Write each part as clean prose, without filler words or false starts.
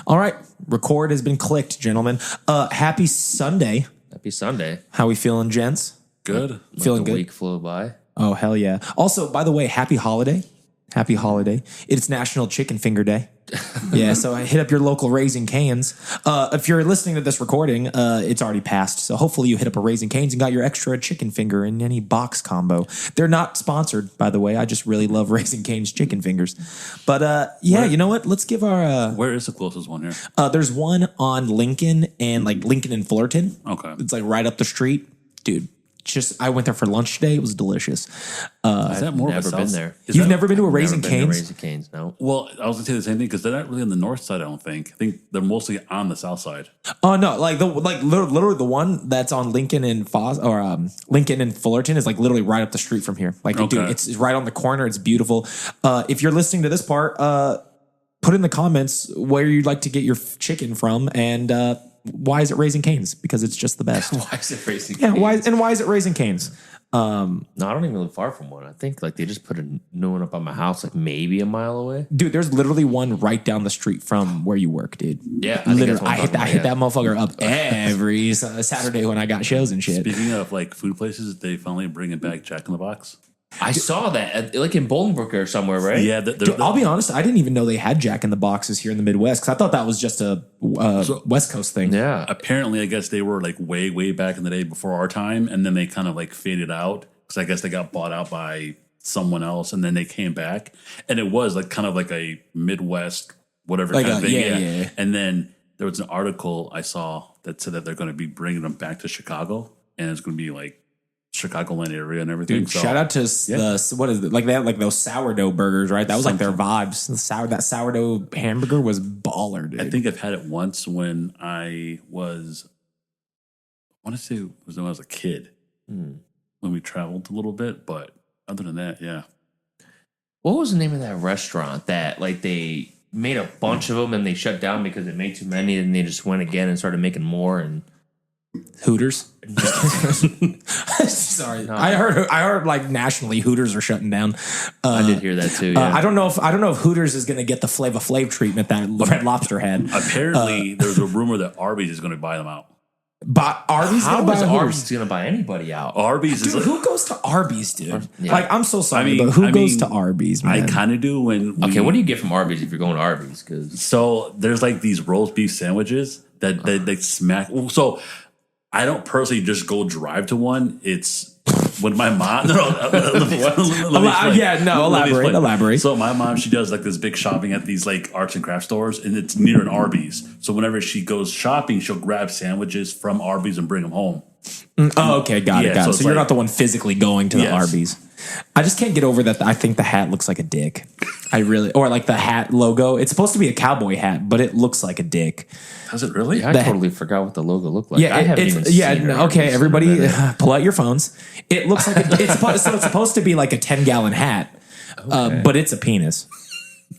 All right. Record has been clicked, gentlemen. Happy Sunday. Happy Sunday. How we feeling, gents? Good. Feeling the good? week flew by. Oh, hell yeah. Also, by the way, happy holiday. Happy holiday. It's National Chicken Finger Day. Yeah, so I hit up your local Raising Cane's. If you're listening to this recording, it's already passed. So hopefully you hit up a Raising Cane's and got your extra chicken finger in any box combo. They're not sponsored, by the way. I just really love Raising Cane's chicken fingers. But you know what? Let's give our... Where is the closest one here? there's one on Lincoln and Lincoln and Fullerton. Okay. It's right up the street. Dude, I went there for lunch today. It was delicious. Is that more Never of a been south- there. Is You've that- never been to a Raising Never been to Cane's? Raising Cane's, no. Well, I was going to say the same thing because they're not really on the north side, I don't think. I think they're mostly on the south side. Oh no, literally the one that's on Lincoln and Lincoln and Fullerton is literally right up the street from here. Dude, it's right on the corner. It's beautiful. If you're listening to this part, put in the comments where you'd like to get your chicken from and why is it Raising Cane's? Because it's just the best. Why is it Raising Cane's? Yeah, why is it Raising Cane's? No, I don't even live far from one. I think they just put a new one up on my house, maybe a mile away. Dude, there's literally one right down the street from where you work, dude. Yeah, I hit that motherfucker up every Saturday when I got shows and shit. Speaking of food places, they finally bringing back Jack in the Box. I saw that in Bolingbrook or somewhere, right? Yeah. Dude, I'll be honest, I didn't even know they had Jack in the Boxes here in the Midwest because I thought that was just a West Coast thing. Yeah. Apparently, I guess they were way, way back in the day before our time, and then they kind of faded out because I guess they got bought out by someone else, and then they came back, and it was kind of a Midwest whatever kind of thing. Yeah. And then there was an article I saw that said that they're going to be bringing them back to Chicago, and it's going to be Chicagoland area and everything. Dude, shout out to the what is it? They had those sourdough burgers, right? That was their vibes. That sourdough hamburger was baller, dude. I think I've had it once when I want to say it was when I was a kid when we traveled a little bit, but other than that, yeah. What was the name of that restaurant that they made a bunch of them and they shut down because it made too many and they just went again and started making more and Hooters. Sorry, no. I heard nationally Hooters are shutting down. I did hear that too. Yeah. I don't know if Hooters is going to get the Flava Flav treatment that Red Lobster had. Apparently, there's a rumor that Arby's is going to buy them out. But Arby's How gonna is buy Arby's going to buy anybody out? Arby's dude, is who goes to Arby's, dude? Yeah. I'm so sorry, but who goes to Arby's, man? I kind of do when. Okay, what do you get from Arby's if you're going to Arby's? So there's these roast beef sandwiches that they smack. So I don't personally just go drive to one. It's when my mom. Elaborate. So my mom, she does this big shopping at these arts and craft stores, and it's near an Arby's. So whenever she goes shopping, she'll grab sandwiches from Arby's and bring them home. Oh, okay, got it. So you're not the one physically going to the Yes. Arby's. I just can't get over that. I think the hat looks like a dick. Or the hat logo. It's supposed to be a cowboy hat, but it looks like a dick. Does it really? I totally forgot what the logo looked like. Yeah, I haven't even seen it. Okay, everybody, pull out your phones. It looks like it's supposed to be like a 10-gallon hat, but it's a penis.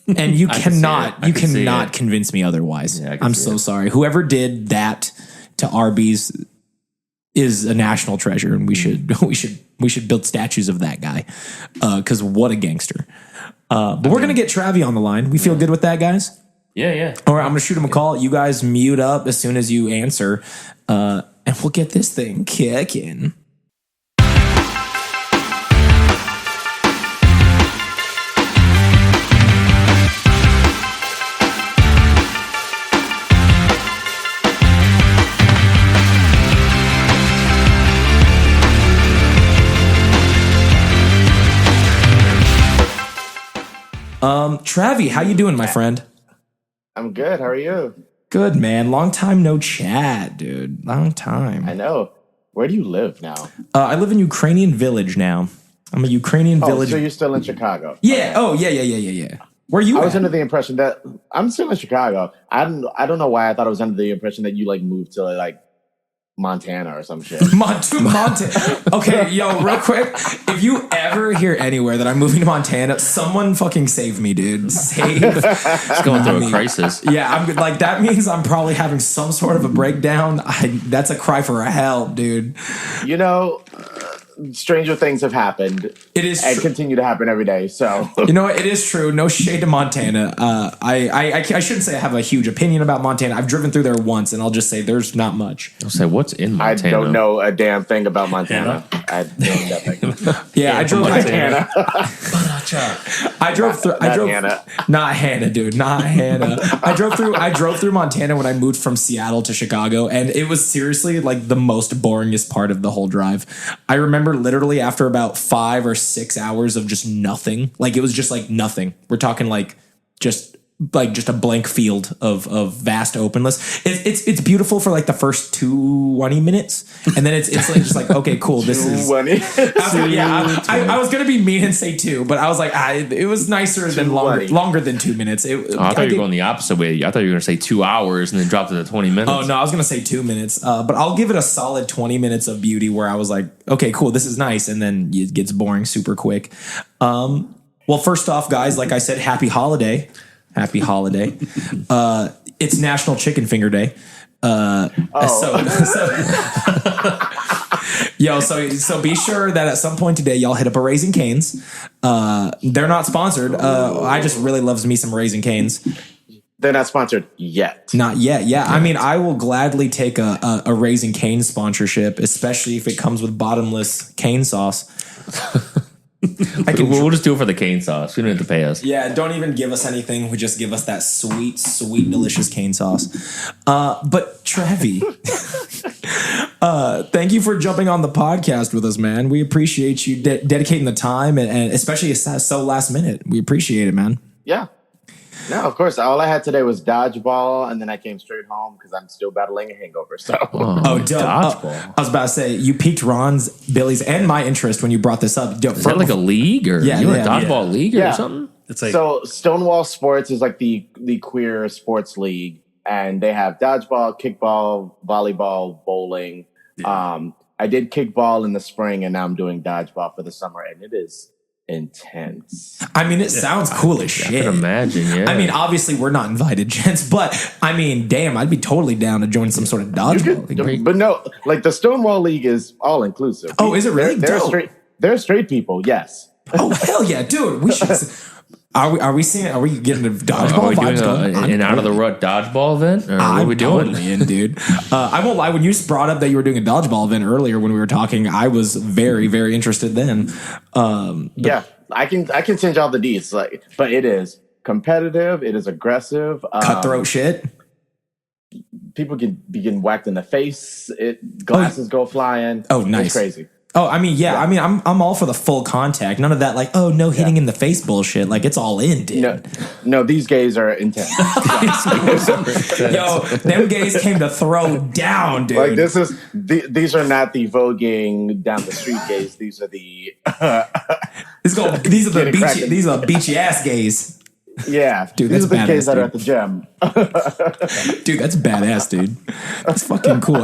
And you cannot convince me otherwise. Yeah, I'm so sorry. Whoever did that to Arby's is a national treasure, and we should build statues of that guy because what a gangster. But we're gonna get Travie on the line. We feel good with that, guys. Yeah. All right, I'm gonna shoot him a call. You guys mute up as soon as you answer, and we'll get this thing kicking. Travie, how you doing, my friend? I'm good. How are you? Good, man. Long time no chat, dude. Long time. I know. Where do you live now? I live in Ukrainian Village now. I'm a Ukrainian Village. So you're still in Chicago? Yeah. Oh, yeah. Where are you? I was under the impression that I'm still in Chicago. I don't know why I thought I was under the impression that you moved to Montana or some shit. Montana. Okay, yo, real quick. If you ever hear anywhere that I'm moving to Montana, someone fucking save me, dude. Save. It's going through a crisis. Yeah, I'm that means I'm probably having some sort of a breakdown. That's a cry for help, dude. stranger things have happened. It is and continue to happen every day. So you know what? It is true. No shade to Montana. I shouldn't say I have a huge opinion about Montana. I've driven through there once, and I'll just say there's not much. I'll say what's in Montana. I don't know a damn thing about Montana. I know nothing. Yeah, I drove Montana. I drove through. Hannah. Not Hannah, dude. Not Hannah. I drove through Montana when I moved from Seattle to Chicago, and it was seriously like the most boringest part of the whole drive. I remember literally after about 5 or 6 hours of just nothing, like it was just like nothing. We're talking like just a blank field of vast openness. It's beautiful for like the first 20 minutes, and then it's like just like okay, cool. This is I was gonna be mean and say 2, but I was like it was nicer than longer than 2 minutes. I thought you were going the opposite way. I thought you were gonna say 2 hours and then drop it to 20 minutes. Oh no, I was gonna say 2 minutes, but I'll give it a solid 20 minutes of beauty where I was like, okay, cool, this is nice, and then it gets boring super quick. Well, first off, guys, like I said, happy holiday. Happy holiday. It's National Chicken Finger Day. So be sure that at some point today, y'all hit up a Raising Cane's. They're not sponsored. I just really loves me some Raising Cane's. They're not sponsored yet. Not yet. Yeah. I mean, I will gladly take a Raising Cane sponsorship, especially if it comes with bottomless cane sauce. We'll just do it for the cane sauce. We don't have to pay us. Yeah, don't even give us anything. We just give us that sweet, sweet, delicious cane sauce. But Travie, thank you for jumping on the podcast with us, man. We appreciate you dedicating the time, and especially so last minute. We appreciate it, man. Yeah. No, of course. All I had today was dodgeball, and then I came straight home because I'm still battling a hangover. So, dodgeball. I was about to say you piqued Ron's, Billy's, and my interest when you brought this up. Is that like a league or a dodgeball league or something? It's like so. Stonewall Sports is like the queer sports league, and they have dodgeball, kickball, volleyball, bowling. Yeah. I did kickball in the spring, and now I'm doing dodgeball for the summer, and it is intense. I mean, it sounds cool as shit. I can imagine, yeah. I mean, obviously we're not invited, gents, but I mean, damn, I'd be totally down to join some sort of dodgeball. But no, like the Stonewall League is all inclusive. Oh, is it really? They're straight people, yes. Oh, hell yeah, dude. We should. Are we getting a dodgeball? Are we doing an out of the rut dodgeball event? Or what are we doing? Totally in, dude. I won't lie. When you brought up that you were doing a dodgeball event earlier when we were talking, I was very, very interested then. Yeah, I can send y'all the deets. Like, but it is competitive. It is aggressive. Cutthroat shit. People be getting whacked in the face. Glasses go flying. Oh, nice. It's crazy. Oh, I mean, yeah. I mean, I'm all for the full contact. None of that, like, no hitting in the face bullshit. Like, it's all in, dude. No, these gays are intense. Yo, them gays came to throw down, dude. Like, these are not the voguing down the street gays. These are the these are beachy ass gays. Yeah, dude, these that's are the badass, gays that dude. are at the gym. Dude, that's badass, dude. That's fucking cool.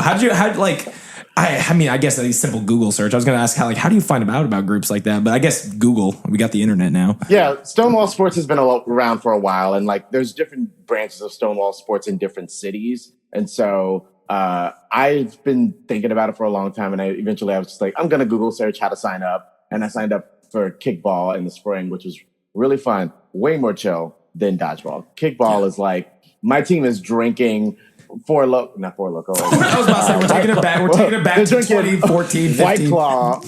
I mean, I guess a simple Google search. I was going to ask how do you find out about groups like that? But I guess Google. We got the internet now. Yeah, Stonewall Sports has been around for a while, and like there's different branches of Stonewall Sports in different cities. And so I've been thinking about it for a long time, and I was just like, I'm going to Google search how to sign up, and I signed up for kickball in the spring, which was really fun, way more chill than dodgeball. Kickball is like my team is drinking. Not Four Loko. I was about to say we're taking it back to 2014, 15. White Claw.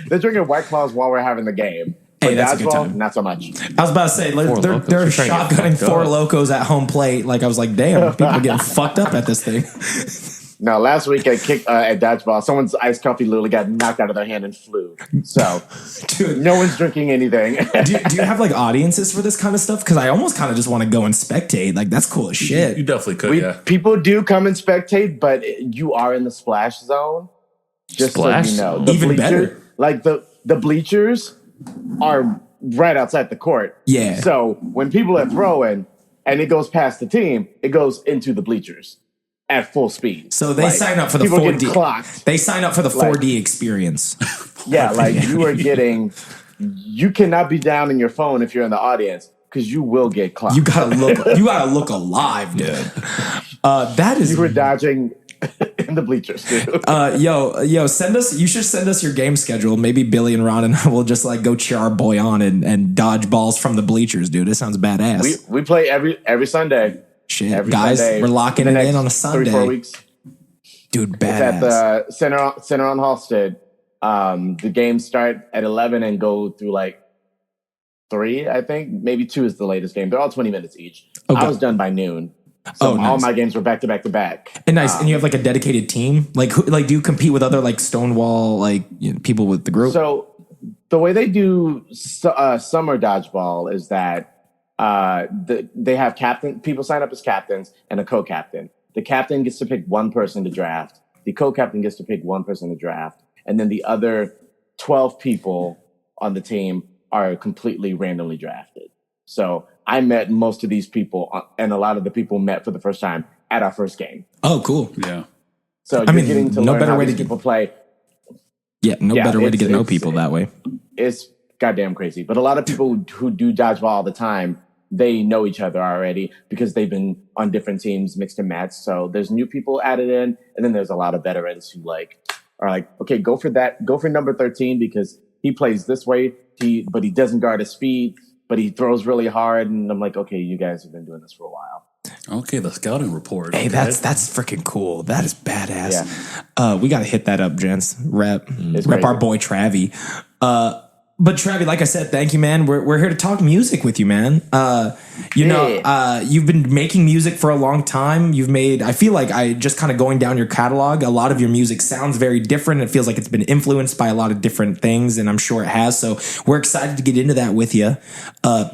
They're drinking White Claws while we're having the game. Hey, that's a good time. Not so much. I was about to say they're shotgunning Four Lokos at home plate. Like I was like, damn, people are getting fucked up at this thing. No, last week at dodgeball, someone's iced coffee literally got knocked out of their hand and flew. So, dude, no one's drinking anything. do you have like audiences for this kind of stuff? Because I almost kind of just want to go and spectate. Like that's cool as shit. You definitely could. Yeah, people do come and spectate, but you are in the splash zone. Just splash? So you know, Even better. Like the bleachers are right outside the court. Yeah. So when people are throwing and it goes past the team, it goes into the bleachers. At full speed. So they sign up for the 4D. They sign up for the 4D experience. Yeah, like you cannot be down in your phone if you're in the audience because you will get clocked. You gotta look alive, dude. That is you were dodging in in the bleachers, dude. Yo, you should send us your game schedule. Maybe Billy and Ron and I will just like go cheer our boy on and dodge balls from the bleachers, dude. It sounds badass. We play every Sunday. Shit, every guys, Sunday we're locking it in on a Sunday. 3-4 weeks. Dude, badass. It's at the center on Halstead. The games start at 11 and go through like 3, I think. Maybe 2 is the latest game. They're all 20 minutes each. Okay. I was done by noon. So nice. all my games were back to back to back. And nice. And you have like a dedicated team? Like do you compete with other like Stonewall, like people with the group? So the way they do summer dodgeball is that they have people sign up as captains and a co-captain. The captain gets to pick one person to draft. The co-captain gets to pick one person to draft. And then the other 12 people on the team are completely randomly drafted. So I met most of these people, and a lot of the people met for the first time at our first game. Oh, cool. Yeah. So you're getting to learn how these people play. Yeah, better way to get to know people that way. It's goddamn crazy. But a lot of people who do dodgeball all the time, they know each other already because they've been on different teams, mixed and matched. So there's new people added in, and then there's a lot of veterans who are like, okay, go for that. Go for number 13 because he plays this way, but he doesn't guard his feet, but he throws really hard. And I'm like, okay, you guys have been doing this for a while. Okay, the scouting report. Hey, okay. that's freaking cool. That is badass. Yeah. We got to hit that up, gents. Rep crazy. our boy Travie. But Travie, like I said, thank you, man. We're here to talk music with you, man. You've been making music for a long time. I feel like I just kind of going down your catalog. A lot of your music sounds very different. It feels like it's been influenced by a lot of different things, and I'm sure it has. So we're excited to get into that with you.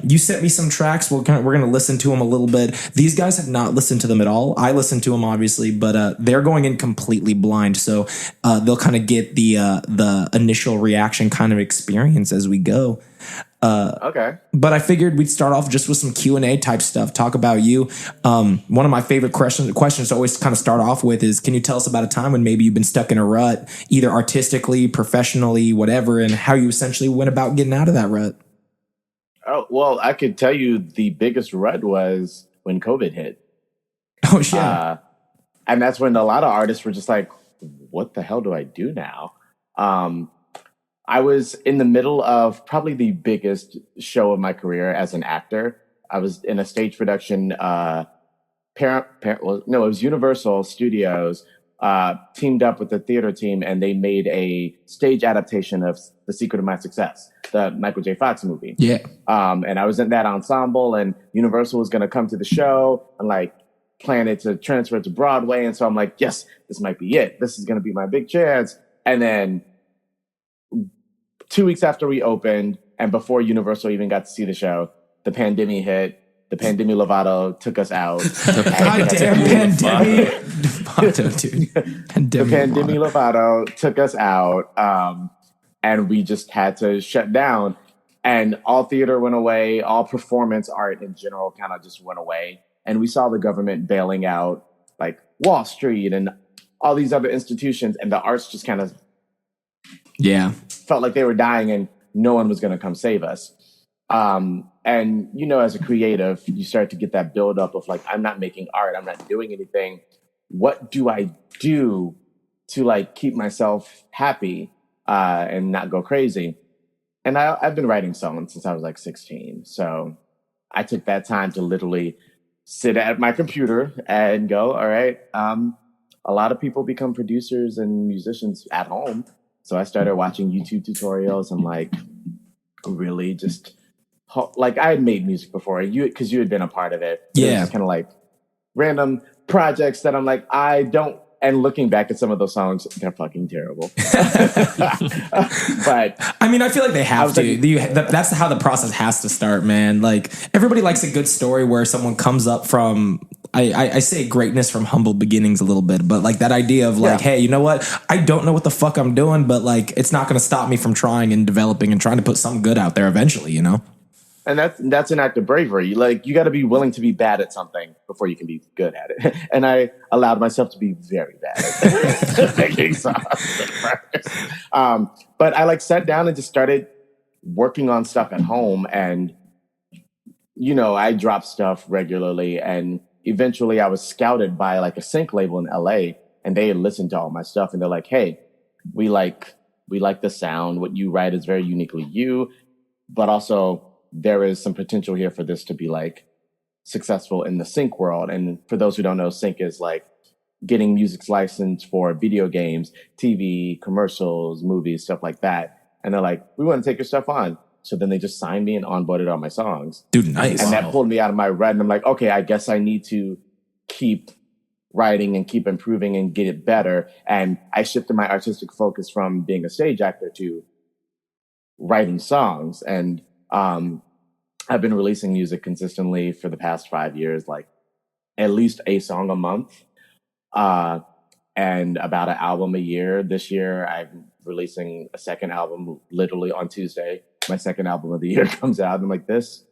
You sent me some tracks. We're going to listen to them a little bit. These guys have not listened to them at all. I listened to them obviously, but they're going in completely blind. So they'll kind of get the initial reaction kind of experience as we go. Okay. But I figured we'd start off just with some Q&A type stuff. Talk about you. One of my favorite questions to always kind of start off with is, can you tell us about a time when maybe you've been stuck in a rut, either artistically, professionally, whatever, and how you essentially went about getting out of that rut? Oh, well, I could tell you the biggest rut was when COVID hit. Oh, yeah. And that's when a lot of artists were just like, what the hell do I do now? I was in the middle of probably the biggest show of my career as an actor. I was in a stage production. It was Universal Studios teamed up with the theater team, and they made a stage adaptation of The Secret of My Success, the Michael J. Fox movie. Yeah. And I was in that ensemble, and Universal was going to come to the show and plan it to transfer to Broadway. And so I'm like, yes, this might be it. This is going to be my big chance. And then 2 weeks after we opened, and before Universal even got to see the show, the pandemic hit. The Pandemic Lovato took us out. Goddamn Pandemic Lovato, dude. The Pandemic Lovato took us out, and we just had to shut down. And all theater went away. All performance art in general kind of just went away. And we saw the government bailing out like Wall Street and all these other institutions, and the arts just kind of felt like they were dying and no one was going to come save us. And, as a creative, you start to get that buildup of like, I'm not making art. I'm not doing anything. What do I do to keep myself happy and not go crazy? And I've been writing songs since I was 16. So I took that time to literally sit at my computer and go, all right, a lot of people become producers and musicians at home. So I started watching YouTube tutorials and really just I had made music before because you had been a part of it. Yeah. Kind of random projects that I'm I don't. And looking back at some of those songs, they're fucking terrible. But I mean, I feel like they have to. That's how the process has to start, man. Everybody likes a good story where someone comes up from. I say greatness from humble beginnings a little bit, but that idea of hey, you know what? I don't know what the fuck I'm doing, but it's not going to stop me from trying and developing and trying to put something good out there eventually, you know? And that's an act of bravery. You got to be willing to be bad at something before you can be good at it. And I allowed myself to be very bad at making songs. But I sat down and just started working on stuff at home. And, I dropped stuff regularly. And eventually I was scouted by a sync label in LA. and they listened to all my stuff, and they're like, "Hey, we like the sound. What you write is very uniquely you, but also there is some potential here for this to be like successful in the sync world." And for those who don't know, sync is like getting music's license for video games, TV, commercials, movies, stuff like that. And they're like, "We want to take your stuff on." So then they just signed me and onboarded all my songs. Dude, nice. And that pulled me out of my rut. And I'm like, okay, I guess I need to keep writing and keep improving and get it better. And I shifted my artistic focus from being a stage actor to writing songs. And I've been releasing music consistently for the past 5 years, like at least a song a month. And about an album a year. This year, I'm releasing a second album literally on Tuesday. My second album of the year comes out. And I'm like, it's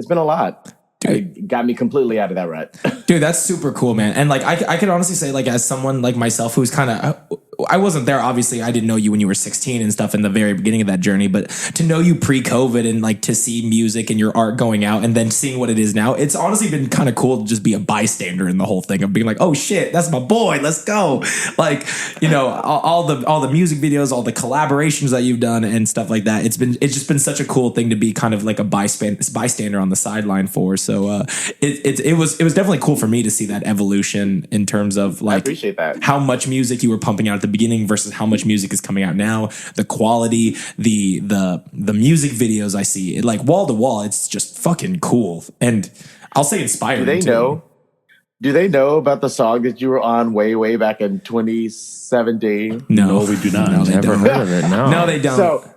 been a lot. It got me completely out of that rut. Dude, that's super cool, man. And like, I could honestly say, like, as someone like myself who's kind of, I wasn't there, obviously. I didn't know you when you were 16 and stuff in the very beginning of that journey, but to know you pre-COVID and like to see music and your art going out and then seeing what it is now, it's honestly been kind of cool to just be a bystander in the whole thing of being like, oh shit, that's my boy, let's go. Like, you know, all the music videos, all the collaborations that you've done and stuff like that. It's just been such a cool thing to be kind of like a bystander on the sideline for. So it was definitely cool for me to see that evolution in terms of like, I appreciate that. How much music you were pumping out at the beginning versus how much music is coming out now, the quality, the music videos I see, like wall to wall, it's just fucking cool. And I'll say inspiring. Do they know about the song that you were on way back in 2017? No, we do not. No, never heard of it. No, they don't. So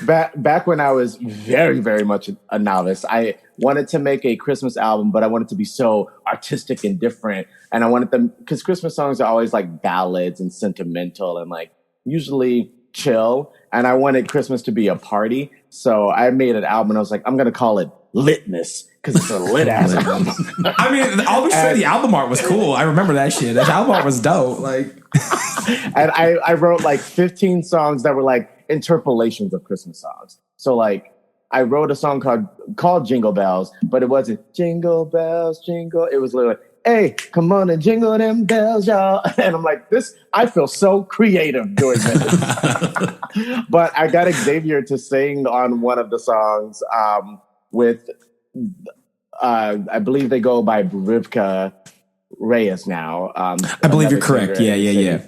back when I was very, very much a novice, I wanted to make a Christmas album, but I wanted to be so artistic and different. And I wanted them, because Christmas songs are always like ballads and sentimental and like usually chill. And I wanted Christmas to be a party. So I made an album and I was like, I'm going to call it Litness because it's a lit ass album. I mean, I'll be sure the album art was cool. I remember that shit. That album art was dope. Like, and I wrote like 15 songs that were like interpolations of Christmas songs. So like, I wrote a song called Jingle Bells, but it wasn't Jingle Bells, Jingle. It was literally, hey, come on and jingle them bells, y'all. And I'm like, I feel so creative doing this. But I got Xavier to sing on one of the songs with, I believe they go by Rivka Reyes now. I believe you're correct. Yeah.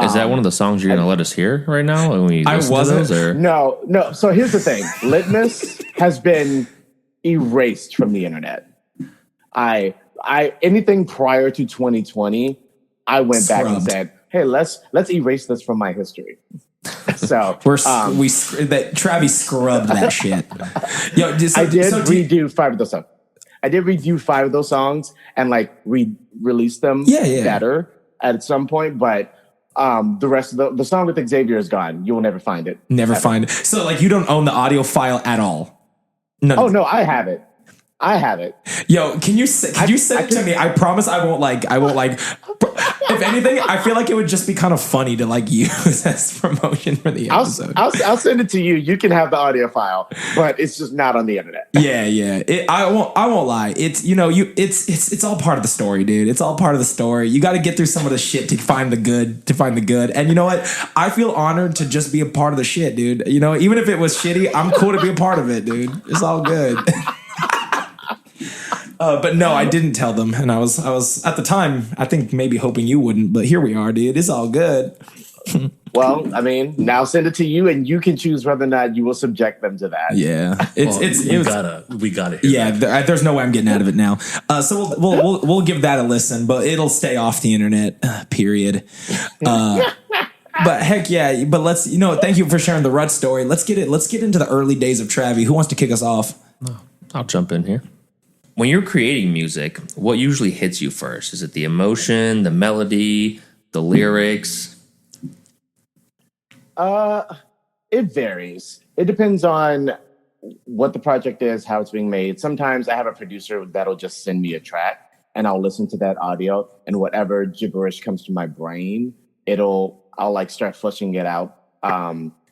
Is that one of the songs you're going to let us hear right now? When we I wasn't. Or? No. So here's the thing. Litness has been erased from the internet. Anything prior to 2020, I went back and said, hey, let's erase this from my history. So Travie scrubbed that shit. Yo, I did redo 5 of those songs. I did redo 5 of those songs and like re-release them better at some point, but the rest of the song with Xavier is gone. You will never find it. Never find it. So like you don't own the audio file at all? No, I have it. Yo, can you send it to me? I promise I won't like. If anything, I feel like it would just be kind of funny to like use as promotion for the episode. I'll send it to you. You can have the audio file, but it's just not on the internet. Yeah. I won't lie. It's it's all part of the story, dude. It's all part of the story. You got to get through some of the shit to find the good. And you know what? I feel honored to just be a part of the shit, dude. You know, even if it was shitty, I'm cool to be a part of it, dude. It's all good. But no, I didn't tell them, and I was at the time, I think maybe hoping you wouldn't, but here we are, dude. It's all good. Well, I mean, now send it to you, and you can choose whether or not you will subject them to that. Yeah, we gotta. Yeah, there's no way I'm getting out of it now. So we'll give that a listen, but it'll stay off the internet. Period. But heck yeah, but let's thank you for sharing the Rut story. Let's get into the early days of Travie. Who wants to kick us off? I'll jump in here. When you're creating music, what usually hits you first? Is it the emotion, the melody, the lyrics? It varies. It depends on what the project is, how it's being made. Sometimes I have a producer that'll just send me a track and I'll listen to that audio and whatever gibberish comes to my brain, I'll like start flushing it out.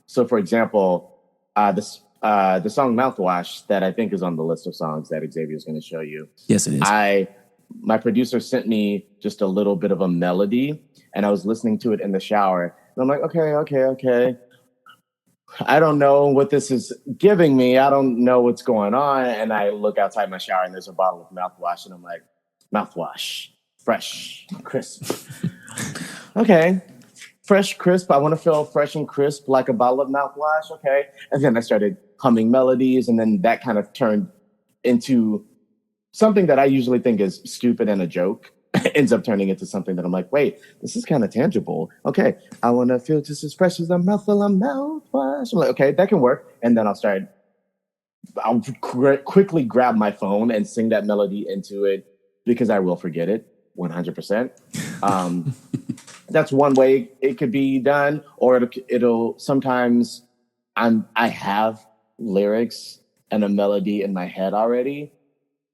So for example, the song Mouthwash that I think is on the list of songs that Xavier is going to show you. Yes, it is. I my producer sent me just a little bit of a melody, and I was listening to it in the shower. And I'm like, okay. I don't know what this is giving me. I don't know what's going on. And I look outside my shower and there's a bottle of mouthwash. And I'm like, mouthwash, fresh, crisp. Okay, fresh, crisp. I want to feel fresh and crisp like a bottle of mouthwash. Okay. And then I started humming melodies. And then that kind of turned into something that I usually think is stupid and a joke. Ends up turning into something that I'm like, wait, this is kind of tangible. Okay, I want to feel just as fresh as a mouthful of mouthwash. I'm like, okay, that can work. And then I'll quickly grab my phone and sing that melody into it because I will forget it 100%. That's one way it could be done. Or it'll sometimes I have lyrics and a melody in my head already,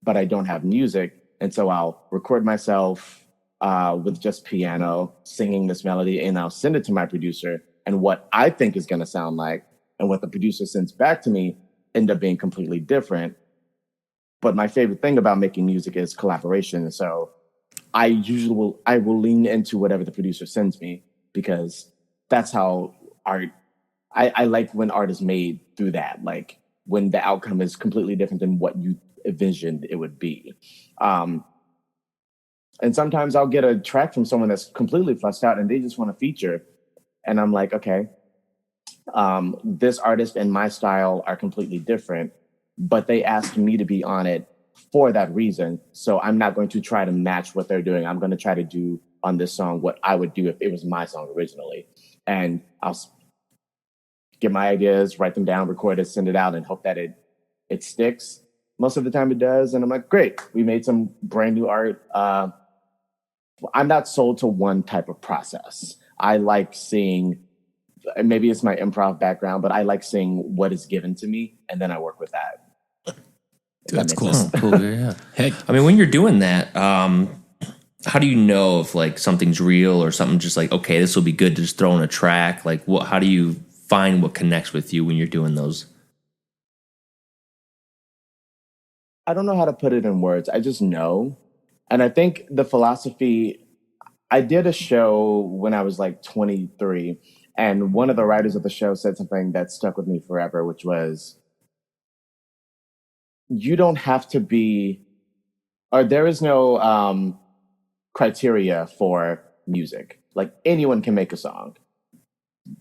but I don't have music. And so I'll record myself with just piano singing this melody, and I'll send it to my producer. And what I think is going to sound like and what the producer sends back to me end up being completely different. But my favorite thing about making music is collaboration. And so I will lean into whatever the producer sends me, because that's how art, I like when art is made through that. Like when the outcome is completely different than what you envisioned it would be. And sometimes I'll get a track from someone that's completely fleshed out and they just want to feature. And I'm like, okay, this artist and my style are completely different, but they asked me to be on it for that reason. So I'm not going to try to match what they're doing. I'm going to try to do on this song what I would do if it was my song originally. And I'll get my ideas, write them down, record it, send it out, and hope that it sticks. Most of the time it does. And I'm like, great, we made some brand new art. I'm not sold to one type of process. I like seeing, maybe it's my improv background, but I like seeing what is given to me, and then I work with that. That's cool. Cool. Yeah. Heck, I mean, when you're doing that, how do you know if like something's real or something just like, okay, this will be good to just throw in a track? Like, how do you find what connects with you when you're doing those? I don't know how to put it in words. I just know. And I think the philosophy, I did a show when I was like 23, and one of the writers of the show said something that stuck with me forever, which was, you don't have to be, or there is no criteria for music. Like anyone can make a song.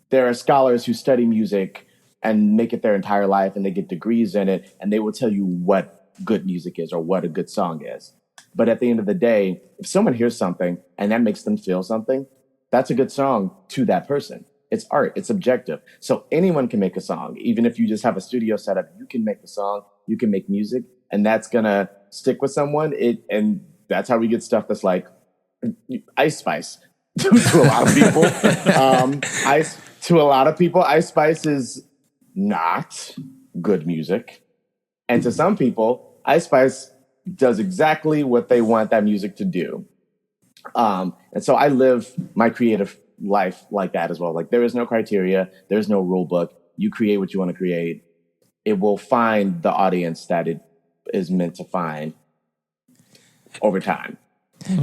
There are scholars who study music and make it their entire life, and they get degrees in it, and they will tell you what good music is or what a good song is. But at the end of the day, if someone hears something and that makes them feel something, that's a good song to that person. It's art. It's objective. So anyone can make a song. Even if you just have a studio setup, you can make a song, you can make music, and that's going to stick with someone. And that's how we get stuff that's like Ice Spice to a lot of people. To a lot of people, Ice Spice is not good music. And to some people, Ice Spice does exactly what they want that music to do. And so I live my creative life like that as well. Like there is no criteria. There's no rule book. You create what you want to create. It will find the audience that it is meant to find over time.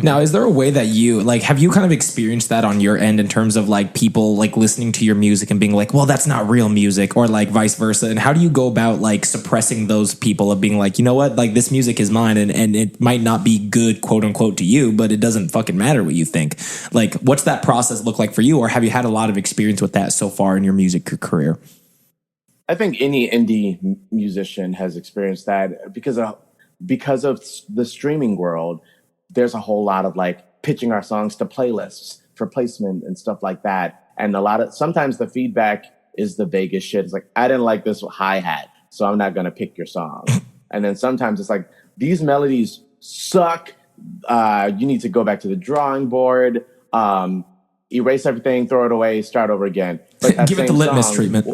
Now, is there a way that you, like, have you kind of experienced that on your end in terms of, like, people, like, listening to your music and being like, well, that's not real music, or, like, vice versa? And how do you go about, like, suppressing those people of being like, you know what, like, this music is mine, and it might not be good, quote unquote, to you, but it doesn't fucking matter what you think. Like, what's that process look like for you, or have you had a lot of experience with that so far in your music career? I think any indie musician has experienced that because of the streaming world. There's a whole lot of like pitching our songs to playlists for placement and stuff like that. And sometimes the feedback is the vaguest shit. It's like, I didn't like this hi-hat, so I'm not going to pick your song. And then sometimes it's like, these melodies suck. You need to go back to the drawing board, erase everything, throw it away, start over again. But give it the litmus treatment.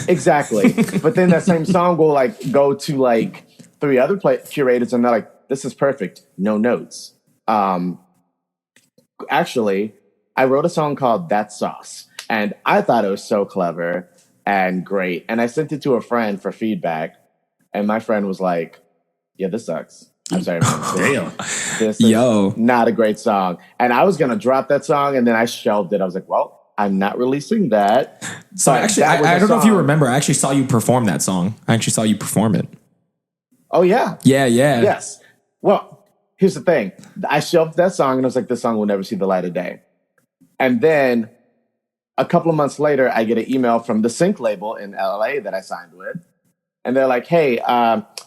Exactly. But then that same song will like go to like 3 other curators, and they're like, this is perfect. No notes. Actually, I wrote a song called That Sauce, and I thought it was so clever and great. And I sent it to a friend for feedback, and my friend was like, yeah, this sucks. I'm sorry, man. Damn. This is not a great song. And I was going to drop that song, and then I shelved it. I was like, well, I'm not releasing that. So actually, I don't know if you remember. I actually saw you perform that song. I actually saw you perform it. Oh, yeah. Yeah. Yes. Well, here's the thing. I shelved that song, and I was like, this song will never see the light of day. And then a couple of months later, I get an email from the Sync label in LA that I signed with. And they're like, hey,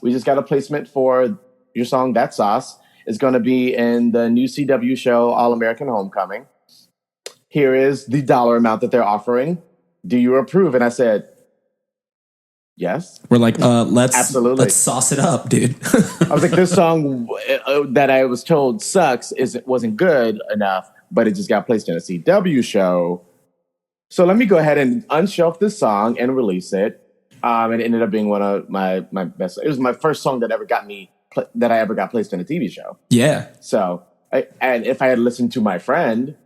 we just got a placement for your song, That Sauce. It's going to be in the new CW show, All American Homecoming. Here is the dollar amount that they're offering. Do you approve? And I said, yes. We're like, let's sauce it up, dude. I was like, this song that I was told sucks, wasn't good enough, but it just got placed in a CW show. So let me go ahead and unshelf this song and release it. It ended up being one of my best. It was my first song that ever got placed in a TV show. Yeah. So, and if I had listened to my friend,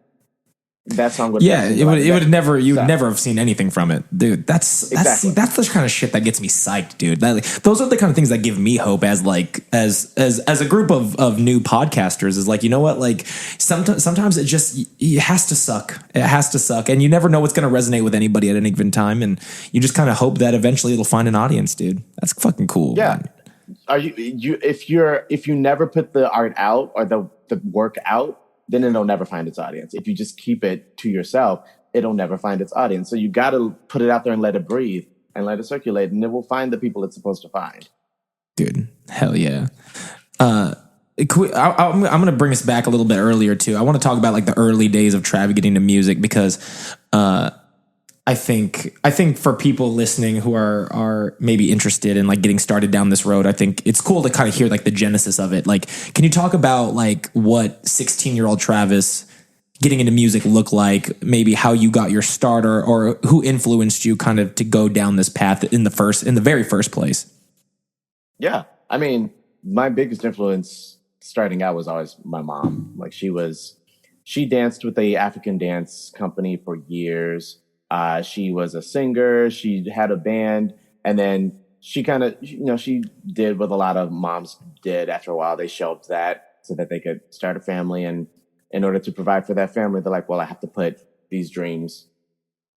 that song would. Yeah, it would never. You would never have seen anything from it, dude. That's the kind of shit that gets me psyched, dude. Those are the kind of things that give me hope as a group of new podcasters. Is like, you know what? Like sometimes it has to suck. It has to suck, and you never know what's going to resonate with anybody at any given time, and you just kind of hope that eventually it'll find an audience, dude. That's fucking cool. Yeah. Man. Are if you never put the art out or the work out, then it'll never find its audience. If you just keep it to yourself, it'll never find its audience. So you got to put it out there and let it breathe and let it circulate, and it will find the people it's supposed to find. Dude, hell yeah. I'm going to bring us back a little bit earlier too. I want to talk about like the early days of Travie getting to music because I think for people listening who are maybe interested in like getting started down this road, I think it's cool to kind of hear like the genesis of it. Like, can you talk about like what 16-year-old Travis getting into music looked like? Maybe how you got your start or who influenced you kind of to go down this path in the very first place? Yeah, I mean, my biggest influence starting out was always my mom. Like she danced with the African dance company for years. She was a singer. She had a band, and then she kind of, she did what a lot of moms did. After a while, they shelved that so that they could start a family. And in order to provide for that family, they're like, well, I have to put these dreams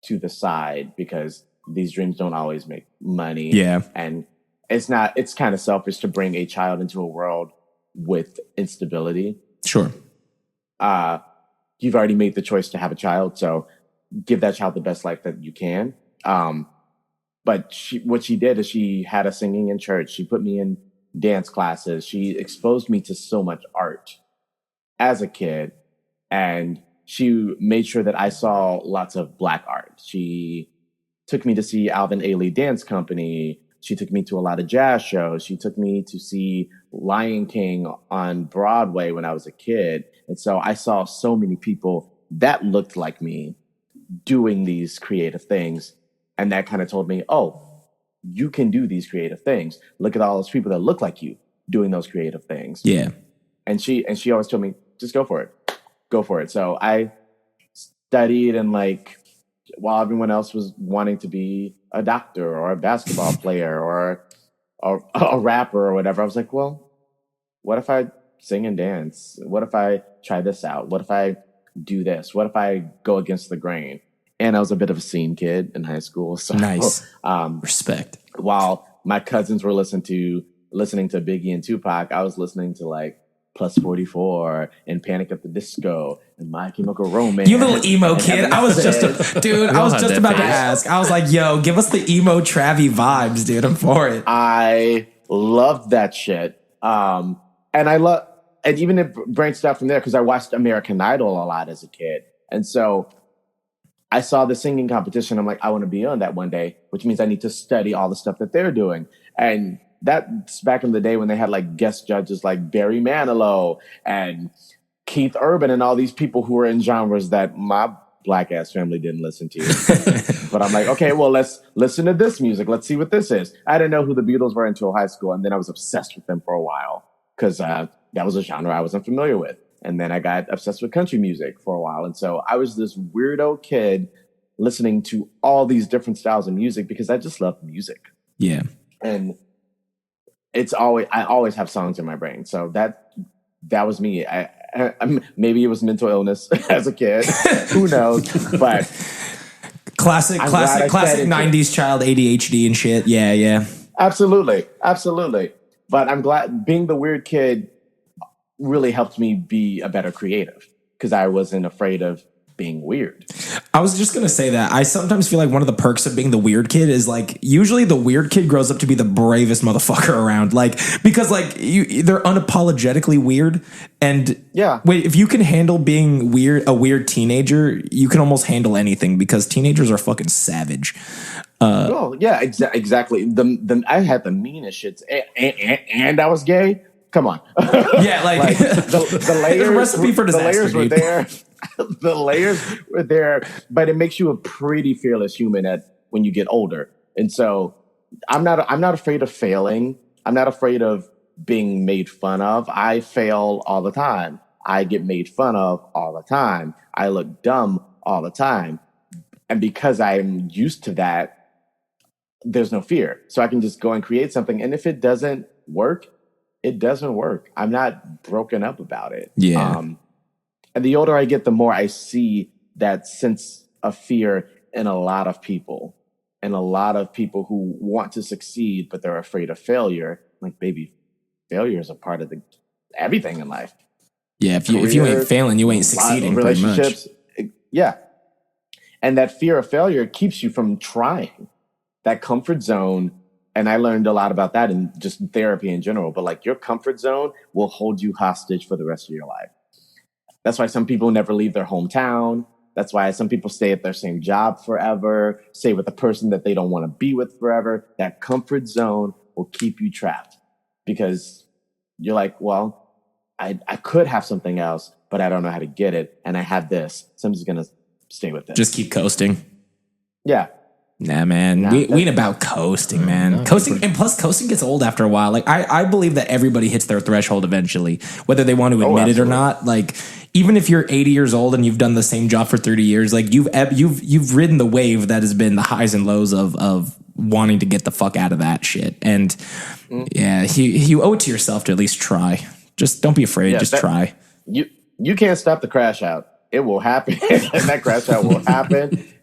to the side because these dreams don't always make money. Yeah. And it's kind of selfish to bring a child into a world with instability. Sure. You've already made the choice to have a child, so give that child the best life that you can. But what she did is she had us singing in church. She put me in dance classes. She exposed me to so much art as a kid. And she made sure that I saw lots of Black art. She took me to see Alvin Ailey Dance Company. She took me to a lot of jazz shows. She took me to see Lion King on Broadway when I was a kid. And so I saw so many people that looked like me doing these creative things. And that kind of told me, oh, you can do these creative things. Look at all those people that look like you doing those creative things. Yeah. And she always told me, just go for it. Go for it. So I studied, and like, while everyone else was wanting to be a doctor or a basketball player or a rapper or whatever, I was like, well, what if I sing and dance? What if I try this out? What if I do this? What if I go against the grain? And I was a bit of a scene kid in high school. So nice. Respect. While my cousins were listening to Biggie and Tupac, I was listening to like Plus 44 and Panic at the Disco and My Chemical Romance. You little emo kid. I was just about to ask. I was like, yo, give us the emo Travie vibes, dude. I'm for it. I loved that shit. And even it branched out from there because I watched American Idol a lot as a kid. And so I saw the singing competition. I'm like, I want to be on that one day, which means I need to study all the stuff that they're doing. And that's back in the day when they had like guest judges like Barry Manilow and Keith Urban and all these people who were in genres that my Black ass family didn't listen to. But I'm like, okay, well, let's listen to this music. Let's see what this is. I didn't know who the Beatles were until high school. And then I was obsessed with them for a while because that was a genre I wasn't familiar with. And then I got obsessed with country music for a while. And so I was this weirdo kid listening to all these different styles of music because I just love music. Yeah. And I always have songs in my brain. So that was me. Maybe it was mental illness as a kid. Who knows? But classic 90s child ADHD and shit. Yeah. Absolutely. But I'm glad being the weird kid really helped me be a better creative because I wasn't afraid of being weird. I was just going to say that I sometimes feel like one of the perks of being the weird kid is like usually the weird kid grows up to be the bravest motherfucker around, like because like they're unapologetically weird. And wait, if you can handle being a weird teenager, you can almost handle anything because teenagers are fucking savage. Exactly. I had the meanest shits and I was gay. Come on. Yeah, like the layers, the recipe for disaster. The layers were there. The layers were there, but it makes you a pretty fearless human when you get older. And so I'm not afraid of failing. I'm not afraid of being made fun of. I fail all the time. I get made fun of all the time. I look dumb all the time. And because I'm used to that, there's no fear. So I can just go and create something. And if it doesn't work, it doesn't work. I'm not broken up about it. Yeah. And the older I get, the more I see that sense of fear in a lot of people. And a lot of people who want to succeed, but they're afraid of failure. Like, baby, failure is a part of everything in life. Yeah, if you ain't failing, you ain't succeeding. Relationships, yeah. And that fear of failure keeps you from trying. That comfort zone, and I learned a lot about that in just therapy in general, but like your comfort zone will hold you hostage for the rest of your life. That's why some people never leave their hometown. That's why some people stay at their same job forever, stay with a person that they don't want to be with forever. That comfort zone will keep you trapped because you're like, well, I could have something else, but I don't know how to get it. And I have this, so I'm just going to stay with this. Just keep coasting. Yeah. Nah, man. We ain't about coasting, man. Coasting, and plus coasting gets old after a while. Like I believe that everybody hits their threshold eventually, whether they want to admit it or not. Like even if you're 80 years old and you've done the same job for 30 years, like you've ridden the wave that has been the highs and lows of wanting to get the fuck out of that shit. And you owe it to yourself to at least try. Just don't be afraid. Just try. You can't stop the crash out. It will happen. And that crash out will happen.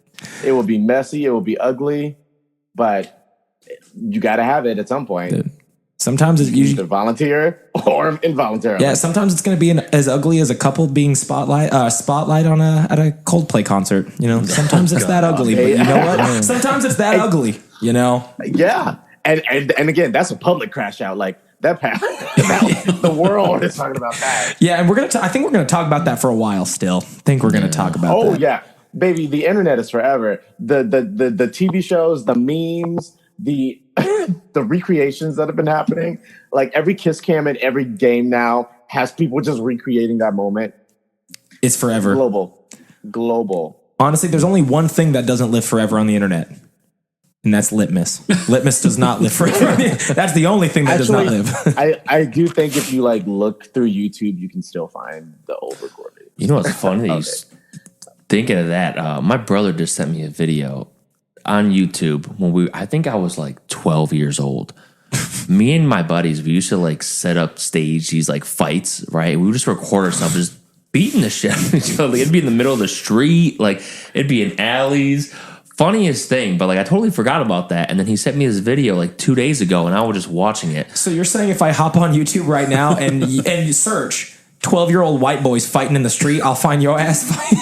It will be messy. It will be ugly, but you got to have it at some point. Dude. Sometimes it's usually either volunteer or involuntarily. Yeah, sometimes it's going to be as ugly as a couple being spotlight on at a Coldplay concert. You know, sometimes it's that ugly, but you know what? Sometimes it's that ugly. You know. Yeah, and again, that's a public crash out. Like that the world is talking about that. Yeah, and I think we're gonna talk about that for a while. Still, I think we're gonna talk about. Oh that. Yeah. Baby, the internet is forever. The TV shows, the memes, the recreations that have been happening. Like every kiss cam in every game now has people just recreating that moment. It's forever. Global. Honestly, there's only one thing that doesn't live forever on the internet. And that's litmus. Litmus does not live forever. That's the only thing that does not live. I do think if you like look through YouTube, you can still find the old recording. You know what's funny? Thinking of that, my brother just sent me a video on YouTube when I think I was like 12 years old. Me and my buddies, we used to like set up stage these like fights, right? We would just record ourselves just beating the shit out of each other. It'd be in the middle of the street, like it'd be in alleys. Funniest thing, but like I totally forgot about that. And then he sent me this video like 2 days ago, and I was just watching it. So you're saying if I hop on YouTube right now and search 12-year-old white boys fighting in the street, I'll find your ass fighting?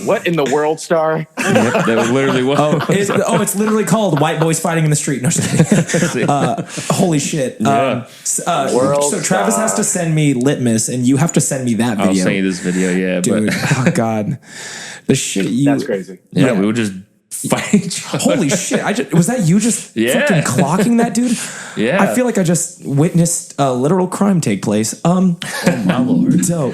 What in the world, Star? Yep, that literally was. It's literally called White Boys Fighting in the Street. No, holy shit. Yeah. So Travis has to send me Litmus, and you have to send me that video. I'll send you this video, yeah. Dude, oh God. The shit That's crazy. Yeah, we would just fight each other. Holy shit. Was that you just fucking clocking that dude? Yeah. I feel like I just witnessed a literal crime take place. Oh my Lord. So,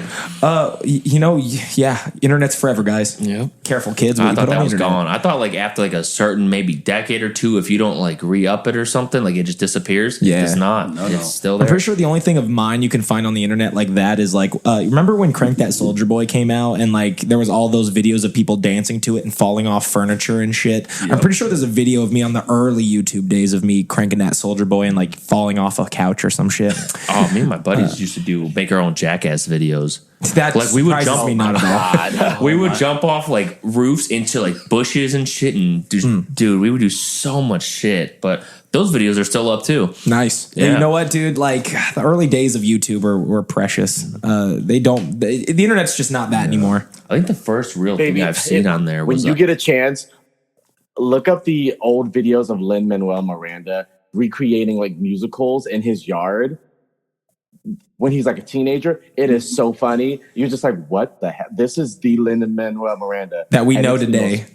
internet's forever, guys. Yeah. Careful, kids. I thought that was gone. I thought like after like a certain maybe decade or two, if you don't like re-up it or something, like it just disappears. Yeah. It's not. It's still there. I'm pretty sure the only thing of mine you can find on the internet like that is like, remember when Crank That Soldier Boy came out and like there was all those videos of people dancing to it and falling off furniture and and shit. Yep. I'm pretty sure there's a video of me on the early YouTube days of me cranking that Soldier Boy and like falling off a couch or some shit. Oh, me and my buddies used to make our own Jackass videos. That like we would jump me not at all. We would jump off like roofs into like bushes and shit, and dude, we would do so much shit. But those videos are still up too. Nice. Yeah. You know what, dude? Like the early days of YouTube were precious. The internet's just not that anymore. I think the first real thing I've seen on there was when you get a chance, look up the old videos of Lin-Manuel Miranda recreating like musicals in his yard when he's like a teenager. It is so funny. You're just like, what the heck? This is the Lin-Manuel Miranda that we know today.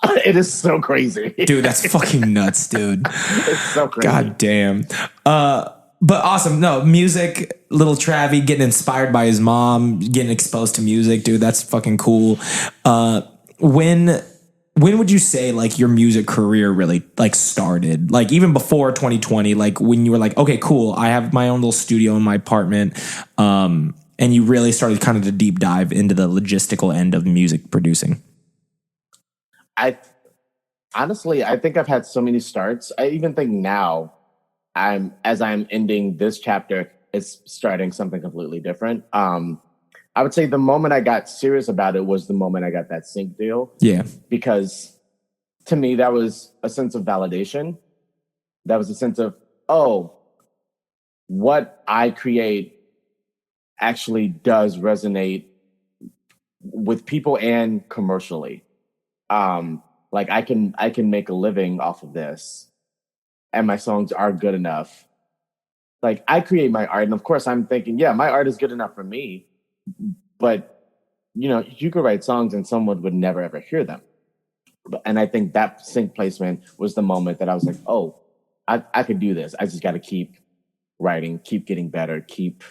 It is so crazy. Dude, that's fucking nuts, dude. It's so crazy. God damn. But awesome. No, music, little Travie getting inspired by his mom, getting exposed to music, dude. That's fucking cool. When would you say like your music career really like started? Like even before 2020, like when you were like, okay, cool, I have my own little studio in my apartment. And you really started kind of to deep dive into the logistical end of music producing. I think I've had so many starts. I even think now as I'm ending this chapter, it's starting something completely different. I would say the moment I got serious about it was the moment I got that sync deal. Yeah. Because to me, that was a sense of validation. That was a sense of, oh, what I create actually does resonate with people and commercially. Like I can make a living off of this and my songs are good enough. Like I create my art and of course I'm thinking, yeah, my art is good enough for me, but you know, you could write songs and someone would never ever hear them. And I think that sync placement was the moment that I was like, oh, I could do this. I just got to keep writing, keep getting better, keep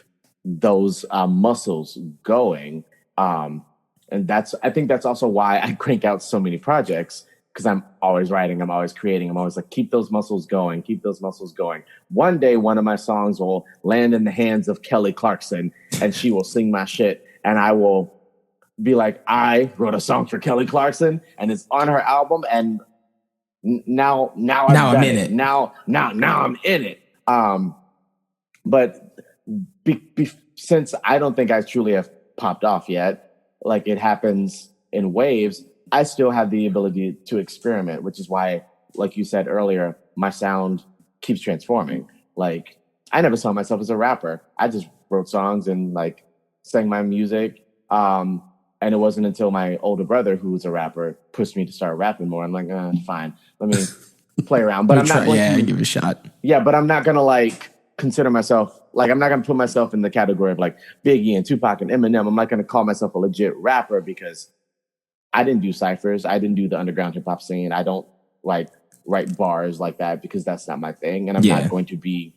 those muscles going. And I think that's also why I crank out so many projects, because I'm always writing, I'm always creating, I'm always like, keep those muscles going, keep those muscles going. One day, one of my songs will land in the hands of Kelly Clarkson and she will sing my shit and I will be like, I wrote a song for Kelly Clarkson and it's on her album and now I'm in it. Now I'm in it. But since I don't think I truly have popped off yet, like it happens in waves, I still have the ability to experiment, which is why, like you said earlier, my sound keeps transforming. Like I never saw myself as a rapper. I just wrote songs and like sang my music. And it wasn't until my older brother, who was a rapper, pushed me to start rapping more. I'm like, fine, let me play around. But I'm not going to give it a shot. Yeah, but I'm not going to like consider myself, like I'm not going to put myself in the category of like Biggie and Tupac and Eminem. I'm not going to call myself a legit rapper because I didn't do ciphers. I didn't do the underground hip hop scene. I don't like write bars like that because that's not my thing. And I'm not going to be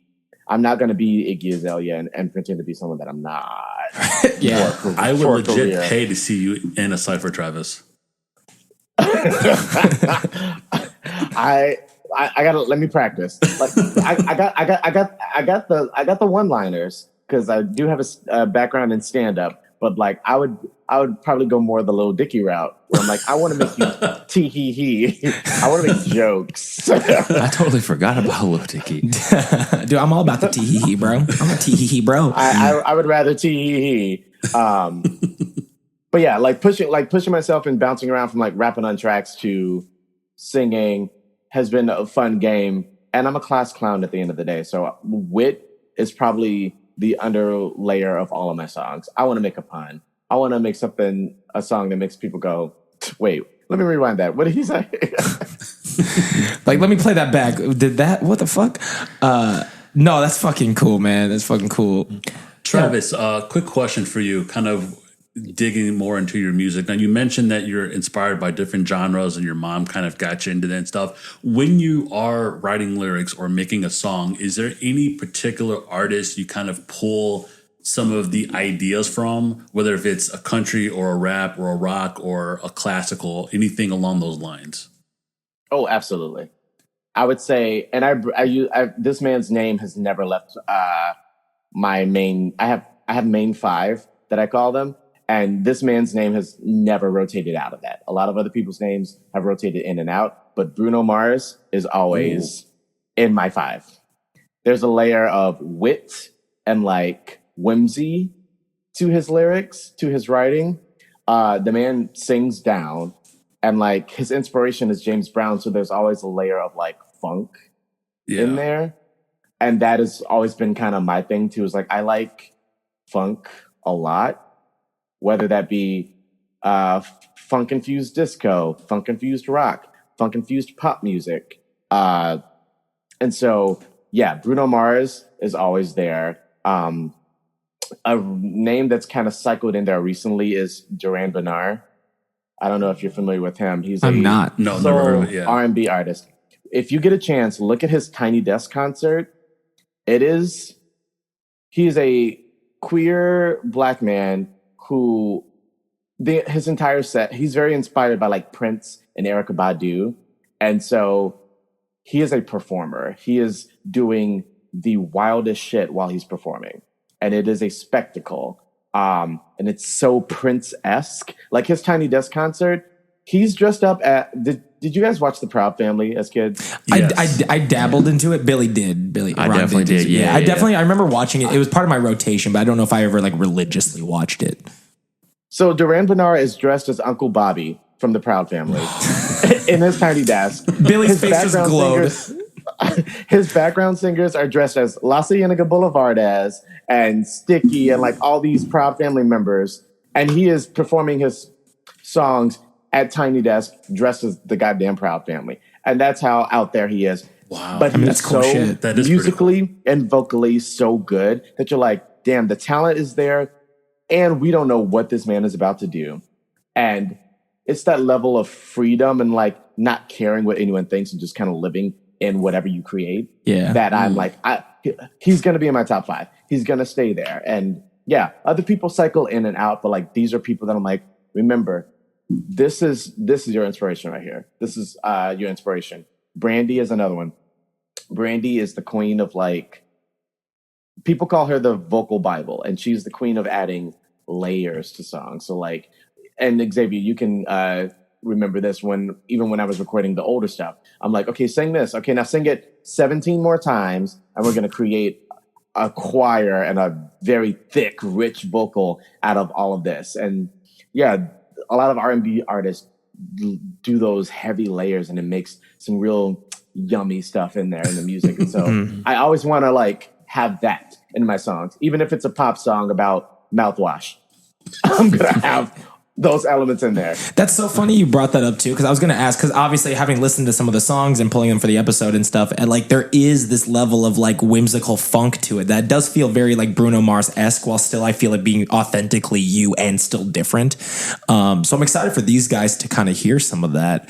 Iggy Azalea and pretend to be someone that I'm not. I would legit pay to see you in a cipher, Travis. I gotta let me practice. Like I got the one-liners because I do have a background in stand-up. But like I would probably go more the Lil Dicky route where I'm like, I want to make you tee hee hee. I want to make jokes. I totally forgot about Lil Dicky. Dude, I'm all about the tee hee hee, bro. I'm a tee hee hee, bro. I would rather tee hee hee. But yeah, like pushing myself and bouncing around from like rapping on tracks to singing has been a fun game. And I'm a class clown at the end of the day. So wit is probably the underlayer of all of my songs. I want to make a pun. I want to make a song that makes people go, wait, let me rewind that. What did he say? Like, let me play that back. What the fuck? No, that's fucking cool, man. That's fucking cool. Travis, quick question for you, kind of digging more into your music. Now, you mentioned that you're inspired by different genres and your mom kind of got you into that and stuff. When you are writing lyrics or making a song, is there any particular artist you kind of pull some of the ideas from, whether if it's a country or a rap or a rock or a classical, anything along those lines? Oh, absolutely. I would say, and I this man's name has never left my main. I have main five that I call them. And this man's name has never rotated out of that. A lot of other people's names have rotated in and out, but Bruno Mars is always in my 5. There's a layer of wit and like whimsy to his lyrics, to his writing. The man sings down, and like his inspiration is James Brown. So there's always a layer of like funk in there. And that has always been kind of my thing too, is like, I like funk a lot, whether that be funk infused disco, funk infused rock, funk infused pop music. And so, yeah, Bruno Mars is always there. A name that's kind of cycled in there recently is Duran Bernard. I don't know if you're familiar with him. I'm not. No, never heard of it. Yeah. R&B artist. If you get a chance, look at his Tiny Desk concert. He is a queer black man who his entire set, he's very inspired by like Prince and Erykah Badu. And so he is a performer. He is doing the wildest shit while he's performing. And it is a spectacle. And it's so Prince-esque. Like his Tiny Desk concert, he's dressed up at... Did you guys watch The Proud Family as kids? Yes. I dabbled into it. Billy did. I definitely did. Yeah, I remember watching it. It was part of my rotation, but I don't know if I ever like religiously watched it. So Duran Bernard is dressed as Uncle Bobby from The Proud Family in his Tiny Desk. Billy's face just glowed. His background singers are dressed as La Cienega Boulevardez and Sticky and like all these Proud Family members. And he is performing his songs at Tiny Desk dressed as the goddamn Proud Family. And that's how out there he is. Wow. But that's cool shit. That is musically cool. and vocally so good that you're like, damn, the talent is there. And we don't know what this man is about to do. And it's that level of freedom and like not caring what anyone thinks and just kind of living in whatever you create. Yeah. That I'm like, he's going to be in my top 5. He's going to stay there. And yeah, other people cycle in and out, but like, these are people that I'm like, remember, this is your inspiration right here. This is your inspiration. Brandy is another one. Brandy is the queen of like, people call her the vocal Bible, and she's the queen of adding layers to songs. So like, and Xavier, you can remember this even when I was recording the older stuff. I'm like, okay, sing this. Okay, now sing it 17 more times, and we're going to create a choir and a very thick, rich vocal out of all of this. And yeah, a lot of R&B artists do those heavy layers, and it makes some real yummy stuff in there in the music. And so I always want to like have that in my songs, even if it's a pop song about mouthwash. I'm going to have those elements in there. That's so funny you brought that up too, because I was going to ask, because obviously having listened to some of the songs and pulling them for the episode and stuff, and like there is this level of like whimsical funk to it that does feel very like Bruno Mars-esque, while still I feel it being authentically you and still different. So I'm excited for these guys to kind of hear some of that,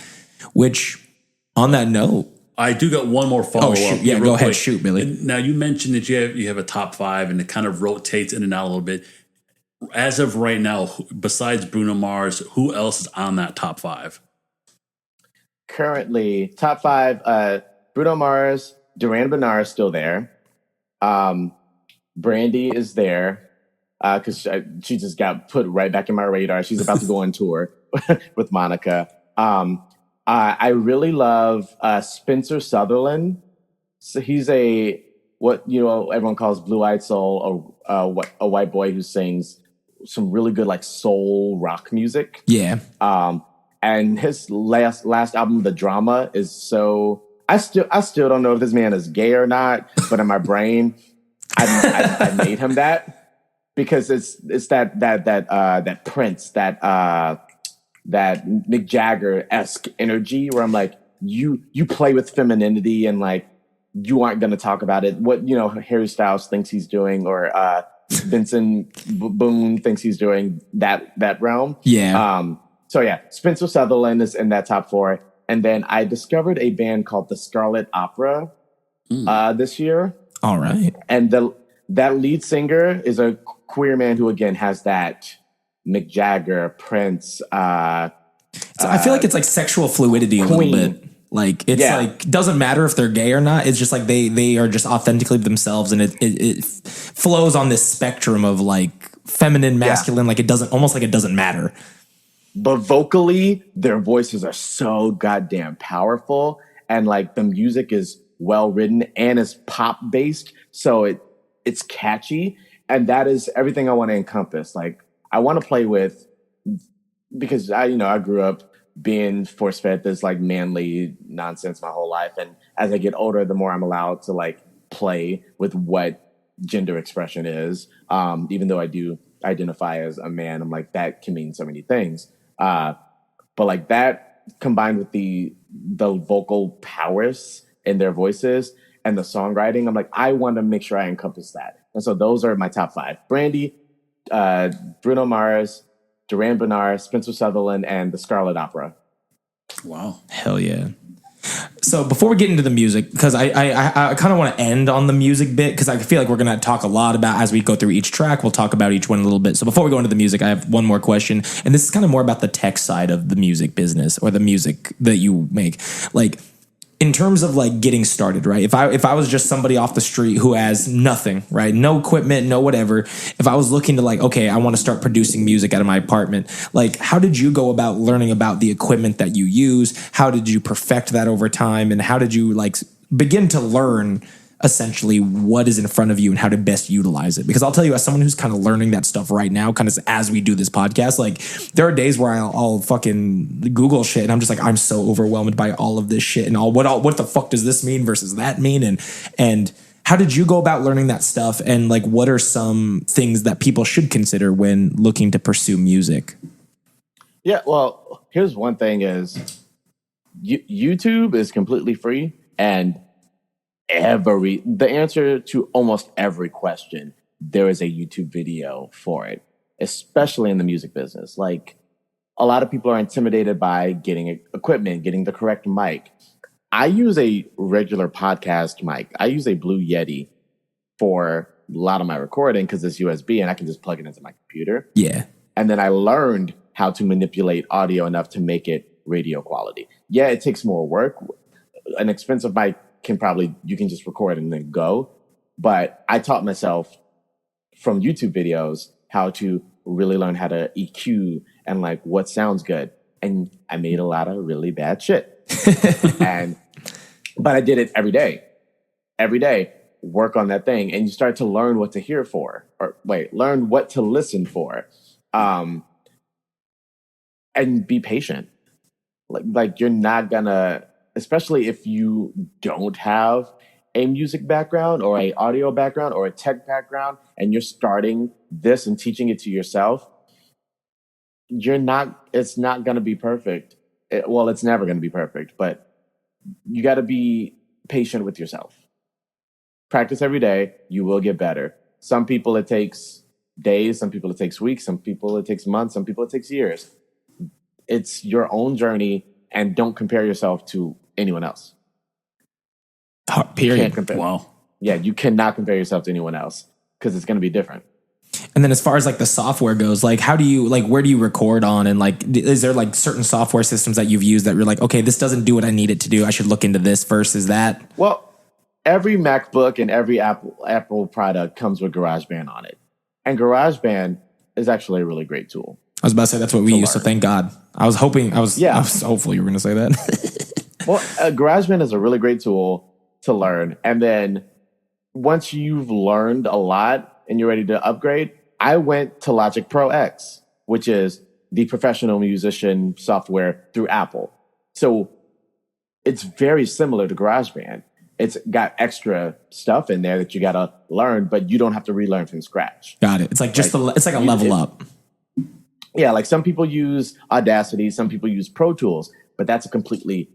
which on that note, I do got one more follow-up. Oh, shoot. Yeah, go ahead. Shoot, Billy. Now, you mentioned that you have a top 5 and it kind of rotates in and out a little bit. As of right now, besides Bruno Mars, who else is on that top 5? Currently, top 5, Bruno Mars, Duran Bernard is still there. Brandy is there because she just got put right back in my radar. She's about to go on tour with Monica. I really love Spencer Sutherland. So he's what everyone calls blue-eyed soul, a white boy who sings some really good like soul rock music. Yeah. And his last album, The Drama, is so I still don't know if this man is gay or not, but in my brain, I made him that because it's that Prince, that Mick Jagger-esque energy where I'm like, you play with femininity and like you aren't going to talk about it. What Harry Styles thinks he's doing, or Vincent Boone thinks he's doing that realm. Yeah. So yeah, Spencer Sutherland is in that top 4, and then I discovered a band called the Scarlet Opera this year. All right, and that lead singer is a queer man who again has that Mick Jagger, Prince. So I feel like it's like sexual fluidity a Queen. little bit. Like it's like doesn't matter if they're gay or not. It's just like they are just authentically themselves, and it flows on this spectrum of like feminine, masculine, like it doesn't matter. But vocally, their voices are so goddamn powerful, and like the music is well written and is pop based, so it's catchy, and that is everything I want to encompass. Like I want to play with, because I grew up being force fed this like manly nonsense my whole life, and as I get older, the more I'm allowed to like play with what gender expression is. Even though I do identify as a man, I'm like that can mean so many things. But like that combined with the vocal prowess in their voices and the songwriting, I'm like, I want to make sure I encompass that. And so those are my top 5: Brandy, Bruno Mars, Duran Bernard, Spencer Sutherland, and the Scarlet Opera. Wow. Hell yeah. So before we get into the music, because I kind of want to end on the music bit, because I feel like we're going to talk a lot about, as we go through each track, we'll talk about each one a little bit. So before we go into the music, I have one more question. And this is kind of more about the tech side of the music business, or the music that you make. Like, in terms of like getting started, right? If I was just somebody off the street who has nothing, right? No equipment, no whatever. If I was looking to like, okay, I want to start producing music out of my apartment. Like, how did you go about learning about the equipment that you use? How did you perfect that over time? And how did you like begin to learn essentially what is in front of you and how to best utilize it? Because I'll tell you, as someone who's kind of learning that stuff right now, kind of as we do this podcast, like there are days where I'll fucking Google shit and I'm just like, I'm so overwhelmed by all of this shit and what the fuck does this mean versus that mean? And how did you go about learning that stuff? And like, what are some things that people should consider when looking to pursue music? Yeah, well, here's one thing is YouTube is completely free, and the answer to almost every question, there is a YouTube video for it, especially in the music business. Like, a lot of people are intimidated by getting equipment, getting the correct mic. I use a regular podcast mic. I use a Blue Yeti for a lot of my recording because it's USB and I can just plug it into my computer. Yeah. And then I learned how to manipulate audio enough to make it radio quality. Yeah, it takes more work. An expensive mic you can just record and then go. But I taught myself from YouTube videos how to really learn how to EQ and like what sounds good. And I made a lot of really bad shit. But I did it every day, work on that thing. And you start to learn what to hear for, learn what to listen for. And be patient. Like you're not gonna, especially if you don't have a music background or a audio background or a tech background, and you're starting this and teaching it to yourself, it's not going to be perfect. It's never going to be perfect, but you got to be patient with yourself. Practice every day. You will get better. Some people it takes days, some people it takes weeks, some people it takes months, some people it takes years. It's your own journey, and don't compare yourself to anyone else. Period. Wow. Yeah, you cannot compare yourself to anyone else because it's going to be different. And then as far as like the software goes, like where do you record on? And like, is there like certain software systems that you've used that you're like, okay, this doesn't do what I need it to do, I should look into this versus that? Well, every MacBook and every Apple product comes with GarageBand on it. And GarageBand is actually a really great tool. I was about to say that's what we use, so thank God. I was hopefully you were going to say that. Well, GarageBand is a really great tool to learn. And then once you've learned a lot and you're ready to upgrade, I went to Logic Pro X, which is the professional musician software through Apple. So it's very similar to GarageBand. It's got extra stuff in there that you got to learn, but you don't have to relearn from scratch. Got it. It's like it's like a level up. Yeah, like some people use Audacity, some people use Pro Tools, but that's a completely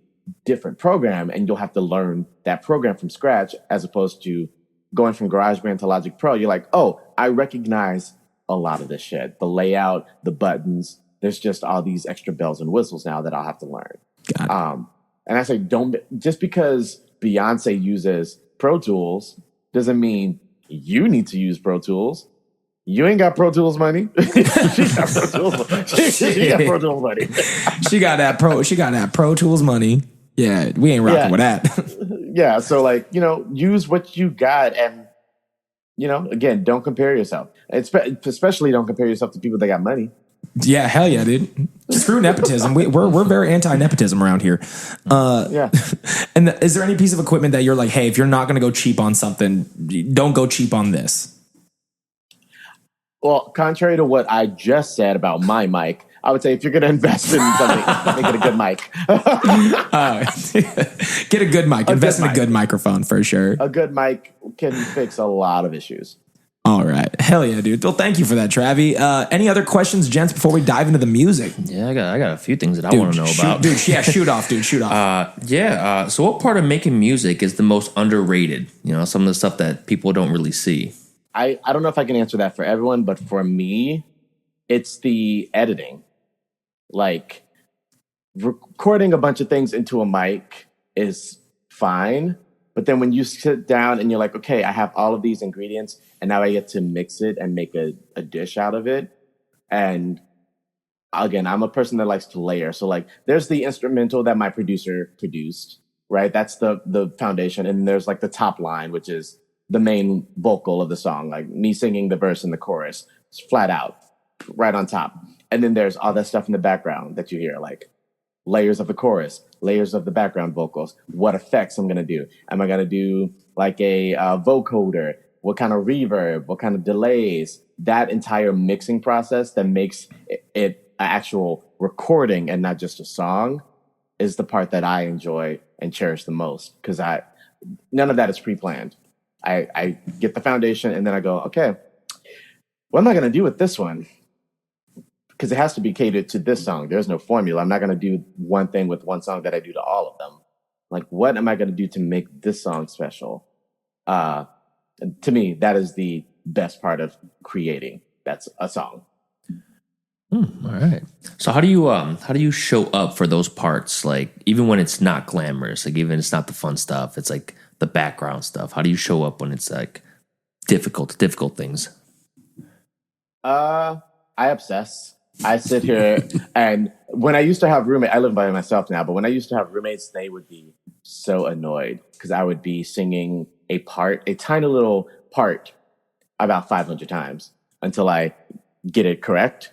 different program, and you'll have to learn that program from scratch as opposed to going from GarageBand to Logic Pro. You're like, oh, I recognize a lot of this shit. The layout, the buttons, there's just all these extra bells and whistles now that I'll have to learn. Got it. And I say, just because Beyonce uses Pro Tools doesn't mean you need to use Pro Tools. You ain't got Pro Tools money. She got Pro Tools money. She got Pro Tools money. She got that Pro Tools money. Yeah, we ain't rocking with that. Yeah, so like, use what you got, and again, don't compare yourself. Especially don't compare yourself to people that got money. Yeah, hell yeah, dude. Screw nepotism. We're very anti-nepotism around here. Yeah. And is there any piece of equipment that you're like, hey, if you're not going to go cheap on something, don't go cheap on this? Well, contrary to what I just said about my mic, I would say if you're going to invest in something, make it a good mic. Get a good mic. Invest in a good microphone for sure. A good mic can fix a lot of issues. All right. Hell yeah, dude. Well, thank you for that, Travie. Any other questions, gents, before we dive into the music? Yeah, I got a few things that I want to know about. Dude, yeah, shoot off, dude. Shoot off. So what part of making music is the most underrated? Some of the stuff that people don't really see. I don't know if I can answer that for everyone, but for me, it's the editing. Like, recording a bunch of things into a mic is fine, but then when you sit down and you're like, okay, I have all of these ingredients, and now I get to mix it and make a dish out of it. And again, I'm a person that likes to layer. So like, there's the instrumental that my producer produced, right? That's the foundation. And there's like the top line, which is the main vocal of the song, like me singing the verse and the chorus. It's flat out, right on top. And then there's all that stuff in the background that you hear, like layers of the chorus, layers of the background vocals, what effects I'm going to do. Am I going to do like a vocoder? What kind of reverb? What kind of delays? That entire mixing process that makes it an actual recording and not just a song is the part that I enjoy and cherish the most, because none of that is pre-planned. I get the foundation and then I go, okay, what am I going to do with this one? Because it has to be catered to this song. There's no formula. I'm not going to do one thing with one song that I do to all of them. Like, what am I going to do to make this song special? To me, that is the best part of creating. That's a song. All right. So how do you show up for those parts? Like, even when it's not glamorous, like even it's not the fun stuff, it's like the background stuff. How do you show up when it's like difficult things? I obsess. I sit here and when I used to have roommates, I live by myself now, but when I used to have roommates, they would be so annoyed because I would be singing a tiny little part about 500 times until I get it correct.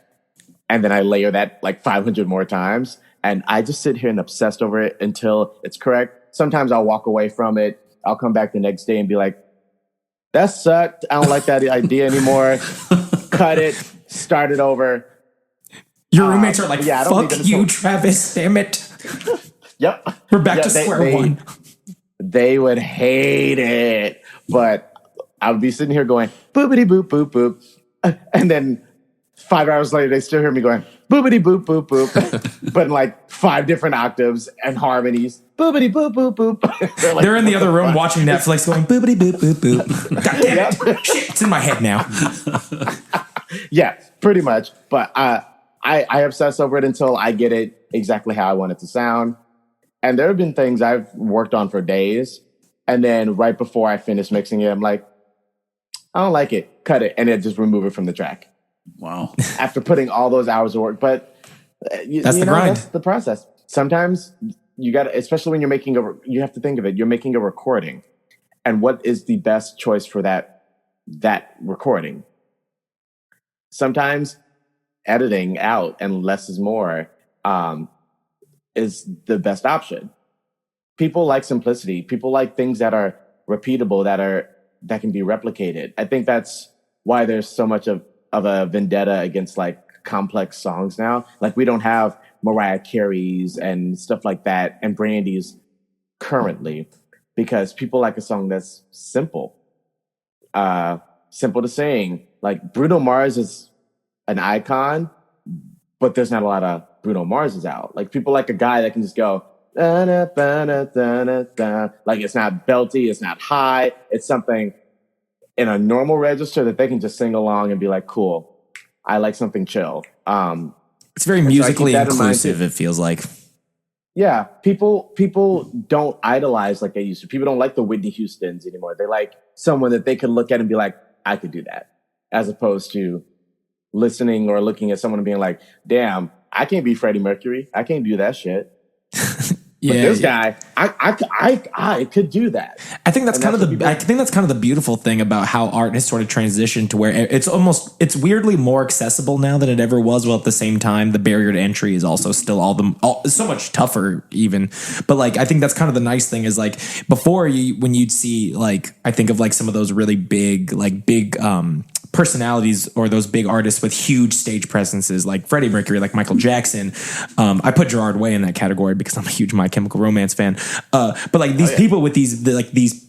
And then I layer that like 500 more times. And I just sit here and obsessed over it until it's correct. Sometimes I'll walk away from it. I'll come back the next day and be like, that sucked. I don't like that idea anymore. Cut it. Start it over. Your roommates are like, fuck you, Travis, damn it. Yep. We're back to square one. They would hate it. But I would be sitting here going, boopity boop, boop, boop. And then 5 hours later, they still hear me going, boopity boop, boop, boop. But in like 5 different octaves and harmonies. Boopity boop, boop, boop. They're in the other room watching Netflix going, boopity boop, boop, boop. God damn it. Shit, it's in my head now. Yeah, pretty much. But I obsess over it until I get it exactly how I want it to sound. And there have been things I've worked on for days. And then right before I finish mixing it, I'm like, I don't like it. Cut it. And then just remove it from the track. Wow. After putting all those hours of work. But that's the grind. That's the process. Sometimes you got to, especially when you're you have to think of it. You're making a recording. And what is the best choice for that recording? Sometimes editing out and less is more is the best option. People like simplicity. People like things that are repeatable, that can be replicated. I think that's why there's so much of a vendetta against like complex songs now. Like we don't have Mariah Carey's and stuff like that and Brandy's currently because people like a song that's simple. Simple to sing. Like Bruno Mars is an icon, but there's not a lot of Bruno Marses out. Like people like a guy that can just go, da, da, da, da, da, da. Like it's not belty, it's not high. It's something in a normal register that they can just sing along and be like, cool. I like something chill. It's very musically inclusive, it feels like. Yeah, people don't idolize like they used to. People don't like the Whitney Houstons anymore. They like someone that they can look at and be like, I could do that. As opposed to listening or looking at someone and being like, damn, I can't be Freddie Mercury. I can't do that shit. But this guy, I could do that. I think that's kind of the beautiful thing about how art has sort of transitioned to where it's weirdly more accessible now than it ever was. While at the same time, the barrier to entry is also still so much tougher even. But like, I think that's kind of the nice thing is like before when you'd see like, I think of like some of those really big personalities or those big artists with huge stage presences like Freddie Mercury, like Michael Jackson. I put Gerard Way in that category because I'm a huge My Chemical Romance fan. But like these people with these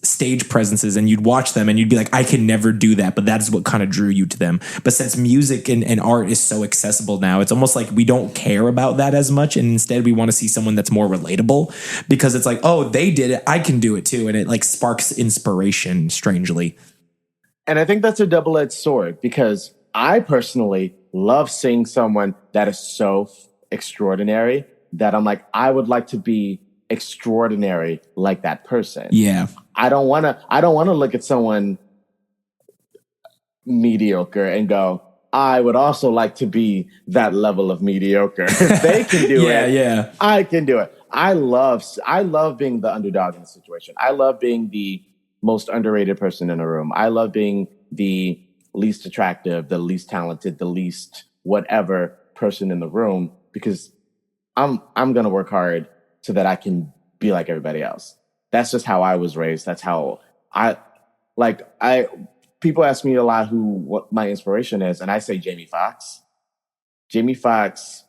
stage presences, and you'd watch them and you'd be like, I can never do that. But that's what kind of drew you to them. But since music and art is so accessible now, it's almost like we don't care about that as much. And instead we want to see someone that's more relatable because it's like, oh, they did it, I can do it too. And it like sparks inspiration strangely. And I think that's a double-edged sword because I personally love seeing someone that is so extraordinary that I'm like, I would like to be extraordinary like that person. Yeah. I don't want to look at someone mediocre and go, I would also like to be that level of mediocre. If they can do it, I can do it. I love being the underdog in the situation. I love being the most underrated person in a room. I love being the least attractive, the least talented, the least whatever person in the room because I'm going to work hard so that I can be like everybody else. That's just how I was raised. That's how people ask me a lot what my inspiration is. And I say Jamie Foxx. Jamie Foxx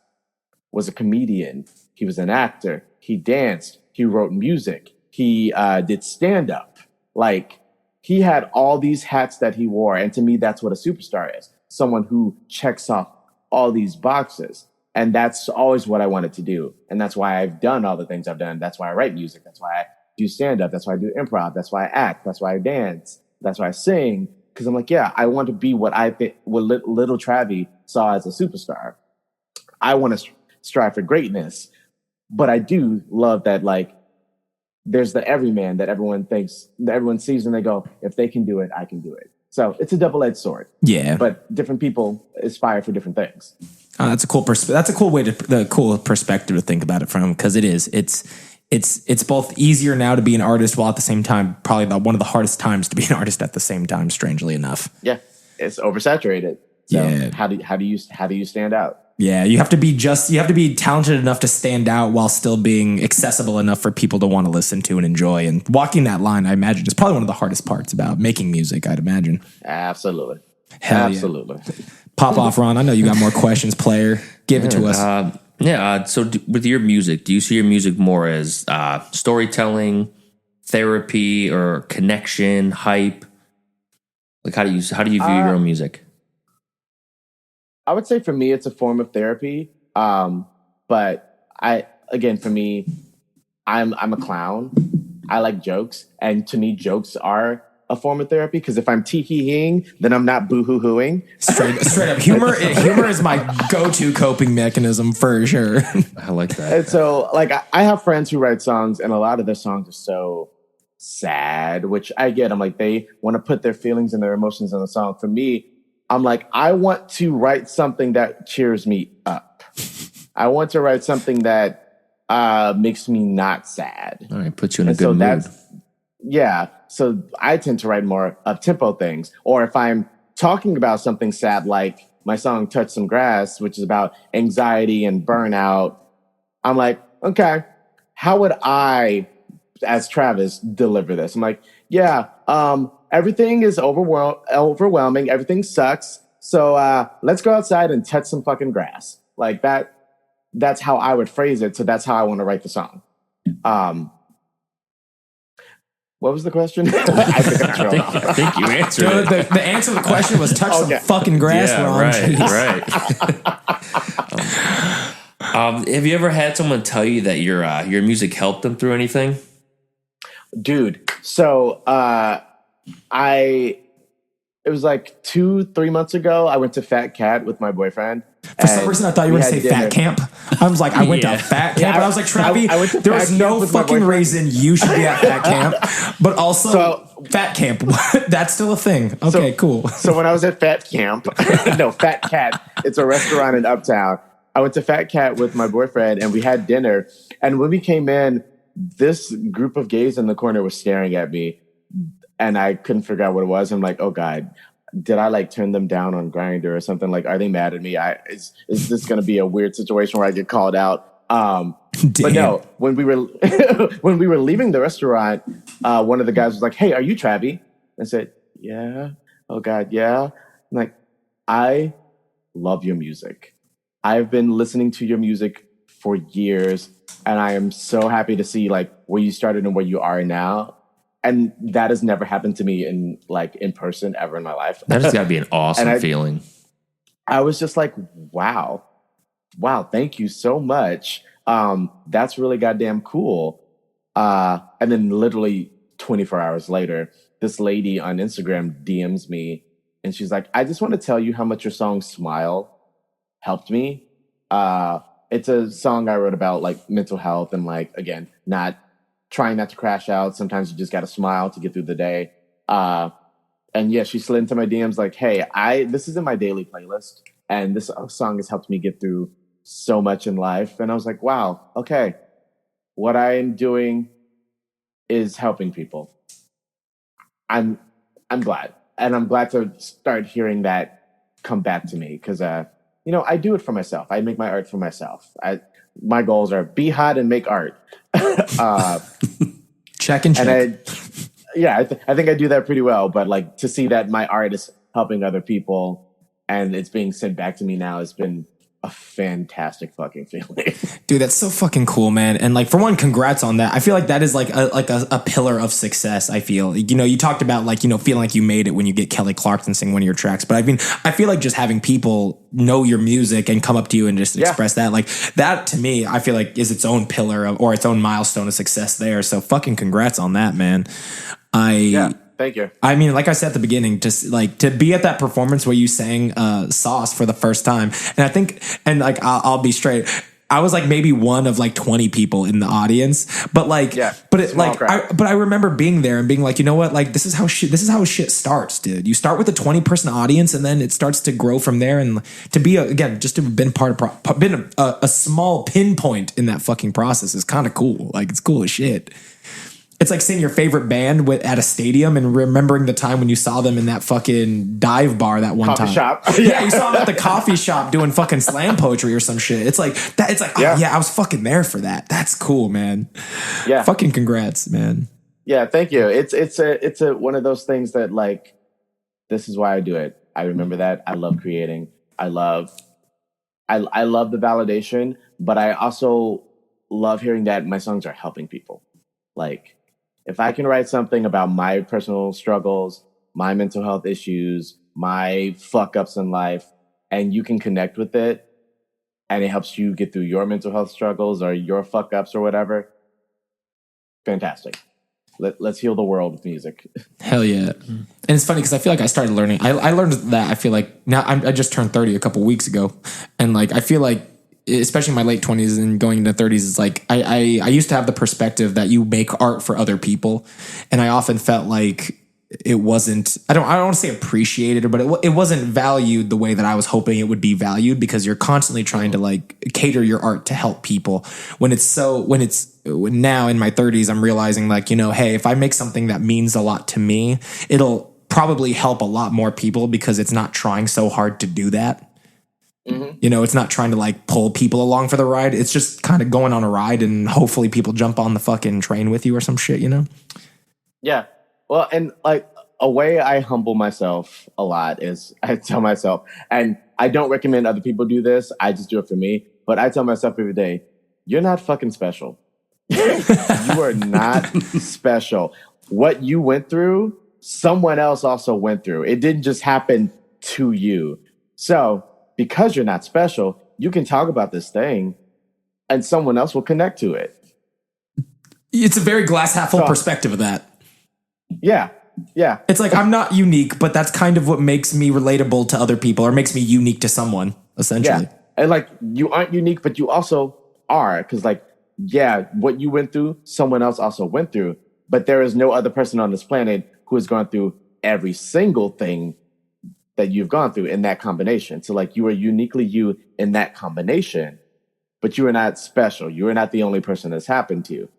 was a comedian. He was an actor. He danced. He wrote music. He did stand-up. Like, he had all these hats that he wore. And to me, that's what a superstar is. Someone who checks off all these boxes. And that's always what I wanted to do. And that's why I've done all the things I've done. That's why I write music. That's why I do stand-up. That's why I do improv. That's why I act. That's why I dance. That's why I sing. Because I'm like, yeah, I want to be what little Travie saw as a superstar. I want to strive for greatness. But I do love that, like, there's the everyman that everyone sees and they go, if they can do it, I can do it. So it's a double-edged sword. Yeah. But different people aspire for different things. That's a cool cool perspective to think about it from because it's both easier now to be an artist while at the same time probably one of the hardest times to be an artist at the same time. Strangely enough. Yeah, it's oversaturated. So yeah. How do you stand out? Yeah, you have to be talented enough to stand out while still being accessible enough for people to want to listen to and enjoy. And walking that line, I imagine, is probably one of the hardest parts about making music, I'd imagine. Absolutely. Hell absolutely. Yeah. Pop off, Ron. I know you got more questions, player. Give it to us. So with your music, do you see your music more as storytelling, therapy, or connection, hype? Like how do you view your own music? I would say for me, it's a form of therapy. But for me, I'm a clown. I like jokes. And to me, jokes are a form of therapy because if I'm tee-hee-ing, then I'm not boo-hoo-hooing. Straight up. Humor is my go-to coping mechanism for sure. I like that. And so like I have friends who write songs and a lot of their songs are so sad, which I get. I'm like, they want to put their feelings and their emotions in the song. For me, I'm like, I want to write something that cheers me up. I want to write something that makes me not sad. All right, puts you in a good mood. Yeah. So I tend to write more up-tempo things. Or if I'm talking about something sad, like my song Touch Some Grass, which is about anxiety and burnout, I'm like, okay, how would I, as Travis, deliver this? I'm like, yeah, everything is overwhelming. Everything sucks. So let's go outside and touch some fucking grass. Like that. That's how I would phrase it. So that's how I want to write the song. What was the question? I think you answered it. The answer to the question was touch some fucking grass. Yeah, right. Have you ever had someone tell you that your music helped them through anything? Dude, so it was like 2-3 months ago. I went to Fat Cat with my boyfriend. For some reason, I thought you were going to say Fat Camp. I was like, I went to Fat Camp. But I was like, Travie, there was no fucking reason you should be at Fat Camp. But also, Fat Camp, that's still a thing. Okay, cool. So when I was at Fat Camp, no, Fat Cat, it's a restaurant in Uptown. I went to Fat Cat with my boyfriend, and we had dinner. And when we came in, this group of gays in the corner was staring at me, and I couldn't figure out what it was. I'm like, oh God, did I like turn them down on Grindr or something? Like, are they mad at me? Is this going to be a weird situation where I get called out? But no, when we were when we were leaving the restaurant, one of the guys was like, "Hey, are you Travie?" I said, "Yeah." Oh God, yeah. I'm like, I love your music. I've been listening to your music for years, and I am so happy to see like where you started and where you are now. And that has never happened to me in person ever in my life. That has got to be an awesome feeling. I was just like, wow, thank you so much. That's really goddamn cool. And then literally 24 hours later, this lady on Instagram DMs me, and she's like, I just want to tell you how much your song Smile helped me. It's a song I wrote about like mental health and like, again, trying not to crash out. Sometimes you just got to smile to get through the day. And yeah, she slid into my DMs like, hey, this is in my daily playlist, and this song has helped me get through so much in life. And I was like, wow, okay, what I am doing is helping people. I'm glad. And I'm glad to start hearing that come back to me because, I do it for myself. I make my art for myself. My goals are be hot and make art. Check and check. And I think I do that pretty well. But like to see that my art is helping other people and it's being sent back to me now has been a fantastic fucking feeling. Dude, that's so fucking cool, man. And like, for one, congrats on that. I feel like that is like a pillar of success. I feel, you talked about like, feeling like you made it when you get Kelly Clarkson sing one of your tracks. But I mean, I feel like just having people know your music and come up to you and just express that, like that to me, I feel like is its own pillar or its own milestone of success there. So fucking congrats on that, man. Thank you. I mean, like I said at the beginning, just like to be at that performance where you sang Sauce for the first time. And I think, and like, I'll be straight, I was like maybe one of like 20 people in the audience, but like, I remember being there and being like, you know what? Like, this is how shit starts, dude. You start with a 20-person audience and then it starts to grow from there. And to be, just to have been been a small pinpoint in that fucking process is kind of cool. Like, it's cool as shit. It's like seeing your favorite band at a stadium and remembering the time when you saw them in that fucking dive bar that one coffee time. Shop. Yeah, you saw them at the coffee shop doing fucking slam poetry or some shit. It's like that. It's like, I was fucking there for that. That's cool, man. Yeah, fucking congrats, man. Yeah, thank you. It's a one of those things that like, this is why I do it. I remember that. I love creating. I love the validation, but I also love hearing that my songs are helping people. Like, if I can write something about my personal struggles, my mental health issues, my fuck ups in life, and you can connect with it, and it helps you get through your mental health struggles or your fuck ups or whatever, fantastic. Let's heal the world with music. Hell yeah. And it's funny because I feel like I started learning. I learned that I feel like now I just turned 30 a couple weeks ago. And like, I feel like, especially in my late 20s and going into 30s, is like I used to have the perspective that you make art for other people, and I often felt like it wasn't, I don't want to say appreciated, but it wasn't valued the way that I was hoping it would be valued, because you're constantly trying to like cater your art to help people. When now in my 30s, I'm realizing like, hey, if I make something that means a lot to me, it'll probably help a lot more people because it's not trying so hard to do that. Mm-hmm. It's not trying to like pull people along for the ride. It's just kind of going on a ride and hopefully people jump on the fucking train with you or some shit, Yeah. Well, and like a way I humble myself a lot is I tell myself, and I don't recommend other people do this, I just do it for me, but I tell myself every day, you're not fucking special. You are not special. What you went through, someone else also went through. It didn't just happen to you. So because you're not special, you can talk about this thing and someone else will connect to it. It's a very glass half full perspective of that. Yeah. Yeah. It's like, I'm not unique, but that's kind of what makes me relatable to other people or makes me unique to someone, essentially. Yeah. And like, you aren't unique, but you also are. Because like, what you went through, someone else also went through. But there is no other person on this planet who has gone through every single thing that you've gone through in that combination. So like you are uniquely you in that combination, but you are not special. You are not the only person that's happened to you.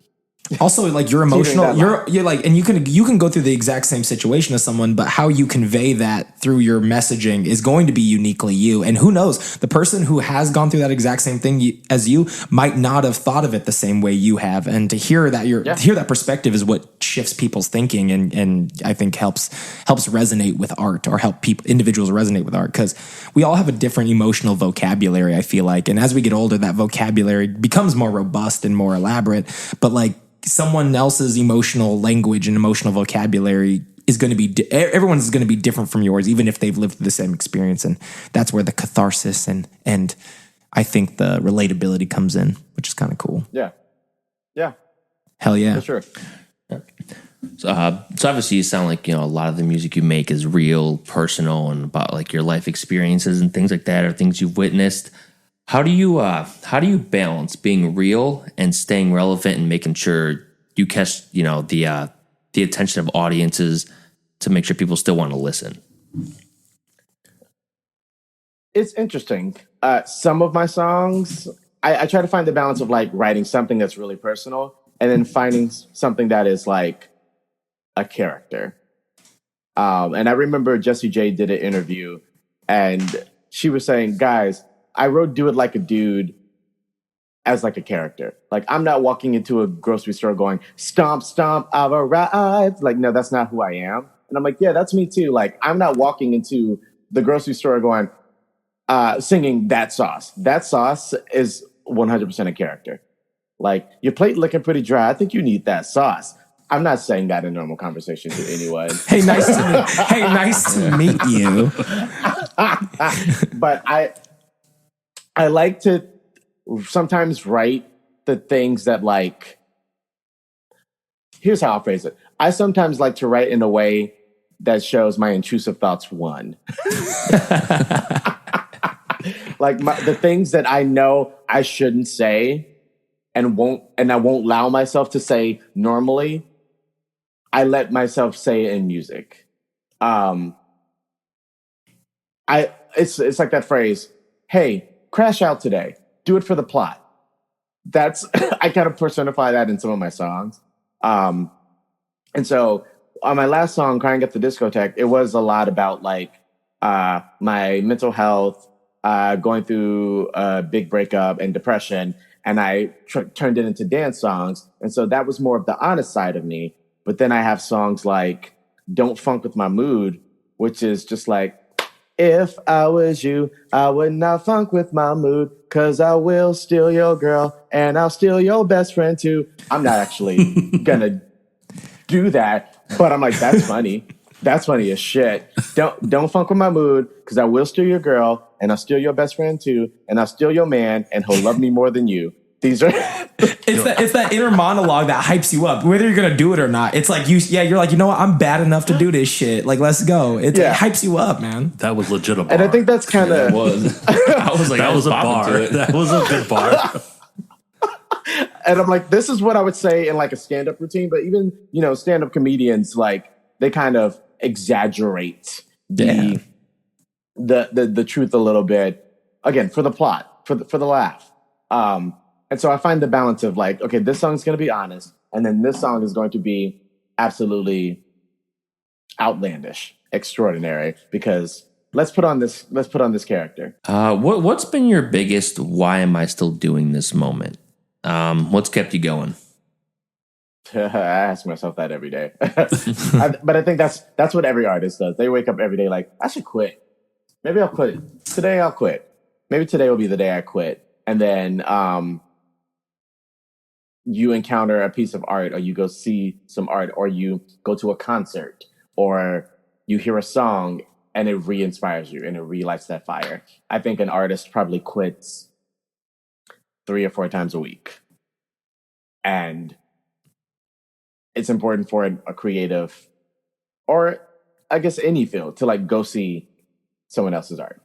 Also, like you're emotional, you're like, and you can go through the exact same situation as someone, but how you convey that through your messaging is going to be uniquely you. And who knows, the person who has gone through that exact same thing as you might not have thought of it the same way you have. And to hear that hear that perspective is what shifts people's thinking, and I think helps resonate with art, or help individuals resonate with art, because we all have a different emotional vocabulary, I feel like. And as we get older, that vocabulary becomes more robust and more elaborate. But like, someone else's emotional language and emotional vocabulary is going to be, everyone's going to be different from yours, even if they've lived through the same experience. And that's where the catharsis and I think the relatability comes in, which is kind of cool. Yeah. Yeah. Hell yeah. For sure. So obviously you sound like, a lot of the music you make is real, personal, and about like your life experiences and things like that, or things you've witnessed. How do you balance being real and staying relevant and making sure you catch, the attention of audiences to make sure people still want to listen? It's interesting. Some of my songs, I try to find the balance of like writing something that's really personal and then finding something that is like a character. And I remember Jessie J did an interview and she was saying, guys, I wrote Do It Like a Dude as like a character. Like, I'm not walking into a grocery store going, stomp, stomp, I've arrived. Like, no, that's not who I am. And I'm like, yeah, that's me too. Like, I'm not walking into the grocery store going, singing That Sauce. That Sauce is 100% a character. Like, your plate looking pretty dry. I think you need that sauce. I'm not saying that in normal conversation to anyone. Hey, nice to meet you. But I like to sometimes write the things that like, here's how I'll phrase it. I sometimes like to write in a way that shows my intrusive thoughts won. Like the things that I know I shouldn't say and I won't allow myself to say normally, I let myself say it in music. It's like that phrase, hey, crash out today. Do it for the plot. That's I kind of personify that in some of my songs. And so on my last song, Crying at the Discotheque, it was a lot about like my mental health, going through a big breakup and depression. And I turned it into dance songs. And so that was more of the honest side of me. But then I have songs like Don't Funk With My Mood, which is just like, if I was you, I would not funk with my mood, 'cause I will steal your girl and I'll steal your best friend too. I'm not actually gonna do that, but I'm like, that's funny. That's funny as shit. Don't funk with my mood, 'cause I will steal your girl and I'll steal your best friend too, and I'll steal your man and he'll love me more than you. These are it's that inner monologue that hypes you up, whether you're gonna do it or not. It's like you're like, you know what, I'm bad enough to do this shit. Like, let's go. It hypes you up, man. That was legit a bar. And I think that's kind of I was like, that was a bar. That was a good bar. And I'm like, this is what I would say in like a stand-up routine. But even, stand-up comedians, like, they kind of exaggerate the truth a little bit. Again, for the plot, for the laugh. And so I find the balance of like, okay, this song is going to be honest, and then this song is going to be absolutely outlandish, extraordinary, because let's put on this character. What's been your biggest why am I still doing this moment? What's kept you going? I ask myself that every day. But I think that's what every artist does. They wake up every day like, I should quit. Maybe I'll quit. Today I'll quit. Maybe today will be the day I quit. And then you encounter a piece of art, or you go see some art, or you go to a concert, or you hear a song and it re-inspires you and it relights that fire. I think an artist probably quits 3 or 4 times a week. And it's important for a creative, or I guess any field, to like go see someone else's art.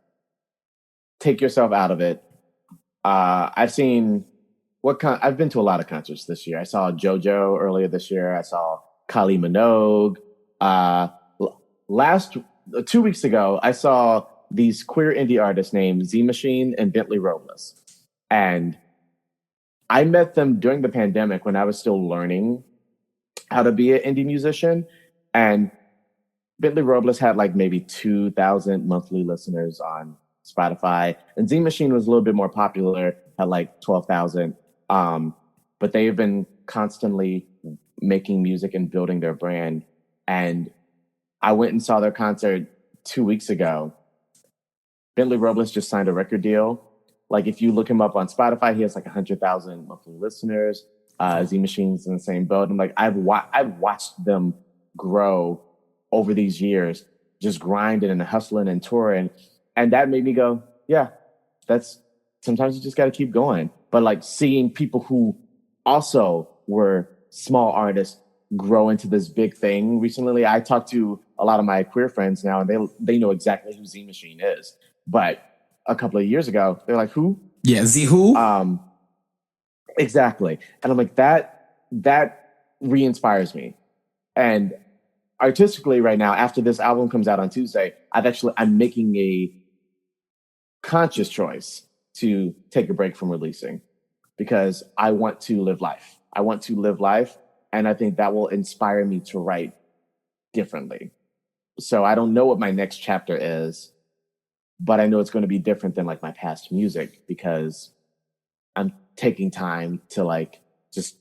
Take yourself out of it. I've been to a lot of concerts this year. I saw JoJo earlier this year. I saw Kylie Minogue. 2 weeks ago, I saw these queer indie artists named Z Machine and Bentley Robles. And I met them during the pandemic when I was still learning how to be an indie musician. And Bentley Robles had like maybe 2,000 monthly listeners on Spotify. And Z Machine was a little bit more popular, had like 12,000. But they've been constantly making music and building their brand. And I went and saw their concert 2 weeks ago. Bentley Robles just signed a record deal. Like if you look him up on Spotify, he has like 100,000 monthly listeners. Z Machine's in the same boat. I'm like, I've watched them grow over these years, just grinding and hustling and touring. And that made me go, yeah, sometimes you just got to keep going. But like seeing people who also were small artists grow into this big thing recently. I talked to a lot of my queer friends now, and they know exactly who Z Machine is. But a couple of years ago, they're like, who? Yeah, Z who? Exactly. And I'm like, that re-inspires me. And artistically right now, after this album comes out on Tuesday, I'm making a conscious choice to take a break from releasing because I want to live life. And I think that will inspire me to write differently. So I don't know what my next chapter is, but I know it's going to be different than like my past music because I'm taking time to like just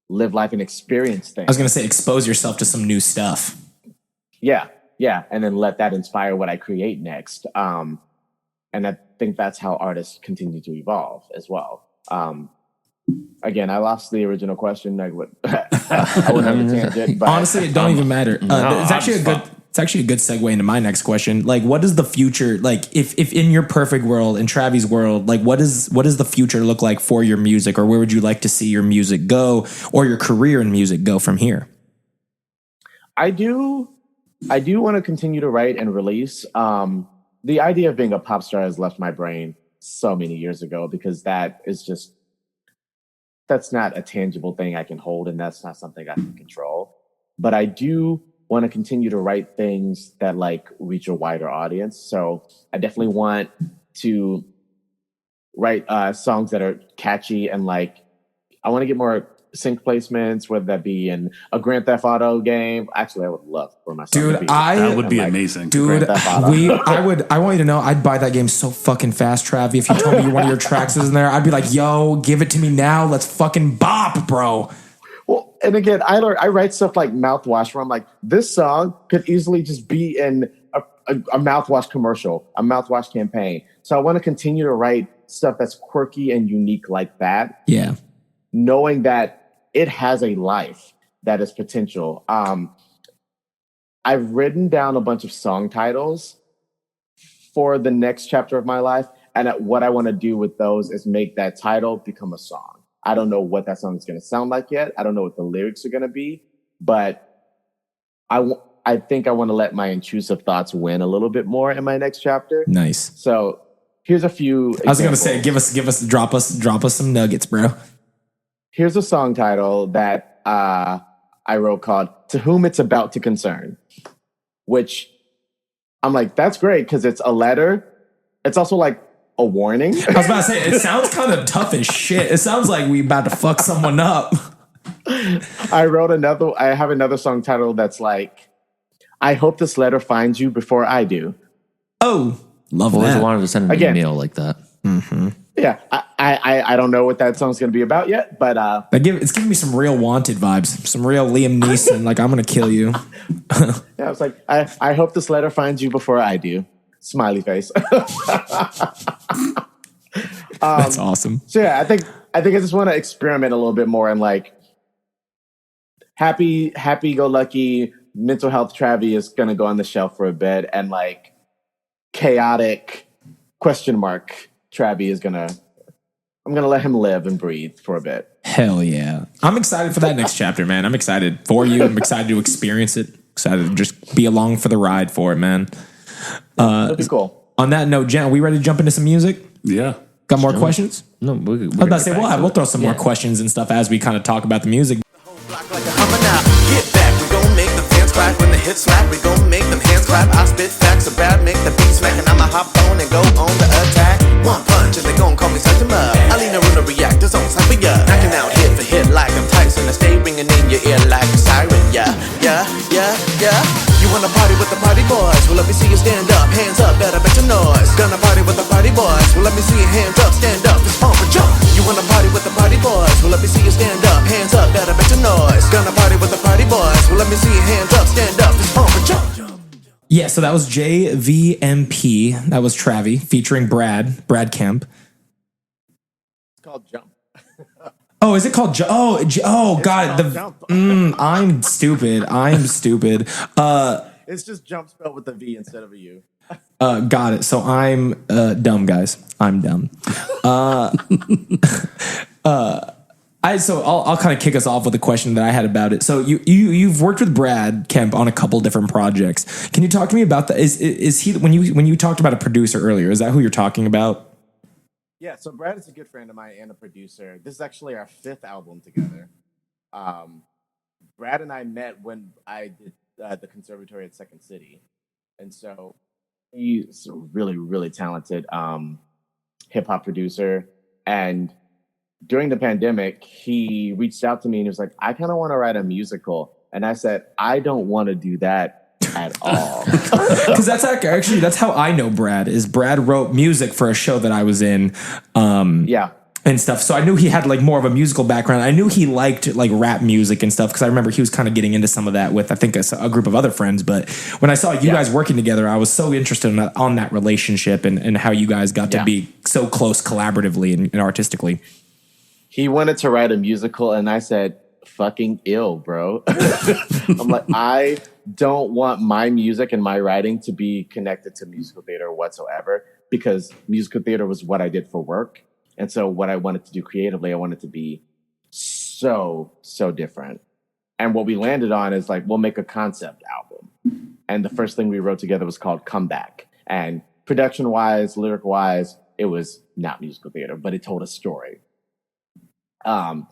live life and experience things. I was going to say, expose yourself to some new stuff. Yeah. And then let that inspire what I create next. And I think that's how artists continue to evolve as well. Again, I lost the original question. I went on a tangent, but honestly, it don't even matter. It's actually a good segue into my next question. Like, what is the future? Like, if in your perfect world, in Travie's world, like, what does the future look like for your music, or where would you like to see your music go, or your career in music go from here? I do want to continue to write and release. The idea of being a pop star has left my brain so many years ago because that's not a tangible thing I can hold, and that's not something I can control. But I do want to continue to write things that like reach a wider audience. So I definitely want to write songs that are catchy and like I want to get more sync placements, whether that be in a Grand Theft Auto game. Actually, I would love for my song to be. That would be amazing. Dude, I want you to know I'd buy that game so fucking fast, Travie. If you told me one of your tracks is in there, I'd be like, yo, give it to me now. Let's fucking bop, bro. Well, and again, I write stuff like Mouthwash where I'm like, this song could easily just be in a Mouthwash commercial, a Mouthwash campaign. So I want to continue to write stuff that's quirky and unique like that. Yeah. Knowing that it has a life that is potential. I've written down a bunch of song titles for the next chapter of my life. And what I want to do with those is make that title become a song. I don't know what that song is going to sound like yet. I don't know what the lyrics are going to be, but I think I want to let my intrusive thoughts win a little bit more in my next chapter. Nice. So here's a few examples. I was going to say, drop us some nuggets, bro. Here's a song title that I wrote called To Whom It's About to Concern, which I'm like, that's great because it's a letter. It's also like a warning. I was about to say, it sounds kind of tough as shit. It sounds like we about to fuck someone up. I have another song title that's like, I hope this letter finds you before I do. Oh, love that. I always wanted to send an email like that. Mm-hmm. Yeah, I don't know what that song's going to be about yet, but it's giving me some real Wanted vibes, some real Liam Neeson, like I'm going to kill you. Yeah, it's like I hope this letter finds you before I do. Smiley face. That's awesome. So yeah, I think I just want to experiment a little bit more and like happy go lucky mental health Travie is going to go on the shelf for a bit, and like chaotic ? Travie is I'm going to let him live and breathe for a bit. Hell yeah. I'm excited for that next chapter, man. I'm excited for you. I'm excited to experience it. Excited to just be along for the ride for it, man. That'd be cool. On that note, Jen, are we ready to jump into some music? Yeah. Got more questions? No, I was about to say, we'll throw some more questions and stuff as we kind of talk about the music. Get back, we gon' make the fans clap. When the hits slap, we gon' make them hands clap. I spit facts, so bad, make the beat smack. And I'ma hop on and go on the attack. One punch and they gon' call me such a mug. I lean around to react, it's on type of ya. Knocking out hit for hit like I'm Tyson. I stay ringing in your ear like a siren. Yeah, yeah, yeah, yeah. You wanna party with the party boys? Well, let me see you stand up, hands up, better bet your noise. Gonna party with the party boys? Well, let me see your hands up, stand up, fist pump or jump. You wanna party with the party boys? Well, let me see you stand up, hands up, better bet your noise. Gonna party with the party boys? Well, let me see your hands up, stand up, fist pump or jump. Yeah, so that was JVMP. That was Travie featuring Brad Kemp. It's called Jump. Oh, is it called Jump? Oh, got it. I'm stupid. It's just Jump spelled with a V instead of a U. Got it. So I'm dumb, guys. I'm dumb. I'll kind of kick us off with a question that I had about it. So you've worked with Brad Kemp on a couple different projects. Can you talk to me about that? Is he when you talked about a producer earlier? Is that who you're talking about? Yeah. So Brad is a good friend of mine and a producer. This is actually our 5th album together. Brad and I met when I did the conservatory at Second City, and so he's a really, really talented hip hop producer. And during the pandemic, he reached out to me and he was like, I kind of want to write a musical. And I said, I don't want to do that at all. Because that's how I know Brad. Is Brad wrote music for a show that I was in. And stuff. So I knew he had like more of a musical background. I knew he liked like rap music and stuff because I remember he was kind of getting into some of that with, I think, a group of other friends. But when I saw you guys working together, I was so interested on that relationship and how you guys got to be so close collaboratively and artistically. He wanted to write a musical and I said, fucking ill, bro. I'm like, I don't want my music and my writing to be connected to musical theater whatsoever because musical theater was what I did for work. And so what I wanted to do creatively, I wanted to be so different. And what we landed on is like, we'll make a concept album. And the first thing we wrote together was called Comeback. And production-wise, lyric-wise, it was not musical theater, but it told a story. And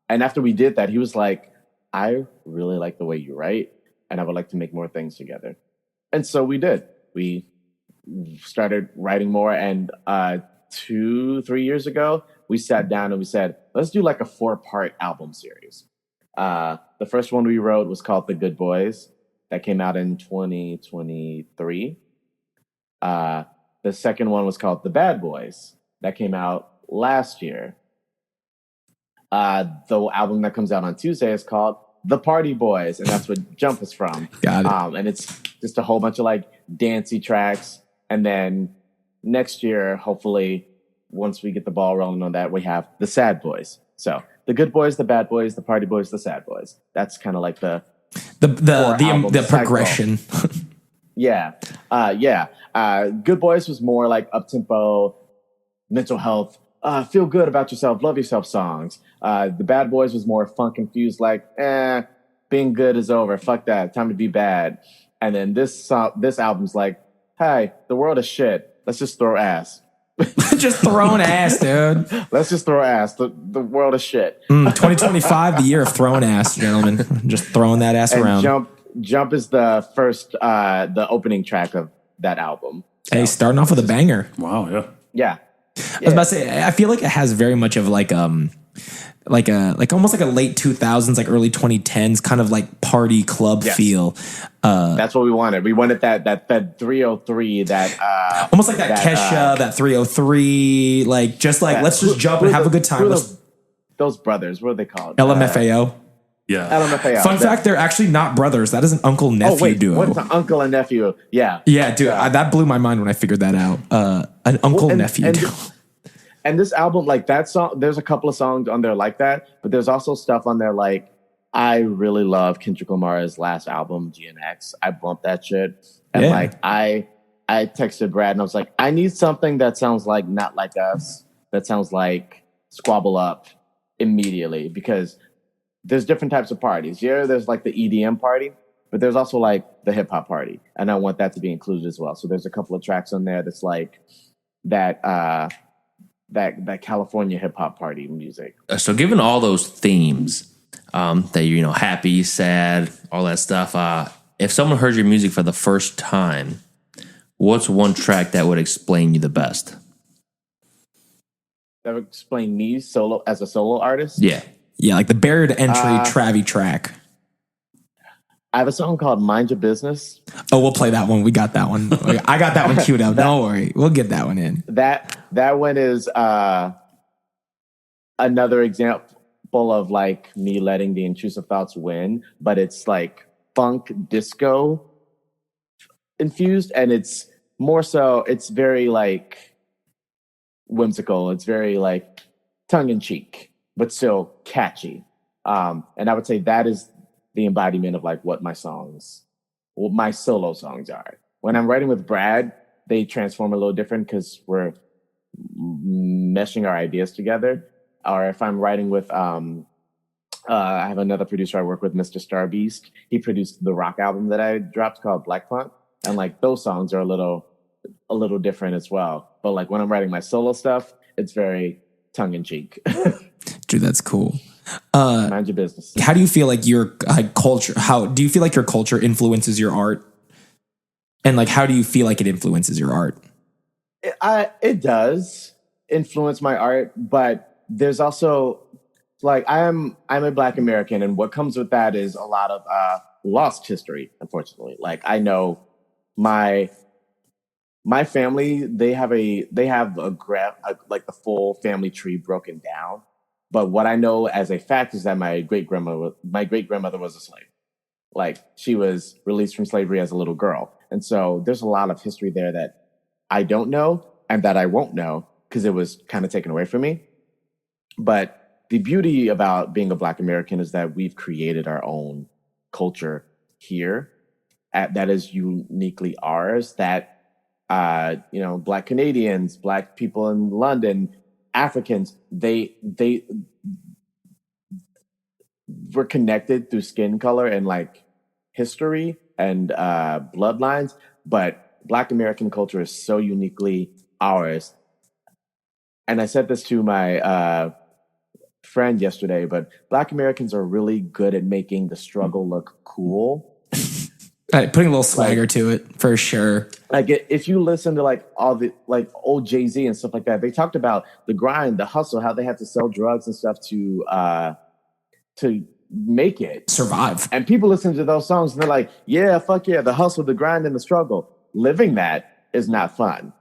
after we did that, he was like, I really like the way you write, and I would like to make more things together. And so we did. We started writing more, and 2-3 years ago, we sat down and we said, let's do like a 4-part album series. The first one we wrote was called The Good Boys. That came out in 2023. The second one was called The Bad Boys. That came out last year. The album that comes out on Tuesday is called The Party Boys, and that's what Jump is from. Got it. And it's just a whole bunch of like dancey tracks. And then next year, hopefully, once we get the ball rolling on that, we have The Sad Boys. So The Good Boys, The Bad Boys, The Party Boys, The Sad Boys. That's kind of like the progression. Yeah. Good Boys was more like up-tempo, mental health, feel good about yourself, love yourself songs. The Bad Boys was more funk-infused, like, being good is over. Fuck that. Time to be bad. And then this album's like, hey, the world is shit. Let's just throw ass. Just throwing ass, dude. Let's just throw ass. The world is shit. 2025, the year of throwing ass, gentlemen. Just throwing that ass and around. Jump is the first, the opening track of that album. Hey, starting off with a banger. Wow, yeah. Yeah. I was about to say, I feel like it has very much of like almost like a late 2000s, like early 2010s kind of like party club feel. That's what we wanted. We wanted that 303, that almost like that Kesha, that 303, like just like let's just jump and have a good time. Those brothers, what are they called? LMFAO. Yeah. LMFAO. Fun fact, they're actually not brothers. That is an uncle-nephew duo. What is an uncle and nephew? Yeah. Yeah, dude, that blew my mind when I figured that out. An uncle-nephew duo. And this album, like that song, there's a couple of songs on there like that, but there's also stuff on there like, I really love Kendrick Lamar's last album, GNX. I bumped that shit. And like, I texted Brad and I was like, I need something that sounds like Not Like Us, that sounds like Squabble Up immediately, because there's different types of parties. Yeah, there's like the EDM party, but there's also like the hip hop party. And I want that to be included as well. So there's a couple of tracks on there that's like that California hip hop party music. So given all those themes, that happy, sad, all that stuff, if someone heard your music for the first time, what's one track that would explain you the best? That would explain me solo as a solo artist. Yeah. Yeah, like the barrier to entry Travie track. I have a song called Mind Your Business. Oh, we'll play that one. We got that one. I got that one queued up. Don't worry. We'll get that one in. That one is another example of like me letting the intrusive thoughts win, but it's like funk disco infused, and it's more so, it's very like whimsical. It's very like tongue in cheek, but still catchy. And I would say that is the embodiment of like what my solo songs are. When I'm writing with Brad, they transform a little different because we're meshing our ideas together. Or if I'm writing with, I have another producer I work with, Mr.Starbeast. He produced the rock album that I dropped called Black Funk. And like those songs are a little different as well. But like when I'm writing my solo stuff, it's very tongue in cheek. Dude, that's cool. Mind your business. How do you feel like your culture? How do you feel like your culture influences your art? And like, how do you feel like it influences your art? It does influence my art, but there's also like I'm a Black American, and what comes with that is a lot of lost history. Unfortunately, like I know my family, they have a graph, like the full family tree broken down. But what I know as a fact is that my great grandmother was a slave. Like she was released from slavery as a little girl. And so there's a lot of history there that I don't know and that I won't know because it was kind of taken away from me. But the beauty about being a Black American is that we've created our own culture here that is uniquely ours, that, Black Canadians, Black people in London, Africans, they were connected through skin color and like history and bloodlines, but Black American culture is so uniquely ours. And I said this to my friend yesterday, but Black Americans are really good at making the struggle look cool. Putting a little swagger to it for sure. Like if you listen to like all the like old Jay-Z and stuff like that, they talked about the grind, the hustle, how they had to sell drugs and stuff to make it survive. And people listen to those songs and they're like, yeah, fuck yeah, the hustle, the grind, and the struggle. Living that is not fun.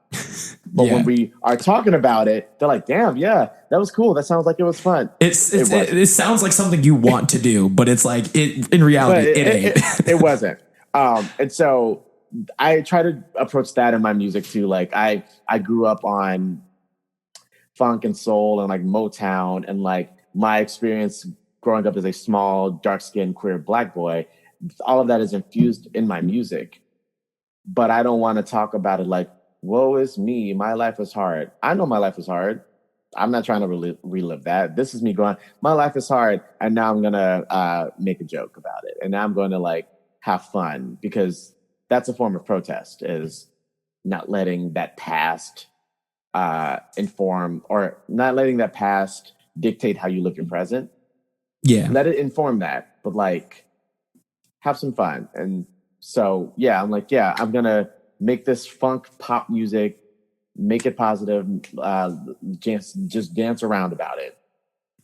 But when we are talking about it, they're like, damn, yeah, that was cool. That sounds like it was fun. It sounds like something you want to do, but it's like in reality, it ain't. It wasn't. And so I try to approach that in my music too. Like I grew up on funk and soul and like Motown, and like my experience growing up as a small, dark-skinned, queer Black boy, all of that is infused in my music. But I don't want to talk about it like, woe is me, my life is hard. I know my life is hard. I'm not trying to relive that. This is me going, my life is hard, and now I'm going to make a joke about it. And now I'm going to like have fun, because that's a form of protest, is not letting that past inform, or not letting that past dictate how you live your present. Yeah. Let it inform that, but like have some fun. And so, yeah, I'm like, yeah, I'm going to make this funk pop music, make it positive, just dance around about it.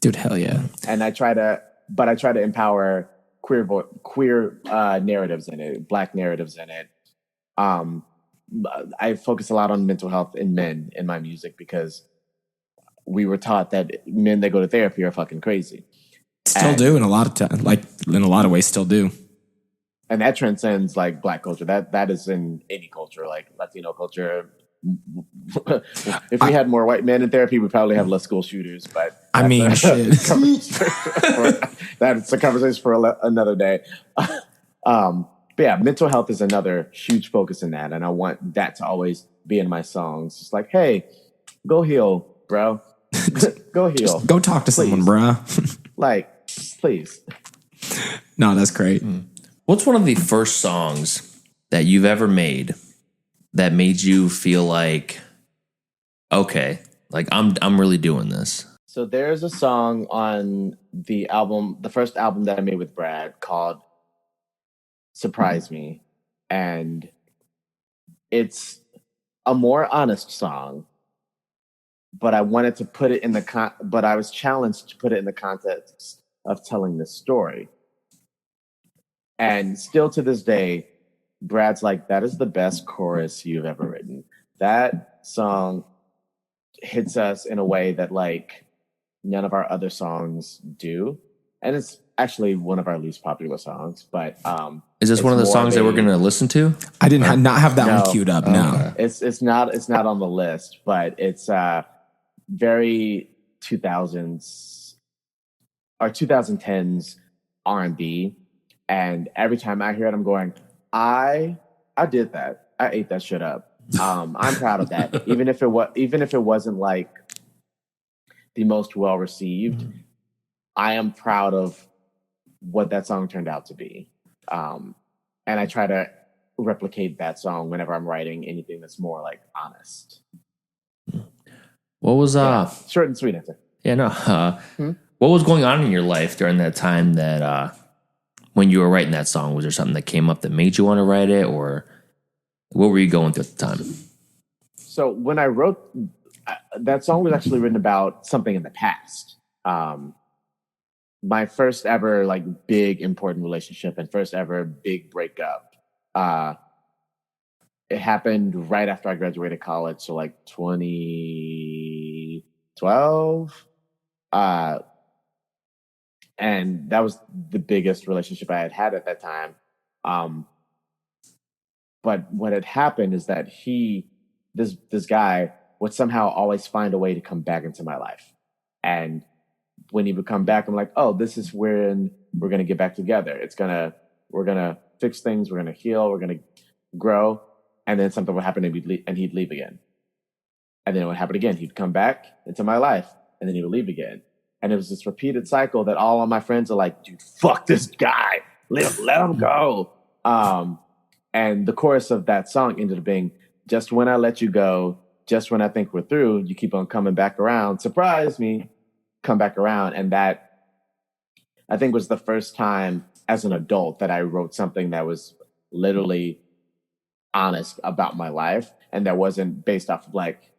Dude, hell yeah. And I try to empower queer narratives in it, Black narratives in it. I focus a lot on mental health in men in my music, because we were taught that men that go to therapy are fucking crazy. Still do in a lot of time, like in a lot of ways, still do. And that transcends like Black culture. That is in any culture, like Latino culture. If we had more white men in therapy, we'd probably have less school shooters. But I mean, shit. That's a conversation for another day. But yeah, mental health is another huge focus in that, and I want that to always be in my songs. It's like, hey, go heal, bro. Go heal. Just go talk to someone, bro. Like, please. No, that's great. What's one of the first songs that you've ever made that made you feel like, okay, like I'm really doing this? So there's a song on the album, the first album that I made with Brad, called Surprise Me. And it's a more honest song, but I wanted to put it in but I was challenged to put it in the context of telling this story. And still to this day, Brad's like, that is the best chorus you've ever written. That song hits us in a way that like none of our other songs do. And it's actually one of our least popular songs, but is this one of the songs that we're going to listen to? I didn't not have that one queued up. No, it's not on the list, but it's very 2000s or 2010s R&B. And every time I hear it, I'm going, I did that. I ate that shit up. I'm proud of that. Even if it wasn't like the most well received, I am proud of what that song turned out to be. And I try to replicate that song whenever I'm writing anything that's more like honest. What was short and sweet answer. Yeah, no. What was going on in your life during that time that when you were writing that song? Was there something that came up that made you want to write it, or what were you going through at the time? So when I wrote that song, was actually written about something in the past. My first ever like big important relationship and first ever big breakup. It happened right after I graduated college, so like 2012. And that was the biggest relationship I had at that time. But what had happened is that this guy would somehow always find a way to come back into my life. And when he would come back, I'm like, oh, this is when we're going to get back together. We're going to fix things. We're going to heal. We're going to grow. And then something would happen and he'd leave again. And then it would happen again. He'd come back into my life and then he would leave again. And it was this repeated cycle that all of my friends are like, dude, fuck this guy. Let him go. And the chorus of that song ended up being, just when I let you go, just when I think we're through, you keep on coming back around. Surprise me, come back around. And that, I think, was the first time as an adult that I wrote something that was literally honest about my life and that wasn't based off of like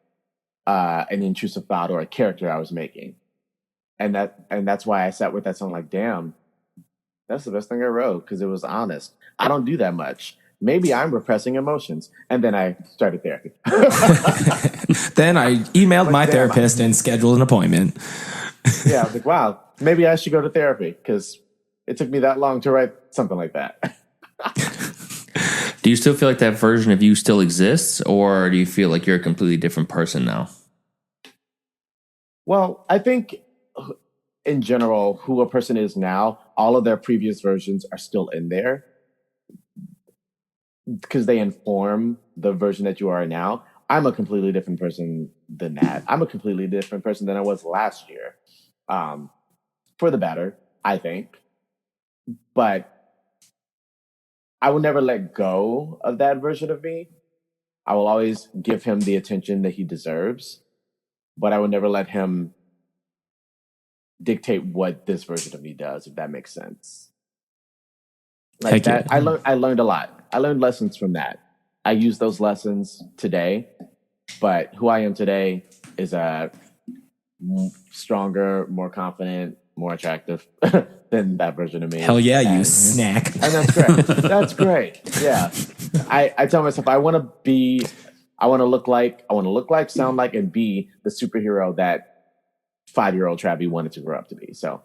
an intrusive thought or a character I was making. And that's why I sat with that song like, damn, that's the best thing I wrote, because it was honest. I don't do that much. Maybe I'm repressing emotions. And then I started therapy. Then I emailed my therapist and scheduled an appointment. Yeah, I was like, wow, maybe I should go to therapy, because it took me that long to write something like that. Do you still feel like that version of you still exists, or do you feel like you're a completely different person now? Well, I think in general, who a person is now, all of their previous versions are still in there because they inform the version that you are now. I'm a completely different person than that. I'm a completely different person than I was last year. For the better, I think. But I will never let go of that version of me. I will always give him the attention that he deserves, but I will never let him dictate what this version of me does, if that makes sense. Like that, I learned a lot. I learned lessons from that. I use those lessons today, but who I am today is a stronger, more confident, more attractive than that version of me. Hell yeah, you snack. And that's great. That's great. Yeah. I tell myself I want to look like, sound like, and be the superhero that 5-year-old Travie wanted to grow up to be. So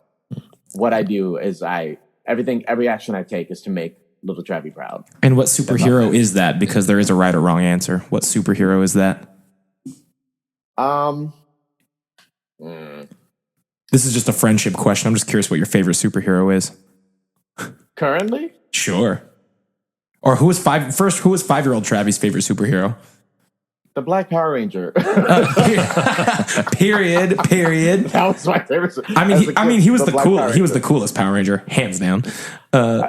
what I do is every action I take is to make little Travie proud. And what superhero is that? Because there is a right or wrong answer. What superhero is that? This is just a friendship question. I'm just curious what your favorite superhero is. Currently? Sure. Or who was 5-year-old Travie's favorite superhero? The Black Power Ranger. Period. That was my favorite. He was the coolest. He was the coolest Power Ranger, hands down.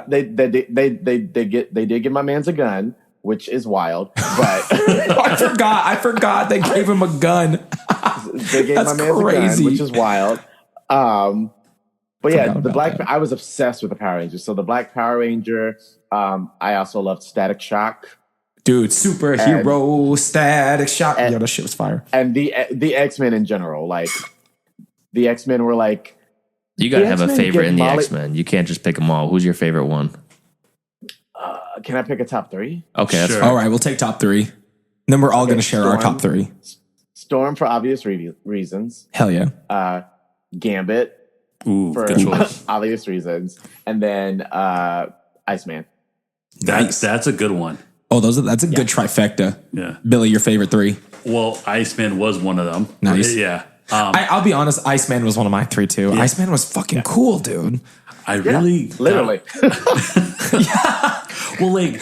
They did give my man's a gun, which is wild. But I forgot they gave him a gun. They gave my man's a gun, which is wild. But yeah, Forgot the about Black. that. I was obsessed with the Power Rangers. So the Black Power Ranger. I also loved Static Shock. Dude, superhero Static Shock. Yo, that shit was fire. And the X-Men in general. Like, the X-Men were like... You got to have a X-Men favorite get in the Molly- X-Men. You can't just pick them all. Who's your favorite one? Can I pick a top 3? Okay, that's Sure. fine. All right, we'll take top 3. Then we're all going to share our Storm. top 3. Storm for obvious reasons. Hell yeah. Gambit Ooh, for good choice. obvious reasons. And then Iceman. That's a good one. Oh, that's a good trifecta. Yeah. Billy, your favorite 3? Well, Iceman was one of them. Nice. Yeah. I'll be honest, Iceman was one of my 3 too. Iceman was fucking cool, dude. I really Literally. Well, like,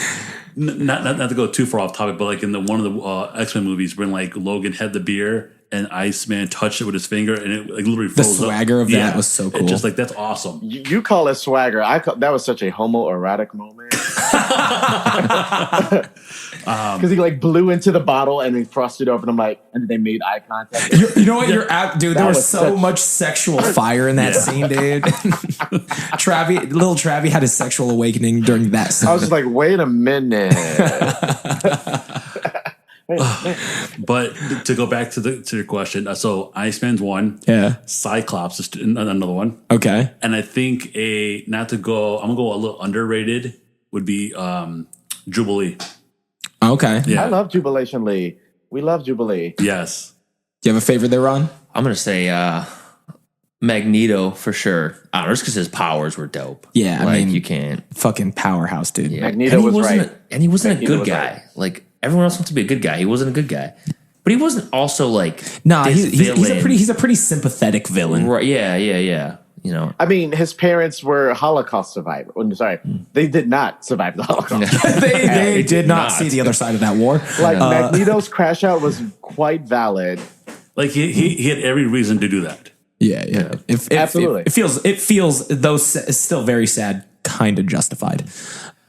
not to go too far off topic, but like in one of the X-Men movies, when like Logan had the beer and Iceman touched it with his finger, and it like literally froze up. swagger of that was so cool. It just like that's awesome. You call it swagger. That was such a homoerotic moment. Because he like blew into the bottle and he thrust it over, and I'm like, and they made eye contact. You know what? You're out, dude. There That was was so such- much sexual fire in that scene, dude. Little Travie had his sexual awakening during that scene. I was just like, wait a minute. But to go back to your question, so Iceman's one, Yeah. Cyclops is another one, Okay. and I think I'm gonna go a little underrated would be Jubilee. Okay. Yeah. I love Jubilation Lee. We love Jubilee. Yes. Do you have a favorite there, Ron? I'm going to say Magneto for sure. I don't know, just because his powers were dope. Yeah, I like, mean- you can't. Fucking powerhouse, dude. Yeah. Magneto And he was wasn't right. and he wasn't Magneto a good was guy. right. Like, everyone else wants to be a good guy. He wasn't a good guy. But he wasn't also like Nah, this he's villain. a pretty sympathetic villain. Right, yeah. You know, I mean, his parents were Holocaust survivors. Sorry, they did not survive the Holocaust. They did not not. see the other side of that war. Like, Magneto's crash out was quite valid. Like he had every reason to do that. Yeah. Absolutely. It feels though still very sad, kind of justified.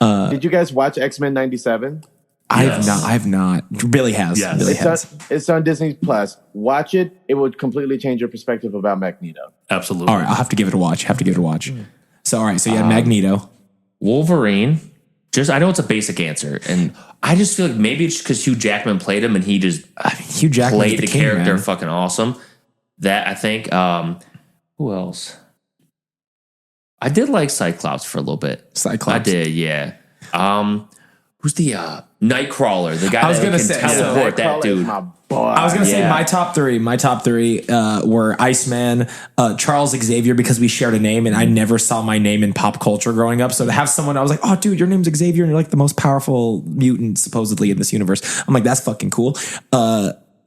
Did you guys watch X-Men 97? I Yes. have not. Billy has. Yes. Billy It's has. it's on Disney Plus. Watch it. It would completely change your perspective about Magneto. Absolutely. All right, I'll have to give it a watch. So all right, so you had Magneto. Wolverine. Just I know it's a basic answer, and I just feel like maybe it's because Hugh Jackman played him, and he just Hugh Jackman played the king, character man. fucking awesome. That I think. Who else? I did like Cyclops for a little bit. Cyclops. I did, yeah. Who's the Nightcrawler? The guy I was that gonna can say, teleport that Nightcrawler is dude. my boy. I was gonna say Yeah. my top three were Iceman, Charles Xavier, because we shared a name and I never saw my name in pop culture growing up. So to have someone, I was like, oh dude, your name's Xavier and you're like the most powerful mutant supposedly in this universe. I'm like, that's fucking cool.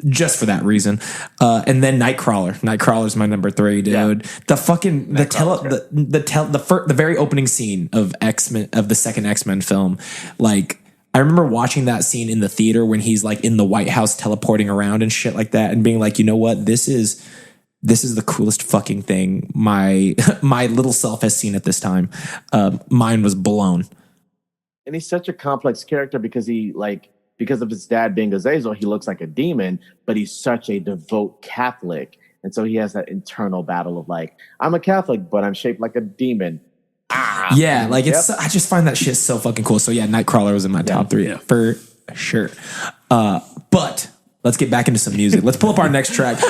Just for that reason. And then Nightcrawler. Nightcrawler's my number 3, dude. Yeah. The fucking the very opening scene of X-Men, of the second X-Men film, like I remember watching that scene in the theater when he's like in the White House teleporting around and shit like that and being like, you know what, this is the coolest fucking thing my little self has seen at this time. Mine was blown. And he's such a complex character because because of his dad being Azazel, he looks like a demon, but he's such a devout Catholic. And so he has that internal battle of like, I'm a Catholic, but I'm shaped like a demon. Yeah, like it's I just find that shit so fucking cool. So yeah, Nightcrawler was in my top 3 for sure. But let's get back into some music. Let's pull up our next track.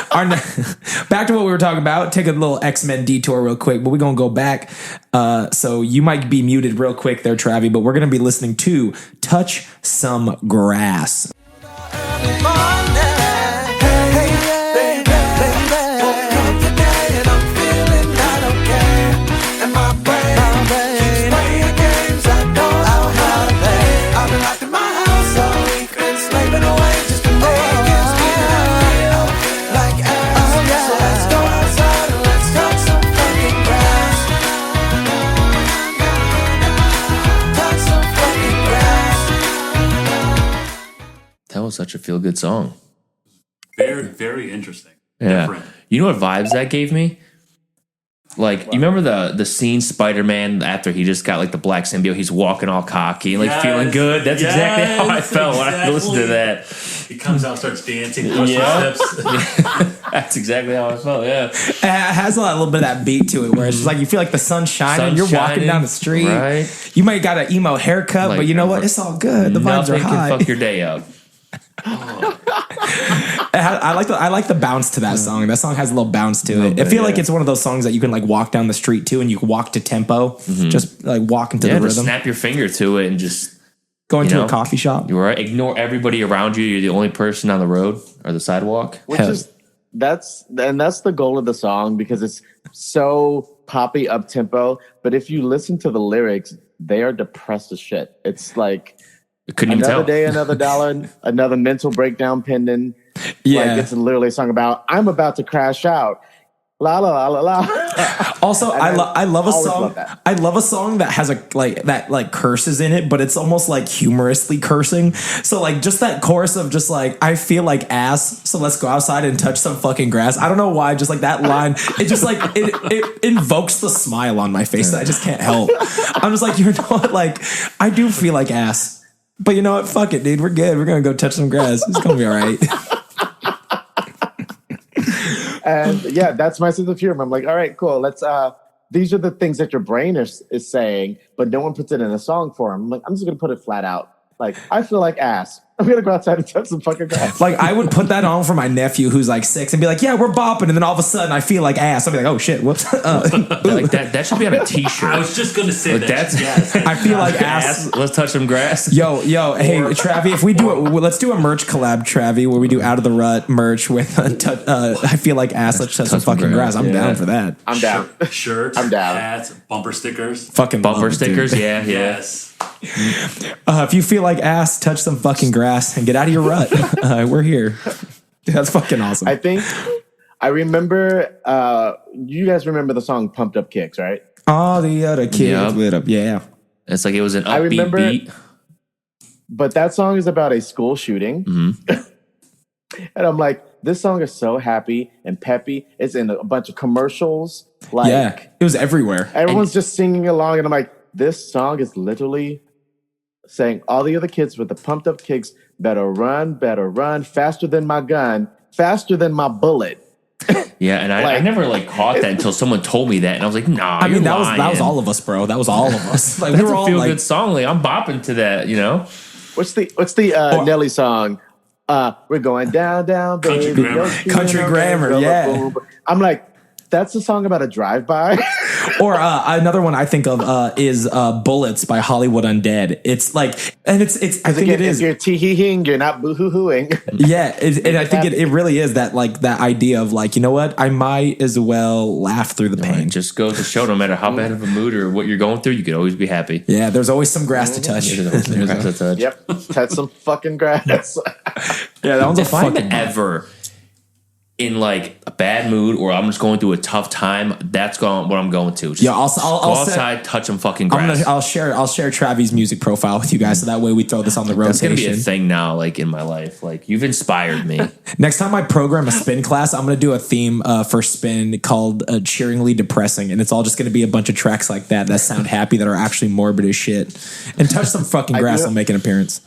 Back to what we were talking about. Take a little X-Men detour real quick, but we're gonna go back. So you might be muted real quick there, Travie, but we're gonna be listening to "Touch Some Grass." That was such a feel good song. Very, very interesting. Yeah. Different. You know what vibes that gave me? Like, you remember the scene Spider-Man after he just got like the black symbiote, he's walking all cocky and like Yes. feeling good. That's exactly how I Yes, felt when I listened to that. He comes out, starts dancing, pushes steps. That's exactly how I felt. Yeah, it has a little bit of that beat to it, where it's just like you feel like the sun's shining. You're walking down the street. Right. You might got an emo haircut, but you know what? It's all good. The vibes are high. Nothing can fuck your day up. I like the bounce to that song. That song has a little bounce to it. I feel like it's one of those songs that you can like walk down the street to, and you can walk to tempo, just like walk into the rhythm. Just snap your finger to it and just go into a coffee shop. You're right. Ignore everybody around you. You're the only person on the road or the sidewalk. That's the goal of the song, because it's so poppy up tempo. But if you listen to the lyrics, they are depressed as shit. It's like another day, another dollar, another mental breakdown pending. Yeah, like it's literally a song about I'm about to crash out. La la la la la. Also, I love a song. I love a song that has that curses in it, but it's almost like humorously cursing. So like just that chorus of just like I feel like ass, so let's go outside and touch some fucking grass. I don't know why, just like that line, it just like it invokes the smile on my face that I just can't help. I'm just like, you know what, like I do feel like ass, but you know what, fuck it, dude, we're good. We're gonna go touch some grass. It's gonna be all right. And yeah, that's my sense of humor. I'm like, all right, cool. Let's. These are the things that your brain is saying, but no one puts it in a song form. I'm like, I'm just gonna put it flat out. Like, I feel like ass. I'm gonna go outside and touch some fucking grass. Like, I would put that on for my nephew who's like 6 and be like, yeah, we're bopping, and then all of a sudden I feel like ass. I'll be like, oh shit, whoops. Like that should be on a t-shirt. I was just gonna say that. That's I feel like ass. Let's touch some grass. Yo, hey, Travie, if we do it, let's do a merch collab, Travie, where we do Out of the Rut merch with I feel like ass. Let's touch some fucking grass. I'm down for that. I'm down. Shirts, I'm down. hats, bumper stickers. Fucking bumper stickers, dude. yeah. Yes. If you feel like ass, touch some fucking grass and get out of your rut. We're here. That's fucking awesome. I remember, you guys remember the song Pumped Up Kicks, right? All the other kids lit up. Yeah. It's like it was an upbeat beat. But that song is about a school shooting. Mm-hmm. And I'm like, this song is so happy and peppy. It's in a bunch of commercials. Like, yeah, it was everywhere. Everyone's just singing along. And I'm like, this song is literally saying all the other kids with the pumped up kicks better run, faster than my gun, faster than my bullet. Yeah, and I never like caught that until someone told me that, and I was like, "Nah." I mean, that was all of us, bro. That was all of us. Like, that's we were a all feel like, good song. Like I'm bopping to that, you know. What's the Nelly song? We're going down, baby. Country Grammar. Yeah. Boom. I'm like, that's a song about a drive-by. Or another one I think of is Bullets by Hollywood Undead. It's like, and it's I think it is. If you're tee-hee-hing, you're not boo-hoo-hooing. Yeah, and I think it really is that like that idea of like, you know what, I might as well laugh through the pain. It just goes to show no matter how bad of a mood or what you're going through, you could always be happy. Yeah, there's always some grass to touch. Yep, touch some fucking grass. Yeah, that one's if I'm ever in like a bad mood or I'm just going through a tough time, that's what I'm going to. Just I'll go outside, touch some fucking grass. I'll share Travie's music profile with you guys, so that way we throw this on the rotation. That's gonna be a thing now, like in my life. Like you've inspired me. Next time I program a spin class, I'm gonna do a theme for spin called "Cheeringly Depressing," and it's all just gonna be a bunch of tracks like that sound happy that are actually morbid as shit. And touch some fucking grass will make an appearance.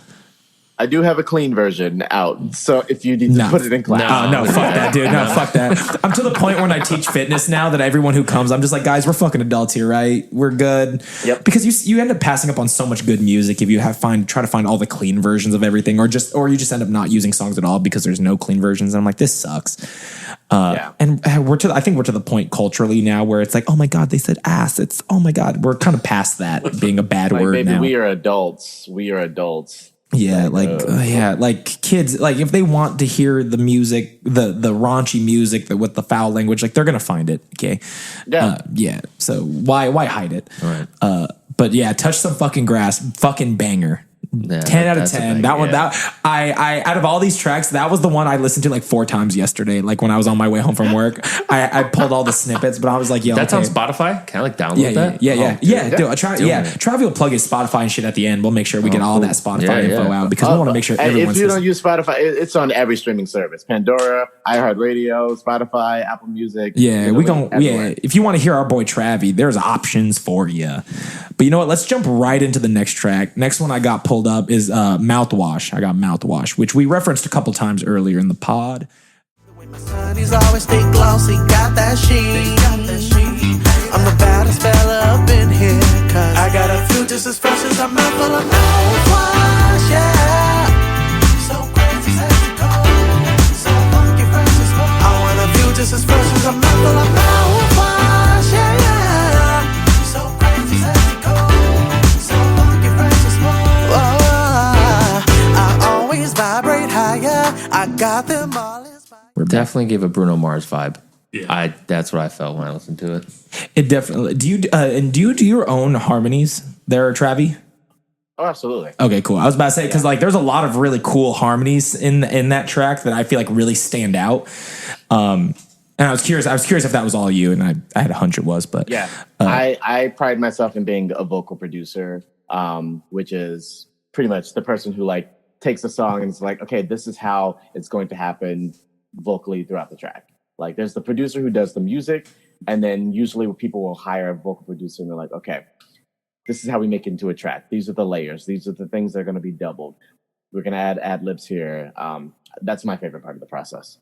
I do have a clean version out, so if you need to put it in class. No, fuck that, dude. No, fuck that. I'm to the point when I teach fitness now that everyone who comes, I'm just like, guys, we're fucking adults here, right? We're good. Yep. Because you end up passing up on so much good music if you try to find all the clean versions of everything, or you just end up not using songs at all because there's no clean versions. And I'm like, this sucks. And I think we're to the point culturally now where it's like, oh my God, they said ass. It's, oh my God, we're kind of past that being a bad word baby, now. We are adults. Yeah, like kids, like if they want to hear the music, the raunchy music with the foul language, like they're gonna find it. Okay, yeah. So why hide it? All right. But yeah, touch some fucking grass, fucking banger. Yeah, 10 out of 10. That one, I out of all these tracks, that was the one I listened to like 4 times yesterday. Like when I was on my way home from work, I pulled all the snippets, but I was like, yo, that's on Spotify. Can I like download that? Yeah. Dude, Travie will plug his Spotify and shit at the end. We'll make sure we get all that Spotify info out because we want to make sure everyone's. If you don't use Spotify, it's on every streaming service: Pandora, iHeartRadio, Spotify, Apple Music. Yeah, if you want to hear our boy Travie, there's options for you. But you know what? Let's jump right into the next track. Next one I got pulled up is Mouthwash. I got Mouthwash, which we referenced a couple times earlier in the pod. He's always stay glossy, got that sheen. I'm the baddest fella up in here, cause I got a few just as fresh as a mouthful of mouthwash, yeah. So crazy, sexy, cold, so funky, fresh as fuck. I want a few just as fresh as a mouthful of mouthwash, yeah. So crazy, sexy, cold, so funky, fresh as fuck. I always vibrate higher, I got them all inspired. Definitely gave a Bruno Mars vibe. Yeah. That's what I felt when I listened to it. It definitely. Do you do your own harmonies there, Travie? Oh, absolutely. Okay, cool. I was about to say because like there's a lot of really cool harmonies in that track that I feel like really stand out. And I was curious if that was all you, and I had a hunch it was, but yeah, I pride myself in being a vocal producer, which is pretty much the person who like takes a song and is like, okay, this is how it's going to happen vocally throughout the track. Like there's the producer who does the music, and then usually people will hire a vocal producer and they're like, okay, this is how we make it into a track. These are the layers. These are the things that are going to be doubled. We're going to add ad-libs here. That's my favorite part of the process.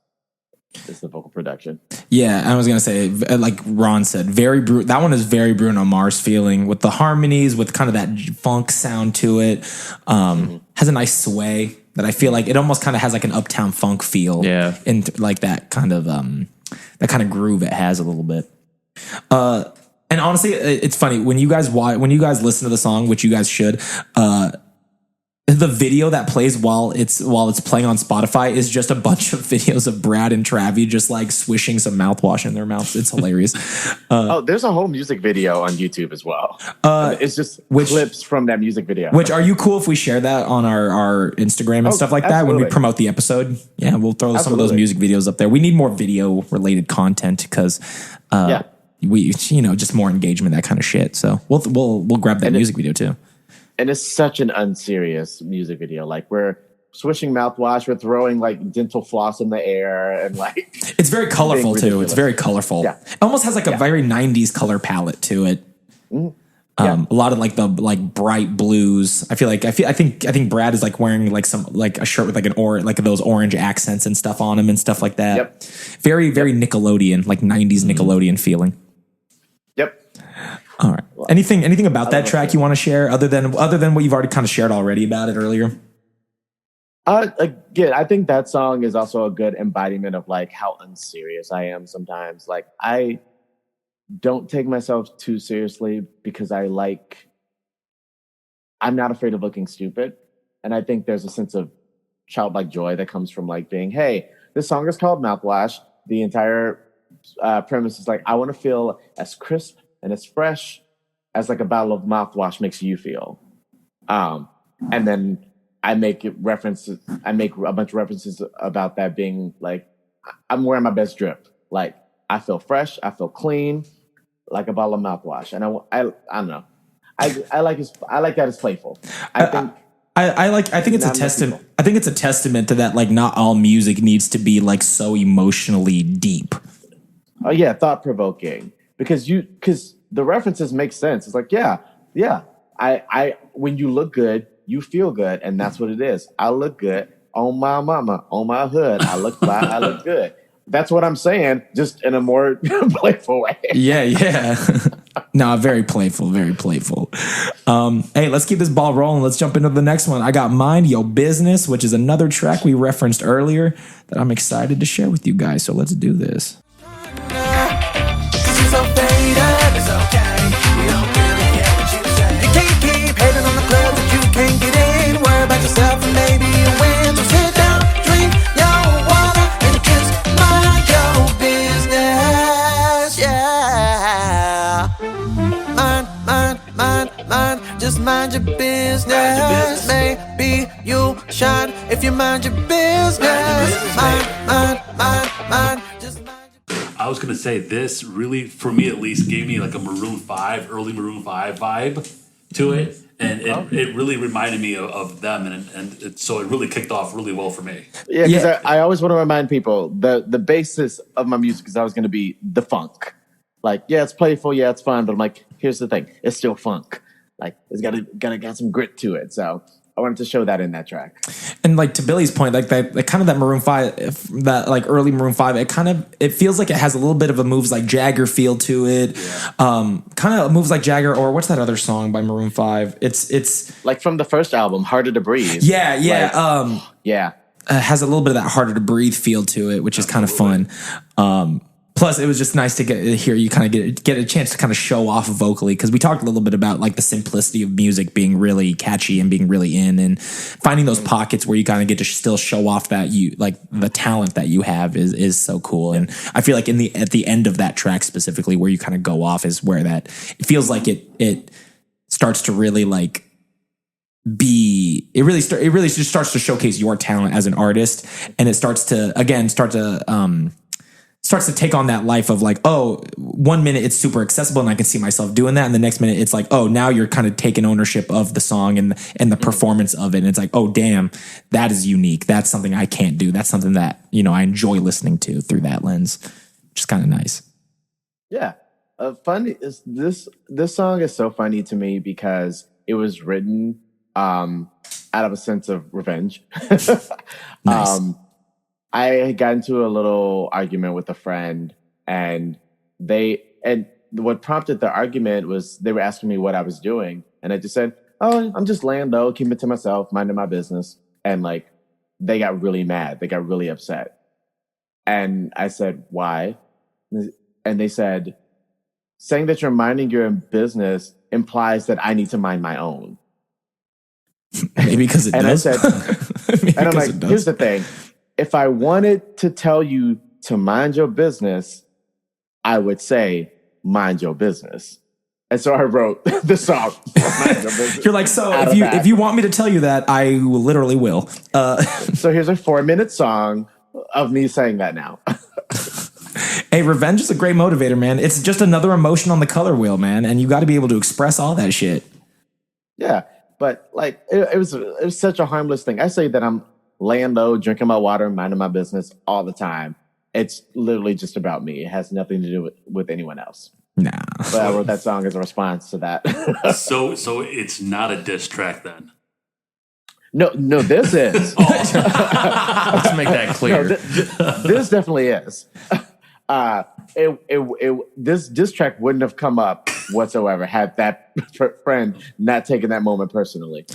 It's the vocal production. Yeah, I was gonna say, like Ron said, that one is very Bruno Mars feeling with the harmonies, with kind of that funk sound to it. Has a nice sway that I feel like it almost kind of has like an Uptown Funk feel. Yeah, and like that kind of groove it has a little bit. And honestly, it's funny when you guys listen to the song, which you guys should. The video that plays while it's playing on Spotify is just a bunch of videos of Brad and Travie just like swishing some mouthwash in their mouths. It's hilarious. There's a whole music video on YouTube as well. It's just clips from that music video. Which are you cool if we share that on our Instagram and stuff like that when we promote the episode? Yeah, we'll throw some of those music videos up there. We need more video related content because we just more engagement, that kind of shit. So we'll grab that music video too. And it's such an unserious music video. Like we're swishing mouthwash, we're throwing like dental floss in the air, and like it's very colorful too. It's very colorful. Yeah. It almost has like a very 90s color palette to it. A lot of like the bright blues. I think Brad is like wearing like some like a shirt with like those orange accents and stuff on him and stuff like that. Yep. Very very Nickelodeon, like 90s Nickelodeon feeling. Yep. All right. Anything about that track you want to share other than what you've already kind of shared already about it earlier? Again, I think that song is also a good embodiment of like how unserious I am sometimes. Like I don't take myself too seriously because I'm not afraid of looking stupid. And I think there's a sense of childlike joy that comes from like being, hey, this song is called Mouthwash. The entire premise is like, I want to feel as crisp and as fresh as like a bottle of mouthwash makes you feel. And then I make a bunch of references about that being like, I'm wearing my best drip. Like I feel fresh, I feel clean, like a bottle of mouthwash. And I don't know. I like that it's playful. I think it's a testament. I think it's a testament to that. Like not all music needs to be like so emotionally deep. Oh yeah, thought provoking. Because the references make sense. It's like, yeah. I when you look good, you feel good, and that's what it is. I look good on my mama, on my hood. I look fly, I look good. That's what I'm saying, just in a more playful way. Yeah. No, very playful, very playful. Hey, let's keep this ball rolling. Let's jump into the next one. I got Mind Your Business, which is another track we referenced earlier that I'm excited to share with you guys. So let's do this. So faded, it's okay. We don't really care what you say. You can't keep hating on the club that you can't get in. Worry about yourself and maybe you win. So sit down, drink your water, and just mind your business. Yeah. Mind. Just mind your business. Maybe you'll shine if you mind your business. Mind. Just mind. I was going to say this really, for me at least, gave me like a early Maroon 5 vibe to it. And it really reminded me of them. So it really kicked off really well for me. Yeah, because I always want to remind people the basis of my music is always going to be the funk. Like, yeah, it's playful, yeah, it's fun. But I'm like, here's the thing. It's still funk. Like, it's got some grit to it. So I wanted to show that in that track. And like to Billy's point, like that kind of that Maroon 5, that like early Maroon 5, it feels like it has a little bit of a moves like Jagger feel to it. Yeah. Kind of moves like Jagger, or what's that other song by Maroon 5? It's like from the first album, Harder to Breathe. Yeah. Yeah. Has a little bit of that Harder to Breathe feel to it, which is kind of fun. Plus, it was just nice to hear you kind of get a chance to kind of show off vocally, because we talked a little bit about like the simplicity of music being really catchy and being really in, and finding those pockets where you kind of get to still show off that you like the talent that you have is so cool. And I feel like at the end of that track specifically, where you kind of go off, is where that it feels like it starts to really like it really just starts to showcase your talent as an artist, and it starts to take on that life of like, oh, 1 minute it's super accessible and I can see myself doing that, and the next minute it's like, oh, now you're kind of taking ownership of the song and the performance of it, and it's like, oh damn, that is unique, that's something I can't do, that's something that, you know, I enjoy listening to through that lens, which is kind of nice. Yeah. Funny is this song is so funny to me because it was written out of a sense of revenge. Nice. I got into a little argument with a friend, and what prompted the argument was they were asking me what I was doing, and I just said, "Oh, I'm just laying low, keeping it to myself, minding my business." And like, they got really mad, they got really upset, and I said, "Why?" And they said, "Saying that you're minding your business implies that I need to mind my own." Maybe because it and does. I said, and I'm like, here's the thing. If I wanted to tell you to mind your business, I would say, mind your business. And so I wrote the song, Mind Your Business. You're like, so if you want me to tell you that, I literally will. So here's a 4-minute song of me saying that now. Hey, revenge is a great motivator, man. It's just another emotion on the color wheel, man. And you got to be able to express all that shit. Yeah. But like, it was such a harmless thing. I say that I'm laying low, drinking my water, minding my business all the time. It's literally just about me. It has nothing to do with anyone else. Nah. But I wrote that song as a response to that. So it's not a diss track then? No, this is. Let's make that clear. No, this definitely is. This diss track wouldn't have come up whatsoever had that friend not taken that moment personally.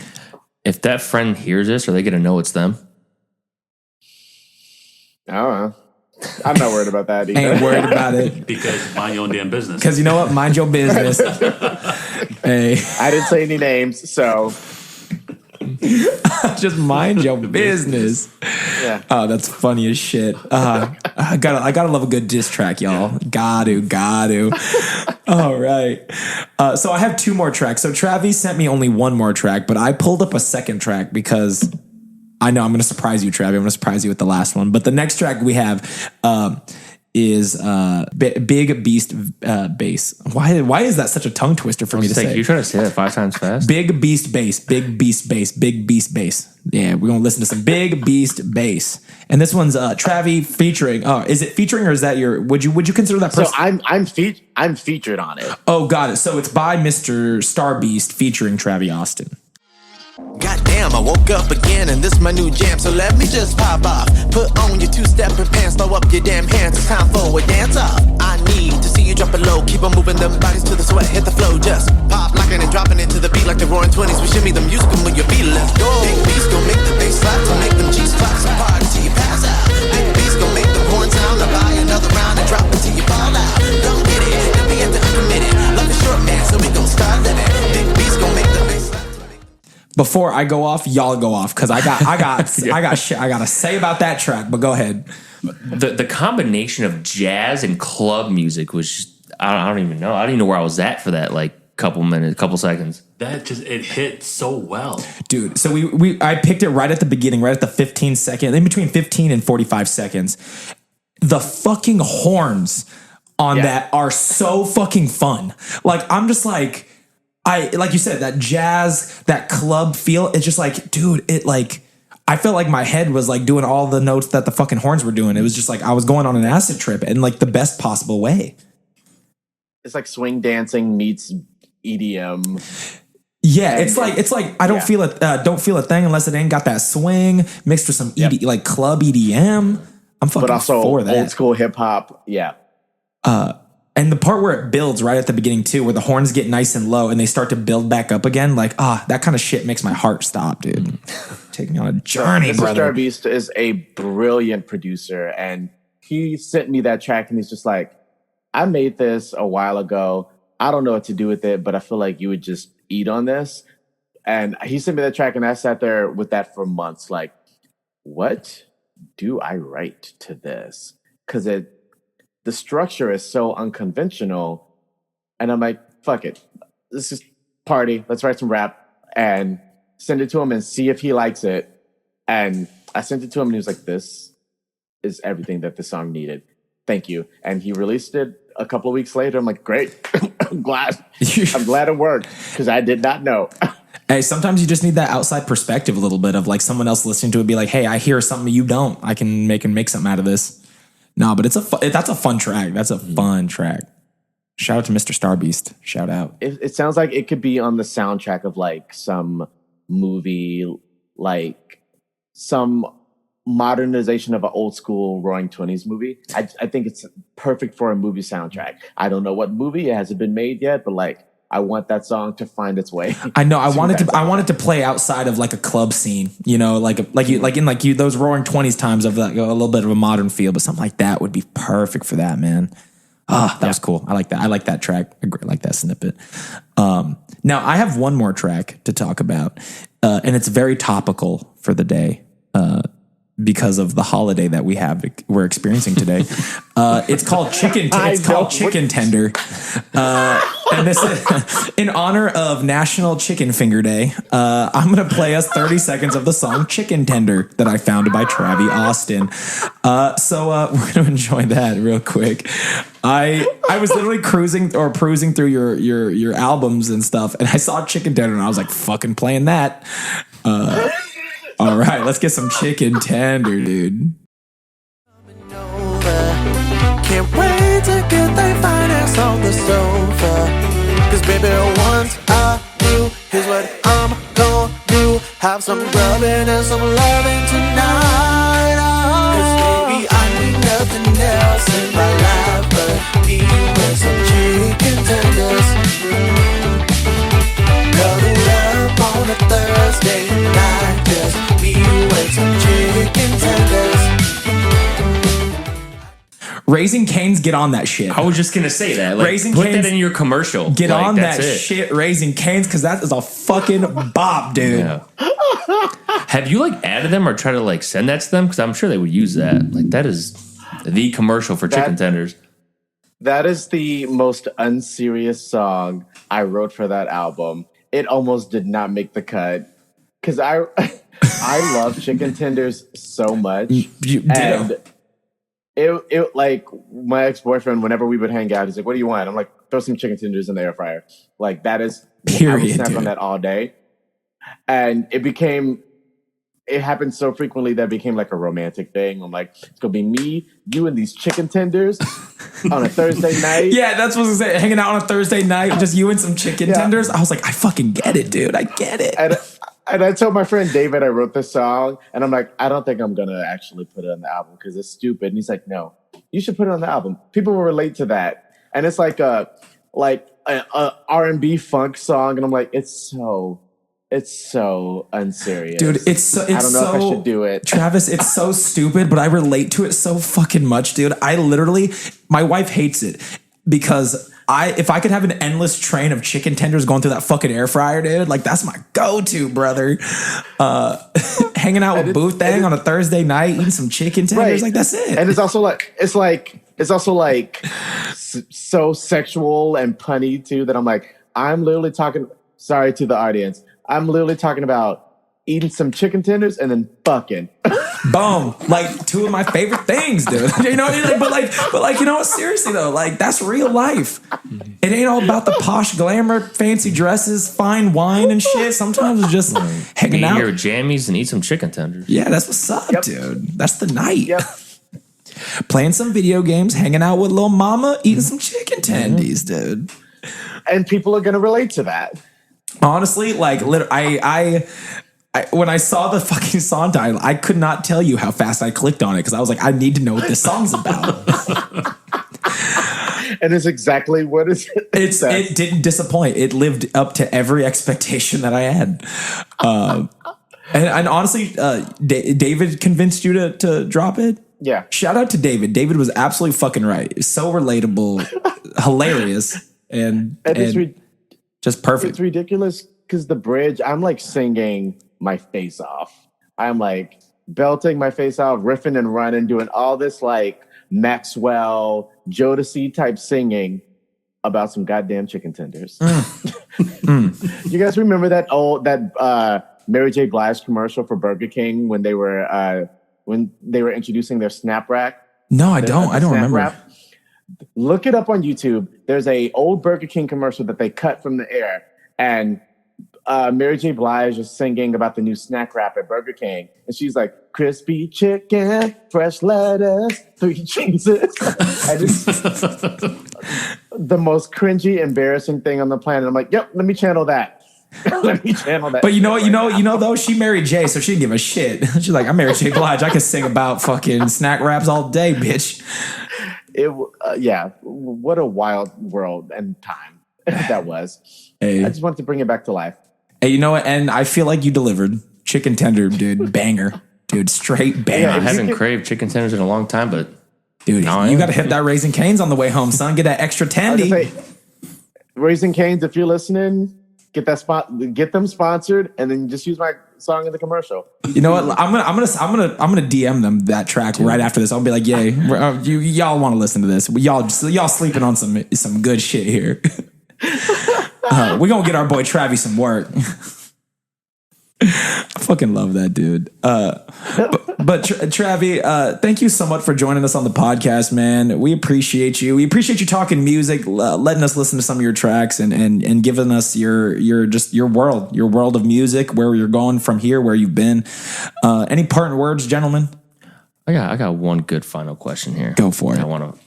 If that friend hears this, are they going to know it's them? I don't know. I'm not worried about that either. Ain't worried about it. Because mind your own damn business. Because you know what? Mind your business. Hey. I didn't say any names, so. Just mind your business. Yeah. Oh, that's funny as shit. I gotta love a good diss track, y'all. Got to. All right. So I have 2 more tracks. So Travie sent me only 1 more track, but I pulled up a second track because I know I'm going to surprise you, Travie. I'm going to surprise you with the last one. But the next track we have is Big Beast Bass. Why is that such a tongue twister for me to say? You're trying to say that 5 times fast? Big Beast Bass. Big Beast Bass. Big Beast Bass. Yeah, we're going to listen to some Big Beast Bass. And this one's Travie featuring. Oh, is it featuring, or is that your? Would you consider that person? So I'm featured on it. Oh, got it. So it's by Mr.Starbeast featuring Travie Austin. Goddamn, I woke up again and this my new jam, so let me just pop off. Put on your 2-stepper pants, throw up your damn hands, it's time for a dance off. I need to see you drop it low, keep on moving them bodies to the sweat, hit the flow, just pop, locking and dropping it to the beat like the roaring 20s. We shimmy the music and move your feet, let's go. Big beats gon' make the bass slap to make them cheeks clap, so party till you pass out. Big beats gon' make the horn sound, to buy another round and drop it till you fall out. Don't get it, then we get the uncommitted, like a short man, so we gon' start living. Big beats gon' make the bass slap. Before I go off, y'all go off, because I got shit I gotta say about that track. But go ahead. The combination of jazz and club music was just, I don't even know. I don't even know where I was at for that like couple seconds. That just, it hit so well, dude. So I picked it right at the beginning, right at the 15 second, in between 15 and 45 seconds. The fucking horns on that are so fucking fun. Like, I'm just like, like you said, that jazz, that club feel, it's just like, dude, it like, I felt like my head was like doing all the notes that the fucking horns were doing. It was just like I was going on an acid trip in like the best possible way. It's like swing dancing meets EDM. Yeah, it's like I don't feel a thing unless it ain't got that swing mixed with some like club EDM. I'm fucking but also for that. old school hip hop. Yeah. And the part where it builds right at the beginning too, where the horns get nice and low and they start to build back up again, like that kind of shit makes my heart stop, dude. Take me on a journey, brother. Mr.Starbeast is a brilliant producer, and he sent me that track, and he's just like, I made this a while ago. I don't know what to do with it, but I feel like you would just eat on this. And he sent me that track, and I sat there with that for months, like, what do I write to this? Because the structure is so unconventional. And I'm like, fuck it. Let's just party. Let's write some rap and send it to him and see if he likes it. And I sent it to him and he was like, this is everything that the song needed. Thank you. And he released it a couple of weeks later. I'm like, great. I'm glad it worked because I did not know. Hey, sometimes you just need that outside perspective a little bit of like someone else listening to it be like, hey, I hear something you don't. I can make something out of this. No, but that's a fun track. That's a fun track. Shout out to Mr.Starbeast. Shout out. It sounds like it could be on the soundtrack of like some movie, like some modernization of an old school Roaring '20s movie. I think it's perfect for a movie soundtrack. I don't know what movie, it hasn't been made yet, but like I want that song to find its way. I know. I wanted to play outside of like a club scene, you know, like in those Roaring '20s times of like a little bit of a modern feel, but something like that would be perfect for that, man. That was cool. I like that. I like that track. I like that snippet. Now I have one more track to talk about, and it's very topical for the day. Because of the holiday that we're experiencing today. It's called Chicken Tender. And this is in honor of National Chicken Finger Day. I'm going to play us 30 seconds of the song Chicken Tender that I found by Travie Austin. So we're going to enjoy that real quick. I was literally perusing through your albums and stuff, and I saw Chicken Tender and I was like, fucking playing that. All right, let's get some Chicken Tender, dude. Can't wait to get that fine ass on the sofa. Cause baby, once I do, here's what I'm gonna do. Have some rubbing and some loving tonight. Cause baby, I need nothing else in my life but me with some chicken tenders. Cuddled up on a Thursday night, just me with some chicken tenders. Raising Cane's get on that shit. I was just gonna say that. Like, Raising put Cane's, that in your commercial. Get on that shit, Raising Cane's, because that is a fucking bop, dude. Yeah. Have you like added them or tried to like send that to them? Because I'm sure they would use that. Like that is the commercial for chicken tenders. That is the most unserious song I wrote for that album. It almost did not make the cut because I love chicken tenders so much. And it like my ex-boyfriend, whenever we would hang out, he's like, "What do you want?" I'm like, "Throw some chicken tenders in the air fryer." Like that is period. I would snap on that all day, and it happened so frequently that it became like a romantic thing. I'm like, it's gonna be me, you, and these chicken tenders on a Thursday night. Yeah, that's what I was saying. Hanging out on a Thursday night, just you and some chicken tenders. I was like, I fucking get it, dude. I get it. And I told my friend David I wrote this song, and I'm like, I don't think I'm gonna actually put it on the album because it's stupid. And he's like, no, you should put it on the album. People will relate to that. And it's like a R&B funk song, and I'm like, it's so unserious, dude. I don't know if I should do it, Travis. It's so stupid, but I relate to it so fucking much, dude. My wife hates it because if I could have an endless train of chicken tenders going through that fucking air fryer, dude, like that's my go-to, brother. Hanging out with Boo Thang on a Thursday night, eating some chicken tenders, right. Like that's it. And it's also like so sexual and punny too that I'm like, I'm literally talking. Sorry to the audience. I'm literally talking about eating some chicken tenders and then fucking. Boom. Like two of my favorite things, dude. You know what I mean? But like, you know what? Seriously though, like that's real life. It ain't all about the posh glamour, fancy dresses, fine wine and shit. Sometimes it's just hanging out. Your jammies and eat some chicken tenders. Yeah, that's what's up, dude. That's the night. Yep. Playing some video games, hanging out with little mama, eating some chicken tendies, dude. And people are going to relate to that. Honestly, like, I when I saw the fucking song title, I could not tell you how fast I clicked on it because I was like, I need to know what this song's about. And it's exactly what it says. It didn't disappoint. It lived up to every expectation that I had. And honestly, David convinced you to drop it? Yeah. Shout out to David. David was absolutely fucking right. So relatable, hilarious, and just perfect. It's ridiculous because the bridge, I'm like singing my face off. I'm like belting my face off, riffing and running, doing all this like Maxwell, Jodeci type singing about some goddamn chicken tenders. You guys remember that Mary J. Blige commercial for Burger King when they were introducing their Snap Rack? No, I don't remember. Wrap? Look it up on YouTube. There's a old Burger King commercial that they cut from the air, and Mary J. Blige is singing about the new snack wrap at Burger King, and she's like, crispy chicken, fresh lettuce, 3 cheeses. And it's the most cringy, embarrassing thing on the planet. I'm like, yep, let me channel that. Let me channel that. But you know what? Though she married Jay, so she didn't give a shit. She's like, I'm Mary J. Blige. I can sing about fucking snack wraps all day, bitch. Yeah, what a wild world and time that was. Hey. I just wanted to bring it back to life. Hey, you know what? And I feel like you delivered. Chicken tender, dude, banger, dude, straight banger. I haven't craved chicken tenders in a long time, but dude, you got to hit that Raising Cane's on the way home, son. Get that extra tendy. Raising Cane's, if you're listening, get them sponsored, and then just use my song in the commercial. You know what? I'm gonna DM them that track right after this. I'll be like, "Yay, y'all want to listen to this? Y'all sleeping on some good shit here." We're gonna get our boy Travie some work. I fucking love that dude. But Travie, thank you so much for joining us on the podcast, man. We appreciate you. We appreciate you talking music, letting us listen to some of your tracks, and giving us your world of music, where you're going from here, where you've been. Any parting words, gentlemen? I got one good final question here. Go for it. I want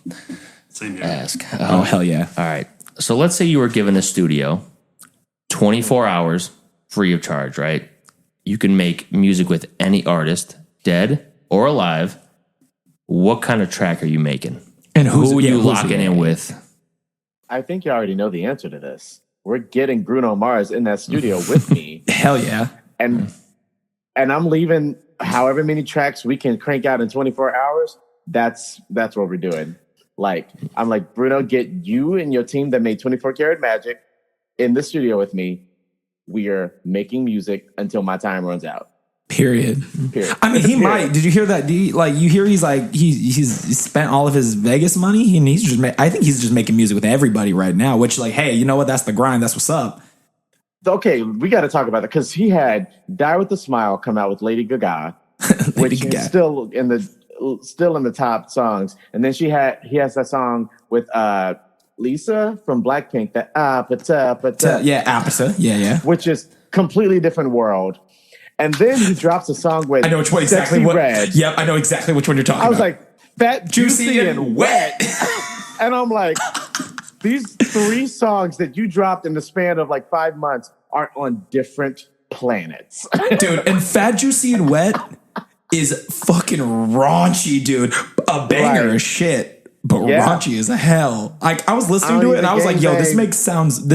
to ask. Oh, hell yeah. All right. So let's say you were given a studio 24 hours free of charge, right? You can make music with any artist, dead or alive. What kind of track are you making? And who are you locking in with? I think you already know the answer to this. We're getting Bruno Mars in that studio with me. Hell yeah. And I'm leaving however many tracks we can crank out in 24 hours. That's what we're doing. Like, I'm like, Bruno, get you and your team that made 24 Karat Magic in the studio with me. We are making music until my time runs out. Period. I mean, he might. Did you hear that? You hear he's like he's spent all of his Vegas money, and I think he's just making music with everybody right now. Which, like, hey, you know what? That's the grind. That's what's up. Okay, we got to talk about that because he had "Die with a Smile" come out with Lady Gaga, which is still in the top songs, and then he has that song with Lisa from Blackpink, that Apata. Yeah, Apata. Yeah. Which is completely different world. And then he drops a song with I know which one exactly. Red. Yep, I know exactly which one you're talking about. I was like, Fat, Juicy, and Wet. And I'm like, these 3 songs that you dropped in the span of like 5 months are on different planets. Dude, and Fat, Juicy, and Wet is fucking raunchy, dude. A banger of shit. But raunchy as hell. Like, I was listening to it and I was like, yo, this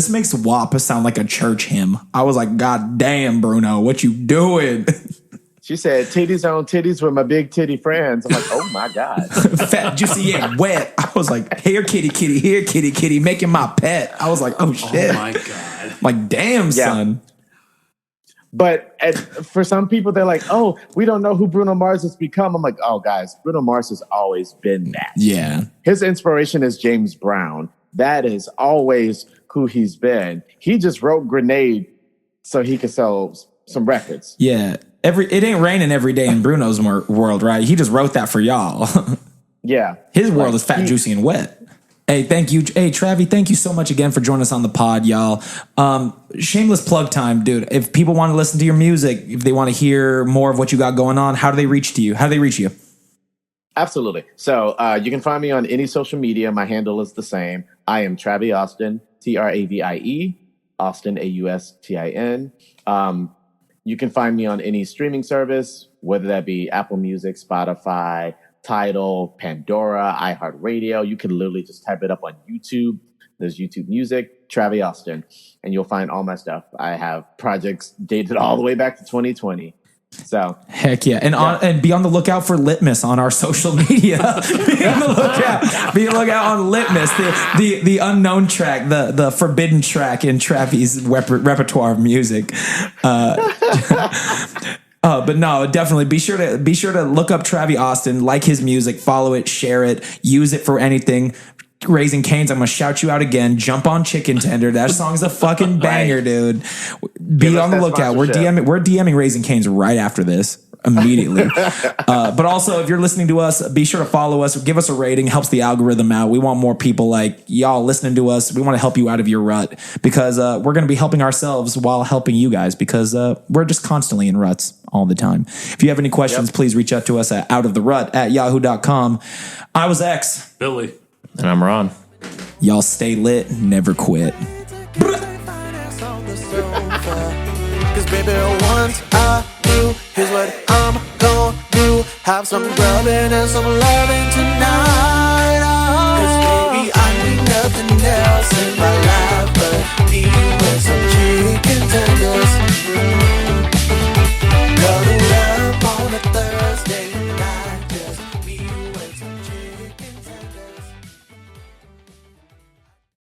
makes WAP sound like a church hymn. I was like, God damn, Bruno, what you doing? She said, titties on titties with my big titty friends. I'm like, oh my God. Fat, juicy, and wet. I was like, here, kitty, here, kitty, making my pet. I was like, oh shit. Oh my God. I'm like, damn, son. But for some people, they're like, oh, we don't know who Bruno Mars has become. I'm like, oh, guys, Bruno Mars has always been that. Yeah. His inspiration is James Brown. That is always who he's been. He just wrote Grenade so he could sell some records. Yeah. It ain't raining every day in Bruno's world, right? He just wrote that for y'all. Yeah. His world is fat, juicy, and wet. Hey, thank you. Hey, Travie, thank you so much again for joining us on the pod, y'all. Shameless plug time, dude. If people want to listen to your music, if they want to hear more of what you got going on, how do they reach you? Absolutely. So you can find me on any social media. My handle is the same. I am Travie Austin, Travie. Austin, Austin. You can find me on any streaming service, whether that be Apple Music, Spotify, Tidal, Pandora, iHeartRadio. You can literally just type it up on YouTube. There's YouTube Music, Travie Austin, and you'll find all my stuff. I have projects dated all the way back to 2020. So heck yeah, and be on the lookout for Litmus on our social media. Be on the lookout on Litmus, the unknown track, the forbidden track in Travie's repertoire of music. But no, definitely be sure to look up Travie Austin, like his music, follow it, share it, use it for anything. Raising Cane's, I'm gonna shout you out again. Jump on Chicken Tender. That song's a fucking banger, dude. Be on the lookout. We're DMing Raising Cane's right after this. Immediately. But also, if you're listening to us, be sure to follow us. Give us a rating. Helps the algorithm out. We want more people like y'all listening to us. We want to help you out of your rut because we're going to be helping ourselves while helping you guys because we're just constantly in ruts all the time. If you have any questions, please reach out to us at outoftherut@yahoo.com. I was X. Billy. And I'm Ron. Y'all stay lit, never quit. Cause baby, once I do, here's what I'm gonna do. Have some rubbing and some loving tonight. Cause baby, I need nothing else in my life.